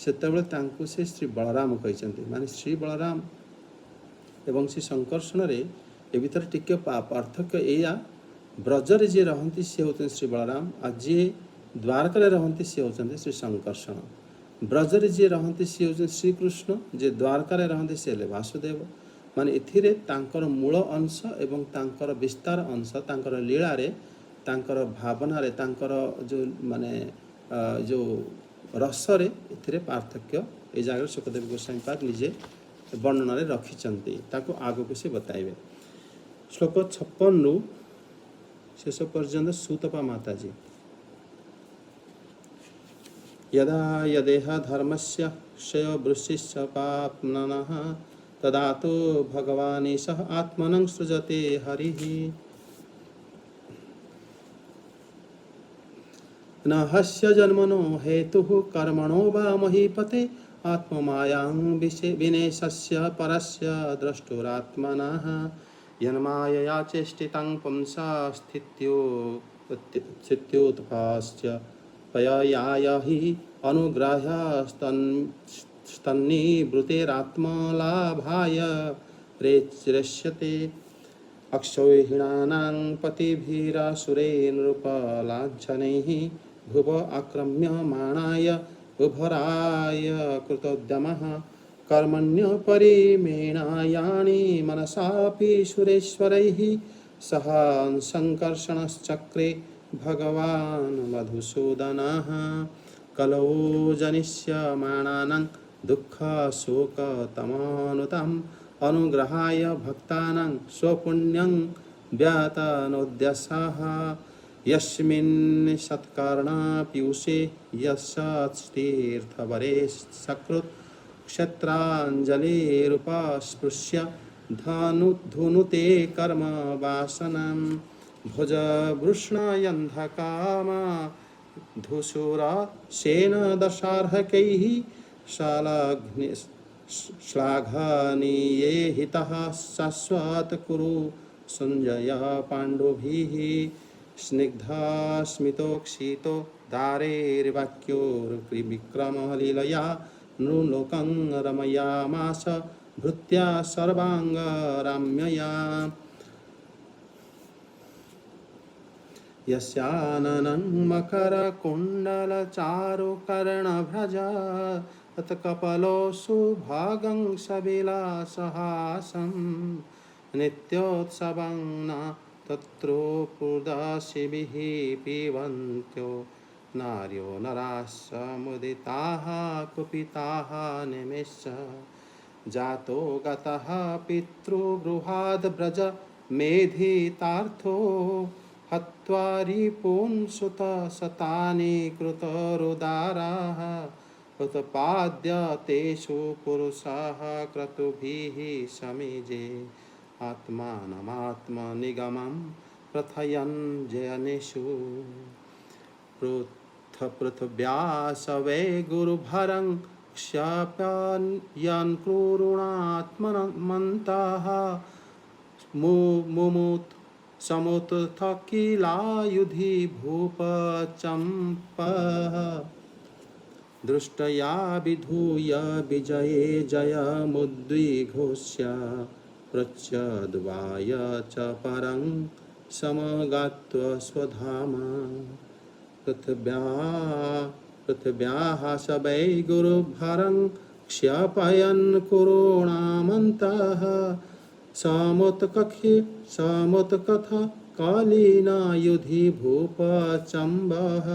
ସେତେବେଳେ ତାଙ୍କୁ ସେ ଶ୍ରୀ ବଳରାମ କହିଛନ୍ତି। ମାନେ ଶ୍ରୀ ବଳରାମ ଏବଂ ଶ୍ରୀ ଶଙ୍କର୍ଷଣରେ ଏ ଭିତରେ ଟିକେ ପାର୍ଥକ୍ୟ ଏଇଆ, ବ୍ରଜରେ ଯିଏ ରହନ୍ତି ସେ ହେଉଛନ୍ତି ଶ୍ରୀ ବଳରାମ ଆଉ ଯିଏ ଦ୍ୱାରକାରେ ରହନ୍ତି ସେ ହେଉଛନ୍ତି ଶ୍ରୀ ଶଙ୍କର୍ଷଣ। ବ୍ରଜରେ ଯିଏ ରହନ୍ତି ସେ ହେଉଛନ୍ତି ଶ୍ରୀକୃଷ୍ଣ, ଯିଏ ଦ୍ୱାରକାରେ ରହନ୍ତି ସେ ହେଲେ ବାସୁଦେବ। ମାନେ ଏଥିରେ ତାଙ୍କର ମୂଳ ଅଂଶ ଏବଂ ତାଙ୍କର ବିସ୍ତାର ଅଂଶ ତାଙ୍କର ଲୀଳାରେ ତାଙ୍କର ଭାବନାରେ ତାଙ୍କର ଯେଉଁ ମାନେ ଯେଉଁ ରସରେ ଏଥିରେ ପାର୍ଥକ୍ୟ ଏ ଜାଗାରେ ସୁଖଦେବ ଗୋସ୍ୱାମୀ ପାଦ ନିଜେ ବର୍ଣ୍ଣନାରେ ରଖିଛନ୍ତି, ତାକୁ ଆଗକୁ ସେ ବତାଇବେ। ଶ୍ଲୋକ 56ରୁ ଶେଷ ପର୍ଯ୍ୟନ୍ତ ସୁତପା ମାତାଜୀ। यदा यदेह धर्मस्य क्षयो वृषिश्च पाप्मनः तदा तो भगवानेशः आत्मनं सृजते हरिः। न हस्य जन्मनो हेतुः कर्मणो वा महीपते आत्ममायां विनेशस्य परस्य द्रष्टुरात्मनः यन्मायया चेष्टितं पुंसा स्थित्योत्पास्य पयाय हि अनुग्राह्यस्तन्निवृत्तिरात्मलाभाय प्रेच्यते अक्षौहिणानां पतिभिरासुरेनृपलाञ्छनैः भुव आक्रम्यमाणाय उभराय कृतोद्यमः कर्मण्यपरिमेणायानि मनसापि सुरेश्वरैः सह संकर्षणश्चक्रे भगवान् मधुसूदनः कलौ जनिष्यमाणानां दुःखशोकतमानुतम् अनुग्रहाय भक्तानां स्वपुण्यं व्यातनोद्यसः यस्मिन् सत्कर्णपीयूषे यशस्तीर्थवरे सकृत् क्षत्राञ्जलिरुपस्पृश्य धनुते कर्म वासनं भुजवृष्णयन्धकामा धूसुरा सेन दशार्हकैः शालाग्नि श्लाघनीये हितः शाश्वत कुरु संजय पाण्डुभिः स्निग्धस्मितोक्षितो दारेर्वाक्योर्विक्रमलीलया नृलोकं रमयामास भृत्या सर्वाङ्गराम्यया यस्याननं मकरकुण्डलचारुकर्णभ्रजा तत्कपलो सुभागं सविलासहासं नित्योत्सवं न तत्रोपुदशिभिः पिबन्त्यो नार्यो नराश्च मुदिताः कुपिताः निमेष जातो गतः पितृगृहाद् व्रज मेधितार्थो हत्वा रिपूंसुत शतानि कृतरुदाराः उत्पाद्य तेषु पुरुषाः क्रतुभिः समीजे आत्मानमात्मनिगमं प्रथयन् जयनेषु पृथ्व्यास वै गुरुभरं क्षाप्यन् क्रूरुणात्मनमन्तः मुमुत् समुत्थ किलायुधि भूपचम्पः दृष्टया विधूय विजये जयमुद्विघोष्य प्रच्यद्वाय च परं समगात्वा स्वधाम पृथिव्याः स वै गुरुभरं क्षापयन् कुरुणामन्तः समुत्कथ कालीना युधि भूपचम्बः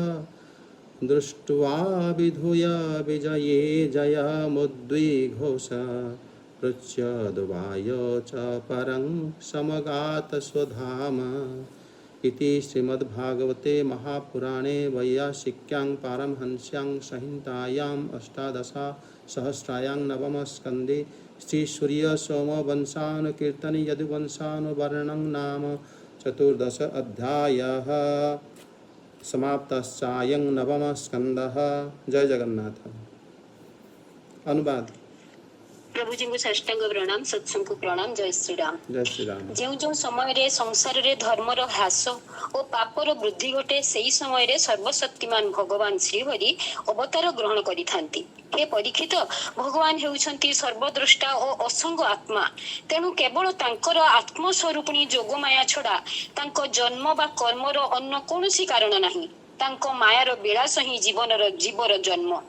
दृष्ट्वा विधूय विजये जयमुद्विघोष प्रच्यद्वाय च परं समगात स्वधाम इति श्रीमद्भागवते महापुराणे वैयासिक्यां पारमहंस्यां संहितायाम् अष्टादशसहस्रायां नवमस्कन्धे श्रीसूर्यसोमवंशानुकीर्तने यदुवंशानुवर्णनं नाम 14 अध्यायः समाप्तश्चायं नवमः स्कन्धः। जय जगन्नाथ। अनुवाद। प्रभु जी को साष्टांग प्रणाम, सत्संग को प्रणाम। जय श्री राम। जय श्री राम। जो समय रे संसार रे धर्मर ह्रास और पापर वृद्धि घटे सेही समय रे सर्वशक्तिमान भगवान श्रीहरि अवतार ग्रहण करिथांती। हे परीक्षित, भगवान हेउछंती सर्वद्रष्टा और असंग आत्मा। तेणु केवल तांकर आत्मस्वरूपिणी जोगमाया छड़ा तांको जन्म बा कर्मर अन्य कोनोसी कारण नाही। तांको मायार विलास ही जीवर जन्म,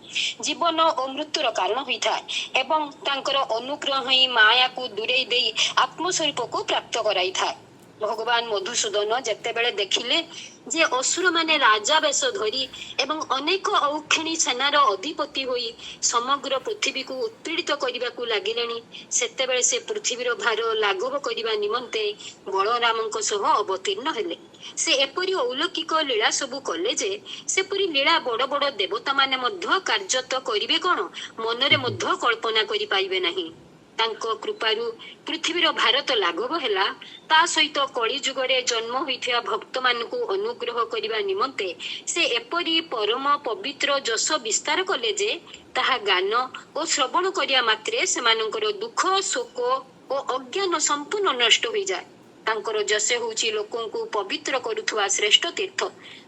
जीवन और मृत्युर कारण होता है एवं तांकर अनुग्रह ही माया को दूरे दे आत्मस्वरूप को प्राप्त कराई था। भगवान मधुसूदन जेतेबेले देखिले जे असुर माने राजा बेश धरी एवं अनेक औक्षणी सेनार अधिपति होई समग्र पृथ्वी को उत्पीड़ित करने को लगिलेनी, सेतेबेले से पृथ्वीर भार लाघव करने निमंते बलरामଙ୍କ सह अवतीर्ण हेले। से एपरी अलौकिक लीला सबु कले जे सेपरी लीला बड़ बड़ देवता माने मध्य कार्यत करिवे कोन मनरे मध्य कल्पना करि पाइबे नहीं। तांको कृपारु पृथ्वीर भारत लाघव हैला, ता सहित कली जुगरे जन्म होइथिया भक्त मानकु अनुग्रह करिबा निमंते से एपरी परम पवित्र जस विस्तार कले जे ताहा गान और श्रवण करिया मात्रे सेमानकर दुख शोक और अज्ञान संपूर्ण नष्ट होई जाय। तांकर जसे होउची लोकंकु पवित्र करुथुवा श्रेष्ठ तीर्थ।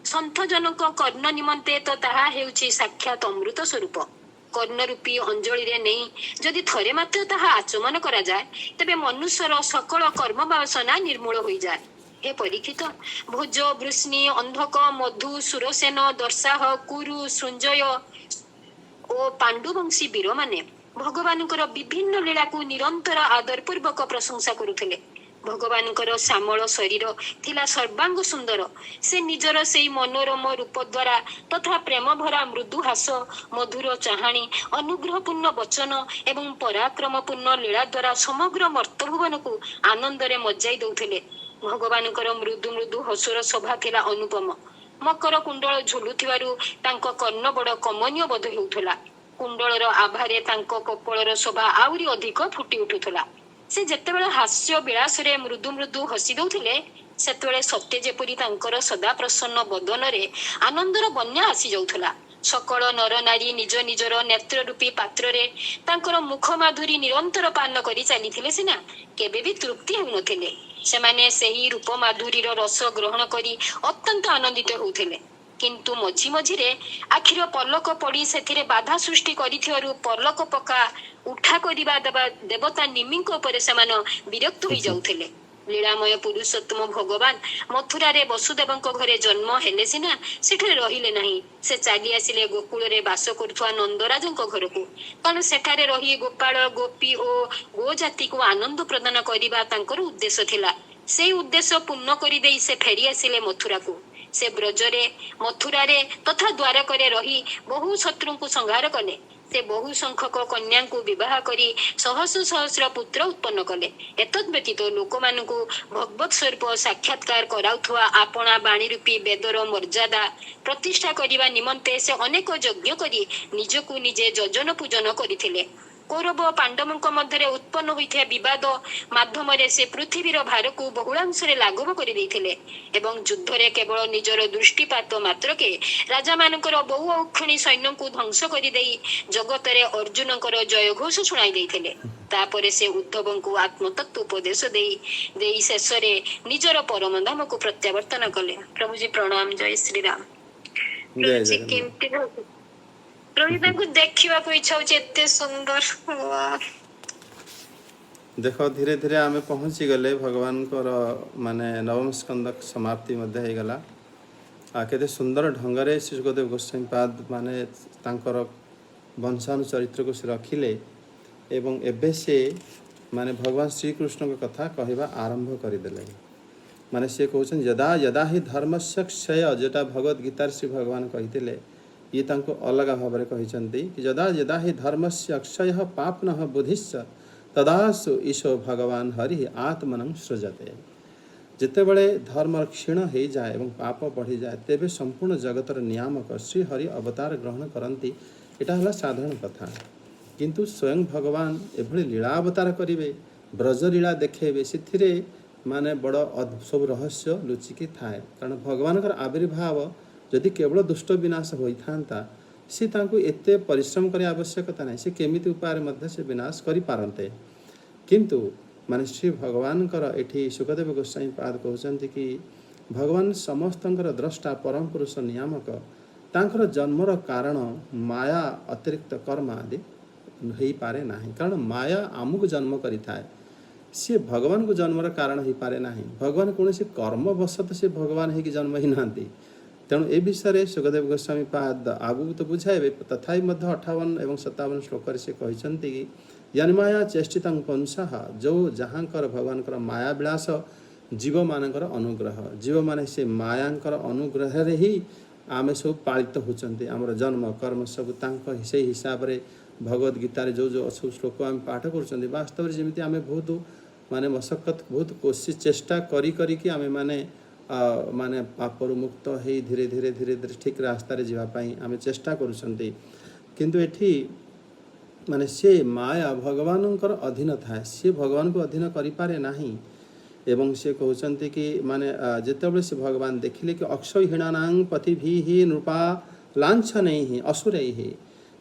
संत जनक कर्ण निमंते तो ताहा हेउची साक्षात अमृत स्वरूप। कर्ण रूपी अंजलि रे नहीं जदि थरे मात्र ताहा आचमन करा जाए तबे मनुष्यर सकल कर्म वासना निर्मूल होई जाए। हे परीक्षित, भोज वृष्णि अंधक मधु सुरसेन दर्शाह कुरु सृंजय और पांडुवंशी वीर माने भगवानकर विभिन्न लीला को निरंतर आदर पूर्वक प्रशंसा करुथिले। भगवानकर श्यामल शरीर थिला सर्वांग सुंदर। से निजर सेई मनोरम रूप द्वारा तथा प्रेम भरा मृदु हास, मधुर चाहाणी, अनुग्रहपूर्ण वचन एवं पराक्रमपूर्ण लीला द्वारा समग्र मर्तभुवन को आनंद रे मज्जाई दउथिले। भगवानकर मृदु मृदु हसुर शोभा थिला अनुपम। मकर कुंडल झुलुथिबारु तांको कर्ण बड़ कमनीय बोध हेउथला। कुंडलर आभारे तांको कपाळर शोभा आउरी अधिक फुटी उठुथला। से जेतेबेले हास्य विलास रे मृदु मृदु हसी दउथिले सेतेबेले सत्य जेपरी तांकर सदा प्रसन्न बदन रे आनंदर बन्या आसी जाउथला। सकल नर नारी निज निजर नेत्र रूपी पात्र रे तांकर मुख माधुरी निरंतर पान करी चलीथिले सिना केबे भी तृप्ति हेउनथिले। सेमाने सेही रूप माधुरीर रस ग्रहण करी अत्यंत आनंदित होउथिले। किंतु मझी मझिरे आखिर पलक पड़ी सेथिरे बाधा सृष्टि करिथिवारु पलक पका उठा करिबा देवता निमिंक उपरे सेमान विरक्त होई जाउथिले। लीलामय पुरुषोत्तम भगवान मथुरा रे वसुदेवंक घरे जन्म हेले सिना सेठरे रहिले नाही। से चाली आसिले गोकुल रे बास करुथुवा नंदराजंक घरकू, कारण सेठारे रही गोपाल गोपी ओ गो जाति को आनंद प्रदान करिबा तांकर उद्देश्य थिला। से उद्देश्य पूर्ण करि देई से फेरी आसिले मथुरा को। से ब्रजरे मथुरा रे तथा द्वारकरे रही बहु शत्रु को संहार कले। से बहु संख्यक कन्या को विवाह करी सहस्र सहस्र पुत्र उत्पन्न कले। एतद व्यतीत लोक मानकु भगवत स्वरूप साक्षात्कार कराउथुआ आपणा बाणी रूपी वेदर मर्यादा प्रतिष्ठा करिबा निमंते से अनेक यज्ञ करी निजकु निजे यजन पूजन करिथिले। कौरव पांडवों मध्य उत्पन्न होइथिया विवाद माध्यम से पृथ्वीर भार को बहुलांश लाघव कर युद्ध रे केवल निजर दृष्टिपात मात्र के राजा मानकर बहु औक्षणी सैन्य को ध्वंस कर जगत रे अर्जुन जय घोष शुणाई देइथिले। तापरे से उद्धव को आत्मतत्व उपदेश देई शेष रे निजर परम धाम को प्रत्यावर्तन कले। प्रभु जी प्रणाम। जय श्री राम। जय जगन्नाथ। प्रभु देखा इच्छा होचे एते सुंदर। देख धीरे धीरे आम पहुँची गले भगवान माने नवम स्कंद समाप्ति मध्य गला। केते सुंदर ढंगरे श्री सुखदेव गोस्वामी पाद माने तांकर वंशानुचरित्र को से रखिले एवं एबे से माने भगवान श्री कृष्ण को कथा कहवा आरंभ करदेले। माने से कहते यदा यदा ही धर्मस्य क्षय जेटा भगवद गीतार श्री भगवान कही ये तांको अलग भाव में कहते कि यदा यदा ही धर्मस्य अक्षय पापनः बुद्धिश्च तदासु ईशो भगवान हरि आत्मनं सृजते। जितेबले धर्म क्षीण हो जाए और पाप बढ़ी जाए तेबे संपूर्ण जगतर नियामक श्री हरि अवतार ग्रहण करती। एटा हला साधारण कथा, किंतु स्वयं भगवान एभली लीला अवतार करिवे, ब्रज लीला देखेबे, सिथिरे माने बड़ सब रहस्य लुचिकी थाए। कारण भगवान आविर्भाव जदि केवल दुष्ट विनाश होता सी तांको एते परिश्रम करे आवश्यकता नहीं, से केमिति उपाय मध्य से विनाश करि पारंते। किंतु माने श्री भगवान एठी सुखदेव गोस्वामी पाद कहते कि भगवान समस्तंकर द्रष्टा परम पुरुष नियामक तांकर जन्मर कारण माया अतिरिक्त कर्म आदि हो पारे नाही। कारण माया आमुक जन्म करिथाए, सी भगवान को जन्मर कारण हो पारे नाही। भगवान कौन से कर्मवशत से भगवान है कि जन्म ही नांती। तेणु ए विषय सुखदेव गोस्वामी पाद आगु तो बुझाइबे। तथापि 58 एवं 57 श्लोक से कहते कि यन्माया चेष्टितं पंसः, जो जहाँकर भगवान माया विलास जीव मानकर अनुग्रह, जीव माने से मायांकर अनुग्रह रे ही आमे सब पालित होचंती। आमर जन्म कर्म सब तांको से हिसाब रे भगवद गीता रे जो जो सब श्लोक आम पाठ करछंती वास्तव रे जेमिति आमे बहुत माने मशक्कत बहुत कोशिश चेष्टा करी करी कि आमे माने माने पापरु मुक्त हो धीरे धीरे धीरे धीरे ठीक रास्ता रे जीवा पई आमे चेष्टा करूछंती। किंतु एठी माने से माया भगवानंकर अधीन थाए, से भगवान को अधीन करि पारे नाही। एवं से कहते कि माने जितेबले से भगवान देखिले कि अक्षय हीणानां पति भी नृपा लांछन ही असुर ही,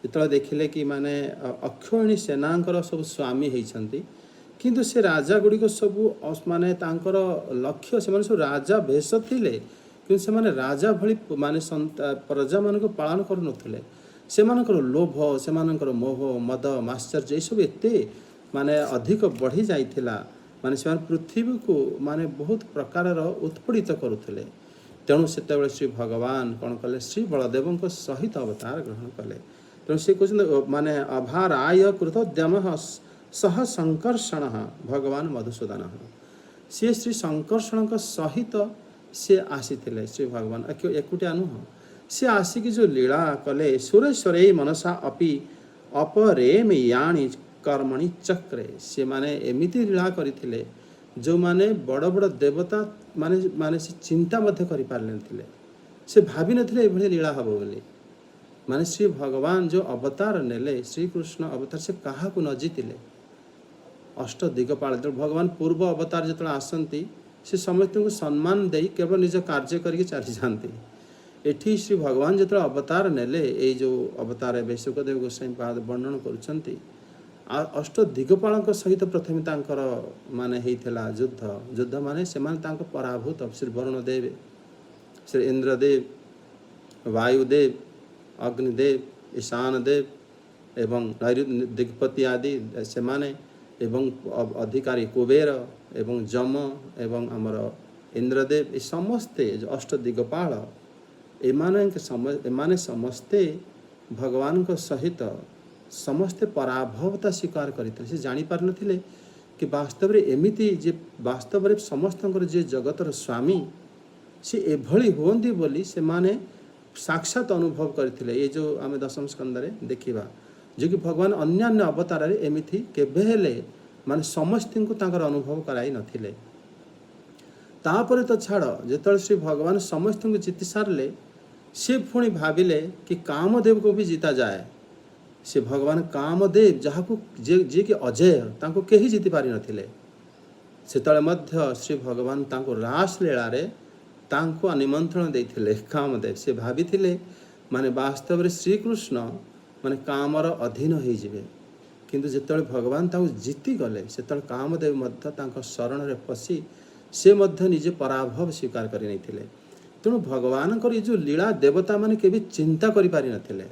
जिते देखिले कि माने अक्षयणी सेनांकर सब स्वामी होती, किंतु से राजा गुड़िक सब माने तांकर लक्ष्य से सब राजा भेष थिले, किंतु से माने राजा भली माने प्रजा मान पालन करुनथिले। सेमानकर लोभ सेमानकर मोह मद माश्चर्य ये सब एते माने अधिक बढ़ी जाइथिला। माने से पृथ्वी को माने बहुत प्रकार उत्पीड़ित करुले। तेणु से श्री भगवान कौन कले श्री बलदेव सहित अवतार ग्रहण कले। तेणु से कहते माने अभाराय कृतोद्यम सह संकर्षण भगवान मधुसूदन, सी श्री संकर्षण सहित सी आसी श्री भगवान एकुटिया नुह, सी आसिक जो लीला कले सुरेश्वरे मनसा अपि अपरेम याणी कर्मणि चक्रे। से माने एमिति लीला करथिले जो माने बड़ बड़ देवता माने माने से चिंता मध्य करि पारले नथिले, से भाबी नथिले एभली लीला हबो बोली। माने श्री भगवान जो अवतार नेले श्री कृष्ण अवतार से काहा को न जीतिले। अष्ट दिगपाल जो भगवान पूर्व अवतार जतले आसंती से समस्त को सम्मान देई केवल निज कार्य करके चली जाती, एठी श्री भगवान जो अवतार नेले ये जो अवतार ए सुखदेव गोस्वामी पाद वर्णन करुँच अष्ट दिगपाल सहित प्रथम तांकर माने होता युद्ध माने से पराभूत श्री वरुणदेव श्री इंद्रदेव वायुदेव अग्निदेव ईशानदेव एवं दिग्पति आदि से माने एवं अधिकारी कुबेर एवं जम एवं आमर इंद्रदेव ये समस्ते जो अष्ट दिगपाल एमाने समस्ते भगवान को सहित समस्ते पराभवता स्वीकार करते से जानी पार नथिले कि वास्तव में एमिति जे वास्तव में समस्त जे जगतर स्वामी से एभली होंदी बोली से माने साक्षात अनुभव करथिले। ये जो आम दशम स्कंदरे देखिबा जो कि भगवान अन्यान्य अवतार रे एमिति केबे हेले माने समस्त को तांकर अनुभव कराई नथिले। तापर तो छाड़ जेतल श्री भगवान समस्त को जीति सारले से पुणी भाविले कि कामदेव को भी जीता जाए। से भगवान कामदेव जहाँ जी कि अजय तांको केही जीति पारि नथिले सेतले मध्य श्री भगवान तांको रास लीला रे तांको निमंत्रण देथिले कामदेव से भाविथिले माने वास्तव रे श्री कृष्ण माने कामर अधीन हो जिवे किंतु जेतले भगवान ताऊ जीति गले सेतले कामदेव मध्य तांको शरण रे पसी से मध्य निजे पराभव स्वीकार करि नथिले। तेणु भगवान को जो लीला देवता माने केबे चिंता करि पारि नथिले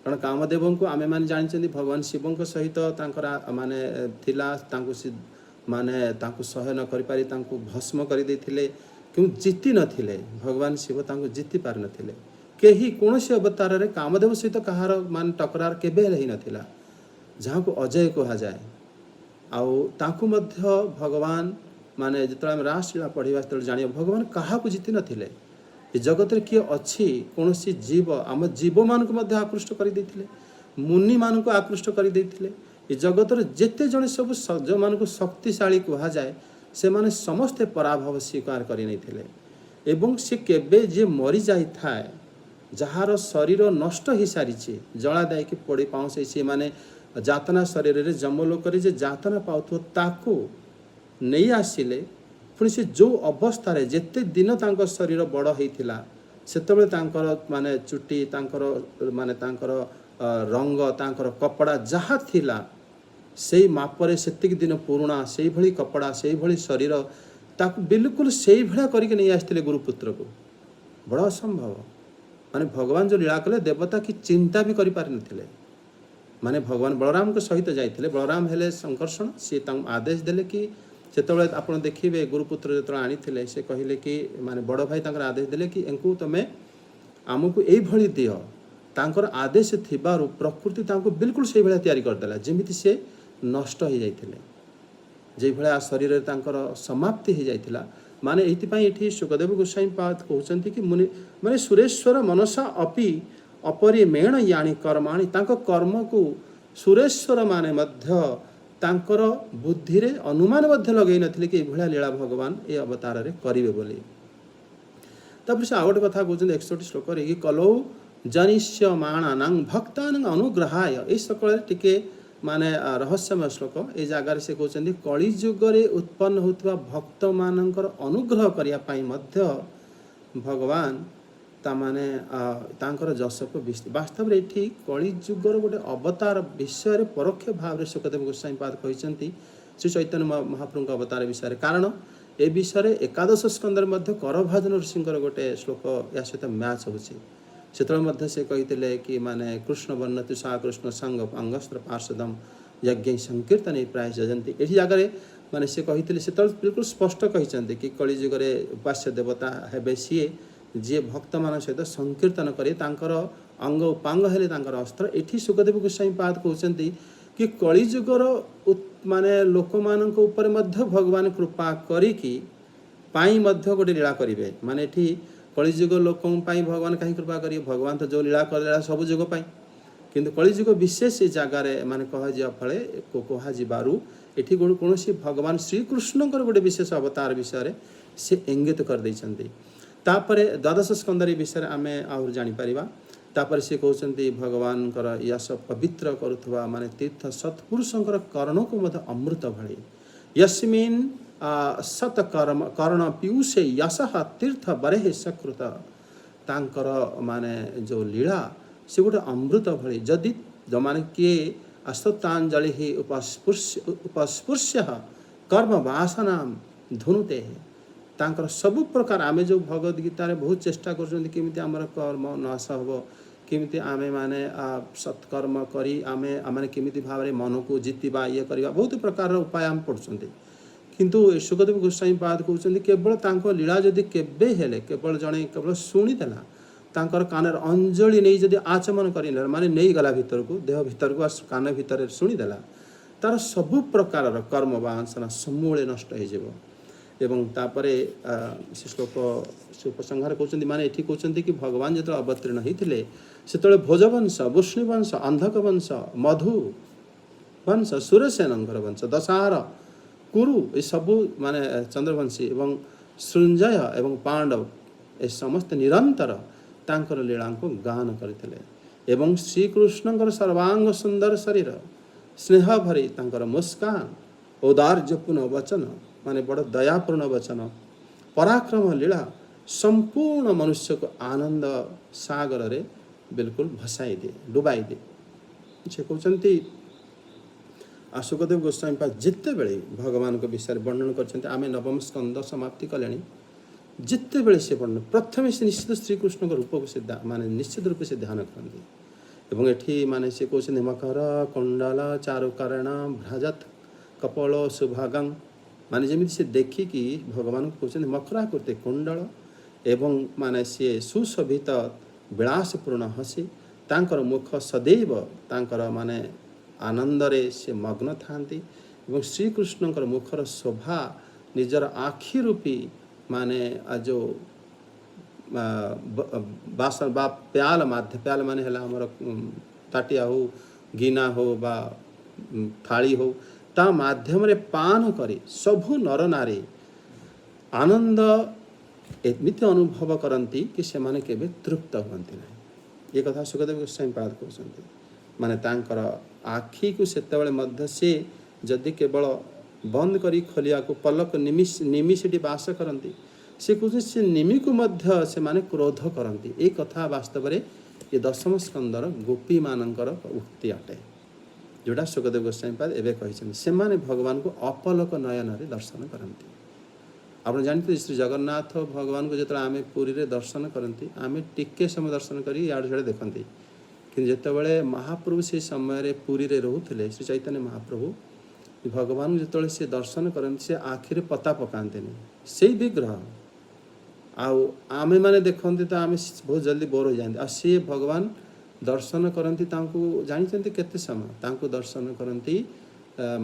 कारण कामदेव को आमे माने जानछन्ती भगवान शिव सहित तांकर माने थिला तांको माने तांको सह न करि पारि तांको भस्म करि देथिले क्यों जीति नथिले भगवान शिव तांको जीति पार नथिले केही कोनोसी अवतार रे कामदेव सहित कहार मान टकरार केबे रही नथिला जहाँ को अजय कहा जाए आउ तांको मध्य भगवान माने जितला हम रासलीला पढ़िबा तल जानियो भगवान कहा को जीति नथिले ये जगत रे किए अच्छी कोनोसी जीव आम जीव मान को मध्य आकृष्ट करि देथिले मुनि मान को आकृष्ट करि देथिले ये जगत रे जेते जने सब जो मान को शक्तिशाली कहा जाए से माने समस्ते पराभव स्वीकार करि नथिले एवं से केबे जे मरि जाई थाए जहार शरीर नष्ट हो सारी जला दाई कि पड़ी पाऊँ से माने जातना शरीर रे जमलोक रे जे जातना पाउथो ताको नहीं आसिले पुणी से जो अवस्था रे जेते दिन तांकर शरीर बड़ होइथिला सेतबेले तांकर माने चुटी तांकर माने तांकर रंग तांकर कपड़ा जहाँ थिला सेई मापरे सेतिक दिन पुराणा सेई भली कपड़ा सेई भली शरीर ताको बिल्कुल सेई भला करके नहीं आस्थिले गुरुपुत्र को बड़ा असंभव माने भगवान जो लीला कले देवता की चिंता भी करि पारि नथिले माने भगवान बलराम के सहित जाइथिले बलराम हेले संकर्षण से तांको आदेश देले कि सेतबेले आपण देखिबे गुरुपुत्र जतरा आनिथिले से कहिले कि माने बड़ भाई तांकर आदेश देले कि एंकु तमे आमको एई भली दियो तांकर आदेश थिबारु प्रकृति तांको बिल्कुल सेई भला तयारी कर देला जेमिति से नष्ट हो जाइथिले जे भला शरीर तांकर समाप्ति हो जाइथिला माने एथिपाई एठी सुखदेव गोस्वामी पाद कहउचंती कि मुनि माने सुरेश्वर मनसा अपि अपरिमेण यानी कर्माणि तांको कर्म को सुरेश्वर माने मध्य तांकर बुद्धि रे अनुमान मध्य लगै नथिले कि भला लीला भगवान ए अवतार रे करिवे बोली। तब से आउट कथा कहउचंती 61 श्लोक रे कि कलौ जनिष्य माणानां भक्तानां अनुग्रहाय ए सकल टिके माने रहस्यमय श्लोक ए जगार से कहउचंती कली युग रे उत्पन्न होतबा भक्त मानकर अनुग्रह करिया पाई मध्य भगवान ता माने तांकर जस को वास्तव रे एठी कली युगर गोटे अवतार विषय रे परोक्ष भाव रे सुखदेव गोस्वामी पाद कहिसंती श्री चैतन्य महाप्रभु का अवतार विषय रे कारण ए विषय रे एकादश स्कंदर मध्य करभाजन ऋषिंकर गोटे श्लोक या सहित मैच होछि सेतल मध्य से कहितले कि माने कृष्ण वर्णति सा कृष्ण संग अंगस्त्र पार्षदम यज्ञ संकीर्तन प्राय जजंती एठी जगह रे माने से कहितले सेतल बिल्कुल स्पष्ट कहिसंती कि कली युग रे उपास्य देवता हेबे सिए जे भक्त मान सहित संकीर्तन करे तांकर अंग उपांग हेले तांकर अस्त्र एठी सुखदेव गोस्वामी पाद कहउचंती कि कली युगर माने लोक मानक ऊपर मध्य भगवान कृपा करी कि पाई मध्य गोटे लीला करिवे माने एठी कली युग लोकन पाई भगवान काहे कृपा करिवे भगवान तो जो लीला करला सब युग पाई किंतु कली युग विशेष जगह रे माने कह जे फळे कहा जिबारु एठी कोनोसी भगवान श्री कृष्णकर गोटे विशेष अवतार विषय रे से इंगित कर दैछंती। तापरे द्वादश स्कंदर विषय आमे आउर जानि परिबा तापर से कहउचंती भगवान कर यश पवित्र करुथवा माने तीर्थ सत्पुरुषंकर कर्ण को मध अमृत भଳି यस्मिन सत कर्म कर्ण पीयूषे यशः तीर्थ बरेह सकृत ତାଙ୍କର ମାନେ ଯେଉଁ ଲୀଳା ସେ ଗୋଟେ ଅମୃତ ଭଳି। ଯଦି ଯେଉଁମାନେ କିଏ ଅସ୍ତୋତ୍ତାଞ୍ଜଳି ଉପସ୍ପୃଶ୍ୟ କର୍ମ ବାସନାମ ଧୁନୁତେ, ତାଙ୍କର ସବୁ ପ୍ରକାର ଆମେ ଯେଉଁ ଭଗବଦ ଗୀତାରେ ବହୁତ ଚେଷ୍ଟା କରୁଛନ୍ତି କେମିତି ଆମର କର୍ମ ନାଶ ହେବ, କେମିତି ଆମେ ମାନେ ସତ୍କର୍ମ କରି ଆମେ କେମିତି ଭାବରେ ମନକୁ ଜିତିବା, ଇଏ କରିବା, ବହୁତ ପ୍ରକାରର ଉପାୟ ଆମେ ପଢ଼ୁଛନ୍ତି। କିନ୍ତୁ ସୁଖଦେବ ଗୋସ୍ୱାମୀ ପାଦ କହୁଛନ୍ତି କେବଳ ତାଙ୍କ ଲୀଳା ଯଦି କେବେ ହେଲେ କେବଳ ଜଣେ କେବଳ ଶୁଣିଦେଲା, ତାଙ୍କର କାନରେ ଅଞ୍ଜଳି ନେଇ ଯଦି ଆଚମନ କରିନେଲା, ମାନେ ନେଇଗଲା ଭିତରକୁ, ଦେହ ଭିତରକୁ କାନ ଭିତରେ ଶୁଣିଦେଲା, ତାର ସବୁ ପ୍ରକାରର କର୍ମ ବାସନା ସମୂଳେ ନଷ୍ଟ ହେଇଯିବ। ଏବଂ ତାପରେ ସେ ଶ୍ଲୋକ ସେ ଉପସଂହାର କହୁଛନ୍ତି, ମାନେ ଏଠି କହୁଛନ୍ତି କି ଭଗବାନ ଯେତେବେଳେ ଅବତୀର୍ଣ୍ଣ ହେଇଥିଲେ ସେତେବେଳେ ଭୋଜବଂଶ, ବୃଷ୍ଣିବଂଶ, ଅନ୍ଧକ ବଂଶ, ମଧୁ ବଂଶ, ସୁରସେନଙ୍କର ବଂଶ, ଦଶାହାର, କୁରୁ, ଏସବୁ ମାନେ ଚନ୍ଦ୍ରବଂଶୀ ଏବଂ ସୃଞ୍ଜୟ ଏବଂ ପାଣ୍ଡବ ଏ ସମସ୍ତେ ନିରନ୍ତର ତାଙ୍କର ଲୀଳାଙ୍କୁ ଗାନ କରିଥିଲେ। ଏବଂ ଶ୍ରୀକୃଷ୍ଣଙ୍କର ସର୍ବାଙ୍ଗ ସୁନ୍ଦର ଶରୀର, ସ୍ନେହ ଭରି ତାଙ୍କର ମୁସ୍କାନ, ଔଦାର୍ଯ୍ୟପୂର୍ଣ୍ଣ ବଚନ, ମାନେ ବଡ଼ ଦୟାପୂର୍ଣ୍ଣ ବଚନ, ପରାକ୍ରମ ଲୀଳା ସମ୍ପୂର୍ଣ୍ଣ ମନୁଷ୍ୟକୁ ଆନନ୍ଦ ସାଗରରେ ବିଲକୁଲ ଭସାଇ ଦିଏ, ଡୁବାଇ ଦିଏ। ସେ କହୁଛନ୍ତି ସୁଖଦେବ ଗୋସ୍ୱାମୀ ପାଦ ଯେତେବେଳେ ଭଗବାନଙ୍କ ବିଷୟରେ ବର୍ଣ୍ଣନ କରିଛନ୍ତି, ଆମେ ନବମ ସ୍କନ୍ଦ ସମାପ୍ତି କଲେଣି, ଯେତେବେଳେ ସେ ବର୍ଣ୍ଣନ ପ୍ରଥମେ ସେ ନିଶ୍ଚିତ ଶ୍ରୀକୃଷ୍ଣଙ୍କ ରୂପକୁ ସେ ମାନେ ନିଶ୍ଚିତ ରୂପେ ସେ ଧ୍ୟାନ କରନ୍ତି। ଏବଂ ଏଠି ମାନେ ସେ କହୁଛନ୍ତି ମକର କୁଣ୍ଡଳ ଚାରୁକରଣ ଭ୍ରଜତ କପଳ ସୁଭାଗଂ, ମାନେ ଯେମିତି ସେ ଦେଖିକି ଭଗବାନଙ୍କୁ କହୁଛନ୍ତି ମକରାକୃତି କୁଣ୍ଡଳ ଏବଂ ମାନେ ସିଏ ସୁଶୋଭିତ ବିଳାସପୂର୍ଣ୍ଣ ହସି, ତାଙ୍କର ମୁଖ ସदैବ ତାଙ୍କର ମାନେ ଆନନ୍ଦରେ ସେ ମଗ୍ନ ଥାନ୍ତି। ଏବଂ ଶ୍ରୀକୃଷ୍ଣଙ୍କର ମୁଖର ଶୋଭା ନିଜର ଆଖି ରୂପୀ ମାନେ ଯେଉଁ ବାସନ ବା ପ୍ୟାଲ ମାଧ୍ୟ, ପ୍ୟାଲ ମାନେ ହେଲା ଆମର ତାଟିଆ ହଉ, ଗିନା ହଉ ବା ଥାଳି ହଉ, ତା ମାଧ୍ୟମରେ ପାନ କରି ସବୁ ନରନାରୀ ଆନନ୍ଦ ଏମିତି ଅନୁଭବ କରନ୍ତି କି ସେମାନେ କେବେ ତୃପ୍ତ ହୁଅନ୍ତି ନାହିଁ। ଏ କଥା ସୁଖଦେବ ଗୋସ୍ୱାମୀ ପାଦ କହୁଛନ୍ତି। ମାନେ ତାଙ୍କର ଆଖିକୁ ସେତେବେଳେ ମଧ୍ୟ ସେ ଯଦି କେବଳ ବନ୍ଦ କରି ଖୋଲିବାକୁ ପଲକ ନିମି ସେଠି ବାସ କରନ୍ତି, ସେ କହୁଛନ୍ତି ସେ ନିମିକୁ ମଧ୍ୟ ସେମାନେ କ୍ରୋଧ କରନ୍ତି। ଏ କଥା ବାସ୍ତବରେ ଏ ଦଶମ ସ୍କନ୍ଧର ଗୋପୀମାନଙ୍କର ଉକ୍ତି ଅଟେ, ଯେଉଁଟା ସୁଖଦେବ ଗୋସ୍ୱାମୀ ପାଦ ଏବେ କହିଛନ୍ତି। ସେମାନେ ଭଗବାନଙ୍କୁ ଅପଲକ ନୟନରେ ଦର୍ଶନ କରନ୍ତି। ଆପଣ ଜାଣିଥିବେ ଶ୍ରୀ ଜଗନ୍ନାଥ ଭଗବାନଙ୍କୁ ଯେତେବେଳେ ଆମେ ପୁରୀରେ ଦର୍ଶନ କରନ୍ତି, ଆମେ ଟିକେ ସମୟ ଦର୍ଶନ କରି ଇଆଡ଼େ ସିଆଡ଼େ ଦେଖନ୍ତି। କିନ୍ତୁ ଯେତେବେଳେ ମହାପ୍ରଭୁ ସେ ସମୟରେ ପୁରୀରେ ରହୁଥିଲେ, ଶ୍ରୀ ଚୈତନ୍ୟ ମହାପ୍ରଭୁ ଭଗବାନଙ୍କୁ ଯେତେବେଳେ ସେ ଦର୍ଶନ କରନ୍ତି, ସେ ଆଖିରେ ପତା ପକାନ୍ତିନି, ସେଇ ବିଗ୍ରହ। ଆଉ ଆମେମାନେ ଦେଖନ୍ତି ତ ଆମେ ବହୁତ ଜଲ୍ଦି ବୋର ହୋଇଯାଆନ୍ତି। ଆଉ ସିଏ ଭଗବାନ ଦର୍ଶନ କରନ୍ତି, ତାଙ୍କୁ ଜାଣିଛନ୍ତି କେତେ ସମୟ ତାଙ୍କୁ ଦର୍ଶନ କରନ୍ତି,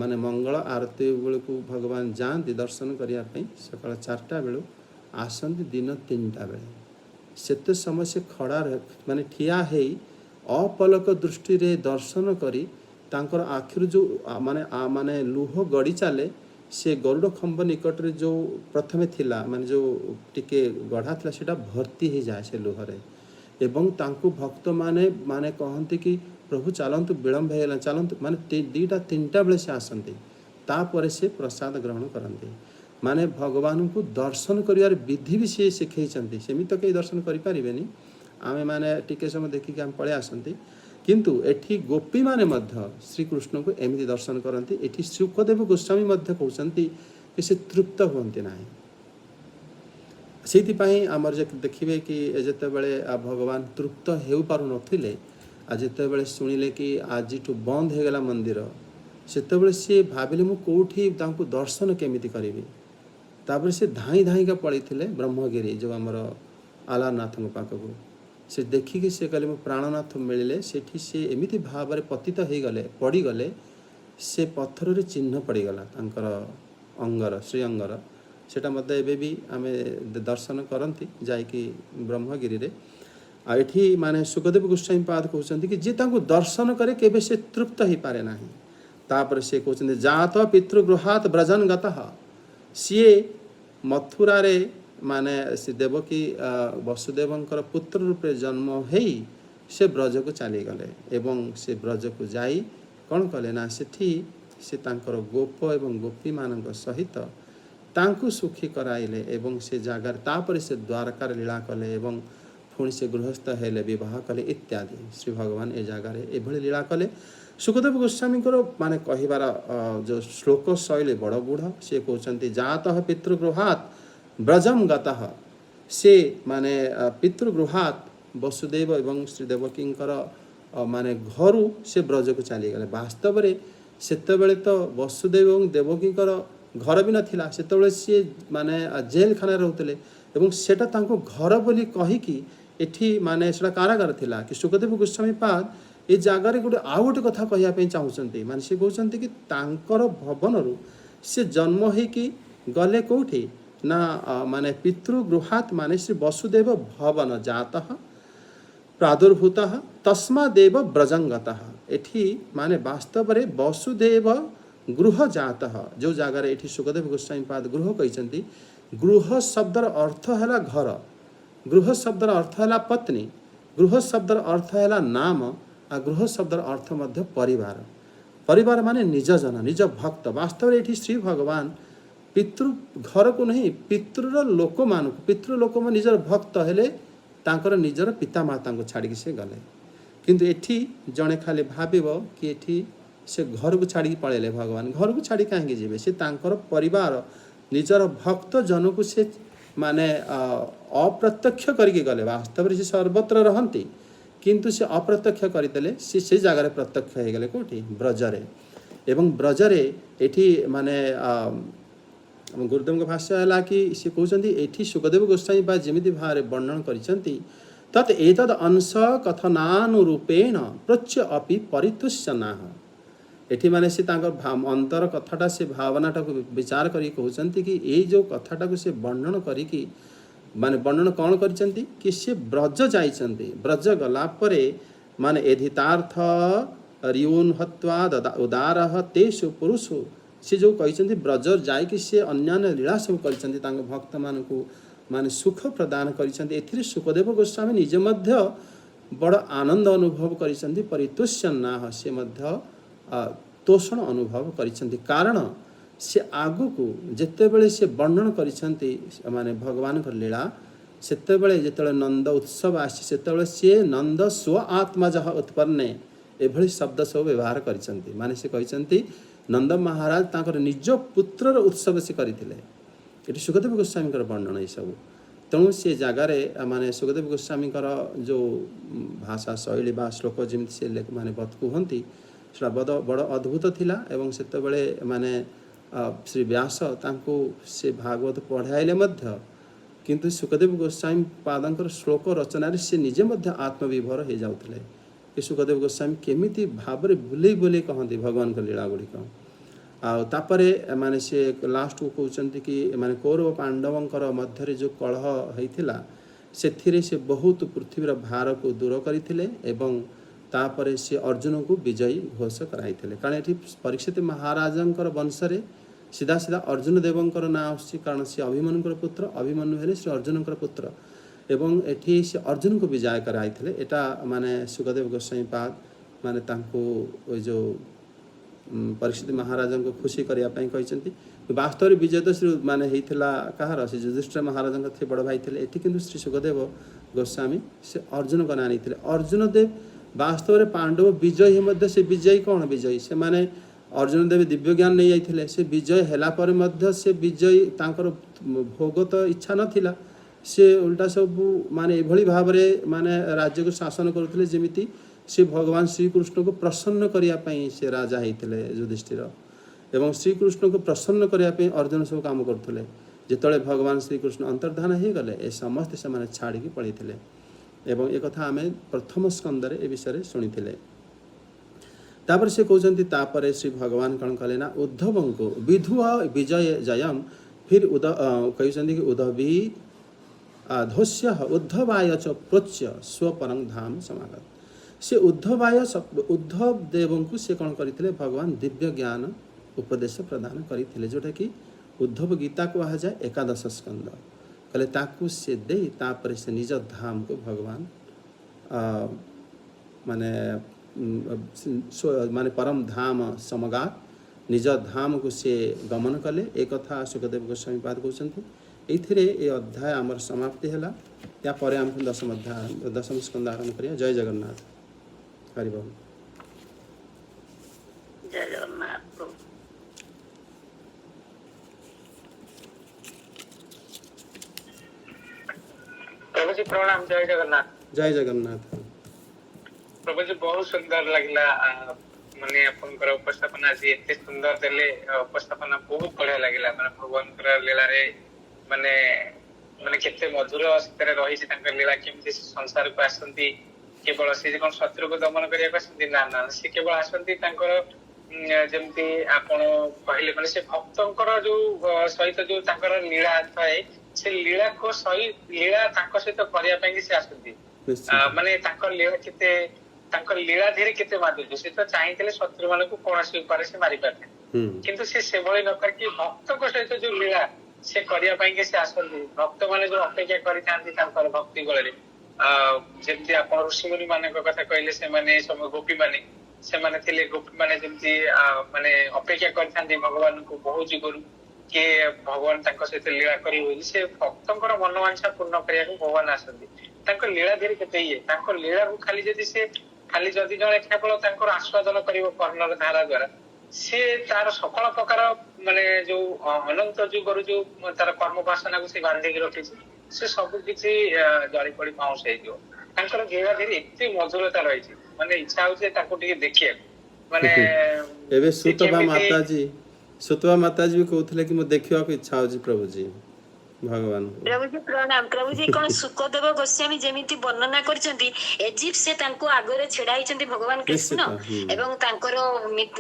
ମାନେ ମଙ୍ଗଳ ଆରତୀ ବେଳକୁ ଭଗବାନ ଯାଆନ୍ତି ଦର୍ଶନ କରିବା ପାଇଁ, ସକାଳ 4ଟା ବେଳୁ ଆସନ୍ତି ଦିନ 3ଟା ବେଳେ। ସେତେ ସମୟ ସେ ଖଡ଼ା ମାନେ ଠିଆ ହେଇ ଅପଲକ ଦୃଷ୍ଟିରେ ଦର୍ଶନ କରି ତାଙ୍କର ଆଖିରୁ ଯେଉଁ ମାନେ ଲୁହ ଗଡ଼ି ଚାଲେ, ସେ ଗରୁଡ଼ ଖମ୍ବ ନିକଟରେ ଯେଉଁ ପ୍ରଥମେ ଥିଲା, ମାନେ ଯେଉଁ ଟିକେ ଗଢ଼ା ଥିଲା, ସେଇଟା ଭର୍ତ୍ତି ହେଇଯାଏ ସେ ଲୁହରେ। ଏବଂ ତାଙ୍କୁ ଭକ୍ତମାନେ ମାନେ କହନ୍ତି କି ପ୍ରଭୁ ଚାଲନ୍ତୁ, ବିଳମ୍ବ ହେଇଗଲା, ଚାଲନ୍ତୁ, ମାନେ 2ଟା 3ଟା ବେଳେ ସେ ଆସନ୍ତି, ତାପରେ ସେ ପ୍ରସାଦ ଗ୍ରହଣ କରନ୍ତି। ମାନେ ଭଗବାନଙ୍କୁ ଦର୍ଶନ କରିବାର ବିଧି ବି ସିଏ ଶିଖେଇଛନ୍ତି। ସେମିତି ତ କେହି ଦର୍ଶନ କରିପାରିବେନି, ଆମେମାନେ ଟିକେ ସମୟ ଦେଖିକି ଆମେ ପଳେଇ ଆସନ୍ତି। କିନ୍ତୁ ଏଠି ଗୋପୀମାନେ ମଧ୍ୟ ଶ୍ରୀକୃଷ୍ଣଙ୍କୁ ଏମିତି ଦର୍ଶନ କରନ୍ତି। ଏଠି ସୁଖଦେବ ଗୋସ୍ୱାମୀ ମଧ୍ୟ କହୁଛନ୍ତି କି ସେ ତୃପ୍ତ ହୁଅନ୍ତି ନାହିଁ। ସେଇଥିପାଇଁ ଆମର ଦେଖିବେ କି ଯେତେବେଳେ ଭଗବାନ ତୃପ୍ତ ହେଉପାରୁନଥିଲେ, ଆଉ ଯେତେବେଳେ ଶୁଣିଲେ କି ଆଜିଠୁ ବନ୍ଦ ହେଇଗଲା ମନ୍ଦିର, ସେତେବେଳେ ସିଏ ଭାବିଲେ ମୁଁ କେଉଁଠି ତାଙ୍କୁ ଦର୍ଶନ କେମିତି କରିବି। ତାପରେ ସେ ଧାଇଁ ଧାଇଁକା ପଳେଇଥିଲେ ବ୍ରହ୍ମଗିରି, ଯେଉଁ ଆମର ଆଲାରନାଥଙ୍କ ପାଖକୁ। ସେ ଦେଖିକି ସେ କହିଲେ ମୁଁ ପ୍ରାଣନାଥ ମିଳିଲେ। ସେଠି ସେ ଏମିତି ଭାବରେ ପତିତ ହେଇଗଲେ, ପଡ଼ିଗଲେ, ସେ ପଥରରେ ଚିହ୍ନ ପଡ଼ିଗଲା ତାଙ୍କର ଅଙ୍ଗର, ଶ୍ରୀଅଙ୍ଗର। ସେଇଟା ମଧ୍ୟ ଏବେ ବି ଆମେ ଦର୍ଶନ କରନ୍ତି ଯାଇକି ବ୍ରହ୍ମଗିରିରେ। ଆଉ ଏଠି ମାନେ ସୁଖଦେବ ଗୋସ୍ୱାମୀ ପାଦ କହୁଛନ୍ତି କି ଯିଏ ତାଙ୍କୁ ଦର୍ଶନ କରେ କେବେ ସେ ତୃପ୍ତ ହେଇପାରେ ନାହିଁ। ତାପରେ ସେ କହୁଛନ୍ତି ଜାତ ପିତୃଗୃହାତ ବ୍ରଜନ ଗତଃ, ସିଏ ମଥୁରାରେ ମାନେ ସେ ଦେବକୀ ବସୁଦେବଙ୍କର ପୁତ୍ର ରୂପେ ଜନ୍ମ ହେଇ ସେ ବ୍ରଜକୁ ଚାଲିଗଲେ। ଏବଂ ସେ ବ୍ରଜକୁ ଯାଇ କ'ଣ କଲେ ନା, ସେଠି ସେ ତାଙ୍କର ଗୋପ ଏବଂ ଗୋପୀମାନଙ୍କ ସହିତ ତାଙ୍କୁ ସୁଖୀ କରାଇଲେ। ଏବଂ ସେ ଜାଗାରେ ତାପରେ ସେ ଦ୍ୱାରକାର ଲୀଳା କଲେ ଏବଂ पुणी से गृहस्थ हेले विवाह कले इत्यादि श्री भगवान ए जगार एभली लीला कले। सुखदेव गोस्वामी माने कहिबार जो श्लोक शैली बड़ गुढ़ से कहते जातः पितृगृहात ब्रजम गतः से माने पितृगृहात वसुदेव एवं श्री देवकींकर माने घरु से ब्रज को चली गले। वास्तव में सेतबेले तो वसुदेव एवं देवकींकर घर भी नथिला, सेतबेले सी माने जेल खाना रहउतले एवं सेटा तांको घर बोली कहिकी एठी माने सेटा कारागार थिला कि सुखदेव गोस्वामी पाद ए जगार गोटे आउ गोटे कथा कहया पे चाहउछन्ती। माने से कहउछन्ती कि तांकर भवनरु से जन्म होइकी गले कोठी ना माने पितृगृहात माने श्री वसुदेव भवन जातः प्रादुर्भूतः तस्मादेव ब्रजंगतः। एठी माने वास्तव में वसुदेव गृह जातः जो जगार एठी सुखदेव गोस्वामी पाद गृह कहिसन्ती। गृह शब्दर अर्थ है घर, गृह शब्दर अर्थ है पत्नी, गृह शब्दर अर्थ है नाम, आ गृह शब्दर अर्थ मध्य परिवार। परिवार माने निज जन निज भक्त। वास्तव में श्री भगवान पितृ घर को नहीं पितृर लोक मान पितृलोक में निजर भक्त हेले तांकर निजर पिता माता को छाड़ी से गले। किंतु एठी जड़े खाली भाविब कि एठी से घर को छाड़ी पड़ेले भगवान घर को छाड़ी कहीं जीवे से तांकर परिवार निजर भक्त जन को से माने अप्रत्यक्ष करके गले। वास्तव में से सर्वत्र रहंती किंतु से अप्रत्यक्ष करदेले से जगार प्रत्यक्ष हो गले कोठी ब्रजरे। एवं ब्रजरे एठी माने गुरुदेव भाष्य है कि सी कहते एठी सुखदेव गोस्वामी बा जमिति भाव वर्णन करिसंती तत् एतद् अंश कथनानुरूपेण प्रच्य अपि परितुष्यनाः। एठी माने से तांकर अंतर कथाटा से भावनाटा को विचार करी कहउछंती कि ए जो कथाटा को से वर्णन करी कि माने वर्णन कौन करिसंती कि से ब्रज जाइसंती। ब्रज गला परे माने एधितार्थ रियून हत्वा उदारः तेषु पुरुषु से जो कहिसंती ब्रज जाय कि से अन्यान्य लीला सब करिसंती तांग भक्त मान को माने सुख प्रदान करिसंती। एथिरे सुखदेव गोस्वामी निज मध्य बड़ आनंद अनुभव करिसंती परितुष्यन्नाः से मध्य तोषण अनुभव करिसंती। कारण से आगु को जेतेबेले से वर्णन करिसंती माने भगवान कर लीला सेतेबेले जेतेबेले नंद उत्सव आसी सेतेबेले से नंद स्व आत्मजः उत्पन्ने एभली शब्द सब व्यवहार करिसंती। माने से कहिसंती नंद महाराज तांकर निज पुत्रर उत्सव से करथिले। एटी सुखदेव गोस्वामी कर वर्णन ये सब। तेणु से जगार माने सुखदेव गोस्वामी कर जो भाषा शैली बा श्लोक जमिति से माने बत कहती सेटा बड़ अद्भुत थिला। एवं सेतेबेले माने श्री व्यास तांको से भागवत पढ़ाइले मध्य किंतु सुखदेव गोस्वामी पादंकर श्लोक रचना से निजे मध्य आत्मविभोर हो जाउतले कि सुखदेव गोस्वामी केमिति भाबरे बुले बुले कहते भगवान का लीला गुड़िक। आतापरे माने से लास्ट को कहते कि माने कौरव पांडवंकर मध्य जो कलह होइथिला सेथिरे से बहुत पृथ्वीर भार को दूर करथिले एवं तापरे से अर्जुन को विजयी घोष कराइथिले। कारण एठी परीक्षित महाराजंकर वंशरे सीधा सीधा अर्जुन देवंकर ना आसी कारण से अभिमन्युकर पुत्र अभिमन्यु हेले श्री अर्जुनकर पुत्र एवं एठी से अर्जुन को विजय कराइथिले। एटा माने सुखदेव गोस्वामी पाद माने तांको जो परीक्षित महाराजन को खुशी करिया पई कहिसंती। वास्तव विजय तो श्री माने हेइथिला कहार से युधिष्ठिर महाराजन थे बड़ भाई थिले। एठी किंतु श्री सुखदेव गोस्वामी से अर्जुन को नानी थिले। अर्जुन देव वास्तव में पांडव विजयी मध्य से विजयी कौन विजयी से माने अर्जुन देव दिव्य ज्ञान नहीं जाइथिले। से विजय हैला पर मध्य से विजयी तांकर भोग तो इच्छा नथिला से उल्टा सब माने एभली भाव माने राज्य को शासन करुथिले जेमिति से भगवान श्री कृष्ण को प्रसन्न करिया पई से राजा हेइथिले युधिष्ठिर एवं श्री कृष्ण को प्रसन्न करिया पई अर्जुन सब काम करथुले। जेतळे भगवान श्री कृष्ण अंतर्धान हे गले ए समस्त से माने छाड़ी की पड़ीथिले। एवं एक कथा आमे प्रथम स्कंदरे ए विषय शुणिथिले। तापर से कहते तापर श्री भगवान कौन कले ना उद्धव को विधुआ विजय जयम फिर कहते कि उद्धवी धोष्य उद्धवाय च प्रोच्य स्वपरं धाम समागत। से उद्धवाय उद्धव देव को से कौन करते भगवान दिव्य ज्ञान उपदेश प्रदान करते जोटा कि उद्धव गीता को कहा जाए एकादश स्कंद कले ताकू से दे तापर से निज धाम को भगवान माने माने परम धाम समगात निज धाम को से गमन कले। एक कथा सुखदेव गोस्वामी पाद कहते। ये अध्याय आमर समाप्ति है। या पर आम दशम स्कंद आरंभ करिए। जय जगन्नाथ। हरि बोल। जय जगन्नाथ प्रभु। प्रभु जी प्रणाम। जय जगन्नाथ। जय जगन्नाथ। प्रभु जी बहुत सुंदर लगला माने आपनकर उपस्थापना जी एते सुंदर देले उपस्थापना बहुत बढ़िया लागला माने भगवान लीला रे माने माने केते मधुर स्थिर रही तांकर लीला केमती संसार को आसंती केवल से कोन शत्रु को दमन करिया आसंती ना ना से केवल आसंती तांकर जेमती आपण कहले माने से भक्तंकर जो सहित जो तांकर लीला थाए से लीला को सही लीला तांकर सहित करिया पई से आसंती माने तांकर लीला केते तांकर लीला धीरे केते माधुर्य से तो चाहिए शत्रु मान को कौन उपाय से मारी पारे किंतु से भली न करके भक्त को सहित जो लीला से करिया पई के से आसंती भक्त माने जो अपेक्षा करि थांती तांकर भक्ति गळे जेमती आपण ऋषि मुनि माने को कथा कहले से माने सम गोपी माने से माने थिले गोपी माने जेमती माने अपेक्षा करि थांती भगवान को बहुत गुरु के भगवान तांकर सहित लीला करी होई से भक्तंकर मनोवांछा पूर्ण करिया को भगवान आसंती तांकर लीला धीरे केते ये तांकर लीला को खाली जदी से खाली जदि जड़े केवल तांकर आस्वादन करिवो कर्णर धारा द्वारा से तार सकल प्रकार माने जो अनंत जुगर जो तार कर्म वासना को से बांधी के रखी से सब किछि जड़ी पड़ी पाउस हे जो तांकर लीला धीरे एते मधुरता रही छी माने इच्छा होचे ताको टिके देखिए माने एबे सुतवा माता जी भी कहउथले कि म देखियो को इच्छा होची प्रभु जी भगवान। प्रभु जी प्रणाम। प्रभु जी कौन सुखदेव गोस्वामी जेमिति वर्णना करछंती इजिप्ट से तांको आगरे छेड़ा हिचंती भगवान कृष्ण एवं तांकर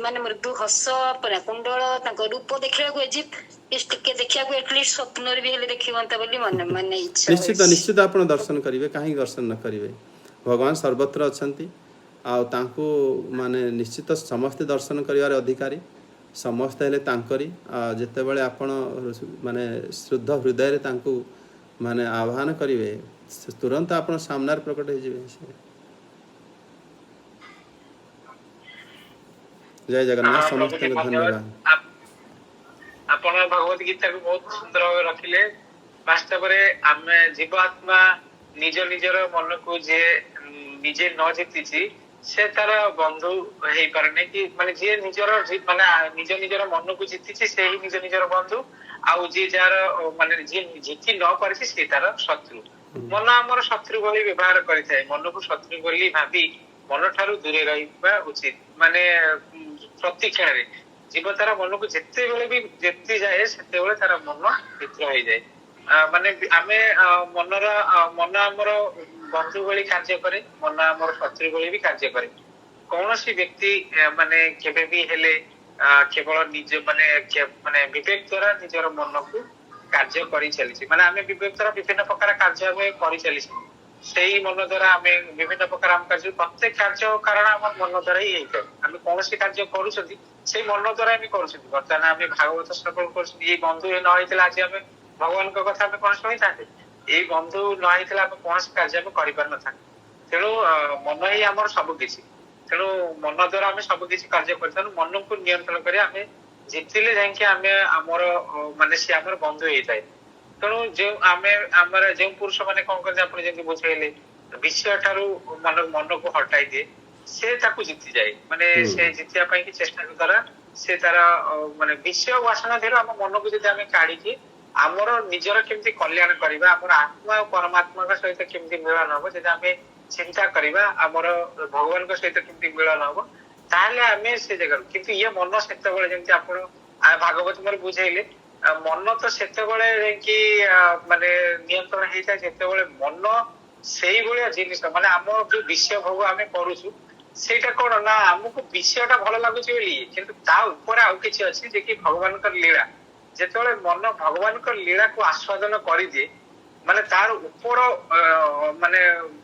माने मृदु हस कुंडल तांको रूप देखिया को इजिप्ट के देखिया को एटलीस्ट स्वप्न रे भी हेले देखिवंता बोली मन मन इच्छा निश्चित आपण दर्शन करिवे काहे दर्शन न करिवे भगवान सर्वत्र अछंती आ तांको माने निश्चित समस्त दर्शन करिवार अधिकारी समस्त हेले तांकरी जेते बेले आपण माने शुद्ध हृदय रे तांको माने आह्वान करिवे तुरंत आपण सामने प्रकट हो जिवे। जय जगन्नाथ। समस्त धन्यवाद। आपण भगवत गीता को बहुत सुंदर भाव रखिले वास्तव रे आमे जीवात्मा निज निजर मन को जे निजे न जीतिची से तार बंधु हे पारने कि माने जे निजर माने निज निजर मन को जीतिची से ही निज निजर बंधु आउ जे जार माने जे जीति न पारिछि से तार शत्रु मन हमर शत्रु भली व्यवहार करिथाय मन को शत्रु बोली भाबी मन ठारू दूरे रहिबा उचित माने प्रतिक्षण रे जीव तार मन को जेते बेले भी जेते जाए सेते बेले तार मन विद्रोह हो जाए माने आमे मनर मन हमर बंधु भली कार्य करे मन हमर शत्रु भली भी कार्य करे कौन सी व्यक्ति माने केबे भी हेले केवल निज माने विवेक द्वारा निजर मन को कार्य करी चली माने आमे विवेक द्वारा विभिन्न प्रकार कार्य आमे करी चली सेही मन द्वारा आमे विभिन्न प्रकार आम कार्य प्रत्येक कार्य कारण हमर मन द्वारा ही हेते आमे कौन सी कार्य करू छथि से मन द्वारा आमे करू छथि वर्तमान आमे भागवत श्रवण करू छथि ए बंधु न होइतला आज आमे भगवान को कथा आमे कोन सुनि थाते ए बंधु न होइतला आमे कौन सी कार्य आमे करि पार न था तेणु मन ही हमर सब किछि तेणु मन द्वारा आमे सब किछि कार्य करथन मन को नियंत्रण करी आमे जितिले जांके आमे हमर माने से हमर बंधु हेइ जाय तेणु जे आमे हमर जे पुरुष माने कोन कर आपण जे बुझाइले विषय ठारू मन को हटाई दे से ताकू जीति जाए माने से जितिया पई की चेष्टा द्वारा से तारा माने विषय वासना देरो हम मन को जदि आमे काढी के हमर निजर केमती कल्याण करिबा हमर आत्मा और परमात्मा का सहित केमती मिलन हो जदि आमे चिंता करिबा हमर भगवान का सहित केमती मिलन हो ताले आमे से जगह किंतु ये मन सेते बेले जेमती आपण भागवत मर बुझाइले मन तो सेते बेले कि माने नियंत्रण हेइ जाय सेते बेले मन सेही भलिया जिनिस माने हमर जो विषय भोग आमे करूछु सेटा कोन ना हमको विषयटा भलो लागुची बोली किंतु ता ऊपर आउ किछि अछि जे कि भगवान कर लीला जेतबेले मन भगवान कर लीला को आस्वादन करि दे माने तार ऊपर माने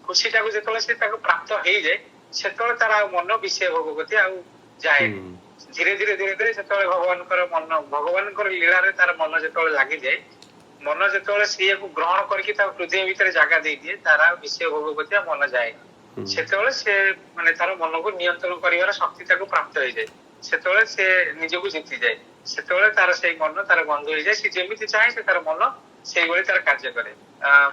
खुशीटा को जेतबेले से ताको प्राप्त हेइ जाय सेतबेले तार मन विषय भोग गति आउ जाय धीरे धीरे जेतबेले भगवान कर लीला रे तार मन जेतबेले लागि जाय मन जेतबेले से को ग्रहण करके ता हृदय भीतर जागा दे दिए तारा विषय भोग गति मन जाय सेतबेले से माने तार मन को नियंत्रण करिवार शक्ति ताको प्राप्त हो जाय सेतबेले से निज को जीति जाय ସେତେବେଳେ ତାର ସେଇ ମନ ତାର ବନ୍ଧୁ ହେଇଯାଏ, ସେ ଯେମିତି ଚାହେଁ ସେ ତାର ମନ ସେଇଭଳି ତାର କାର୍ଯ୍ୟ କରେ।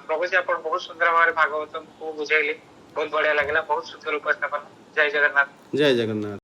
ପ୍ରଭୁଜୀ ଆପଣ ବହୁତ ସୁନ୍ଦର ଭାବରେ ଭାଗବତକୁ ବୁଝେଇଲେ, ବହୁତ ବଢିଆ ଲାଗିଲା, ବହୁତ ସୁନ୍ଦର ଉପସ୍ଥାପନ। ଜୟ ଜଗନ୍ନାଥ। ଜୟ ଜଗନ୍ନାଥ।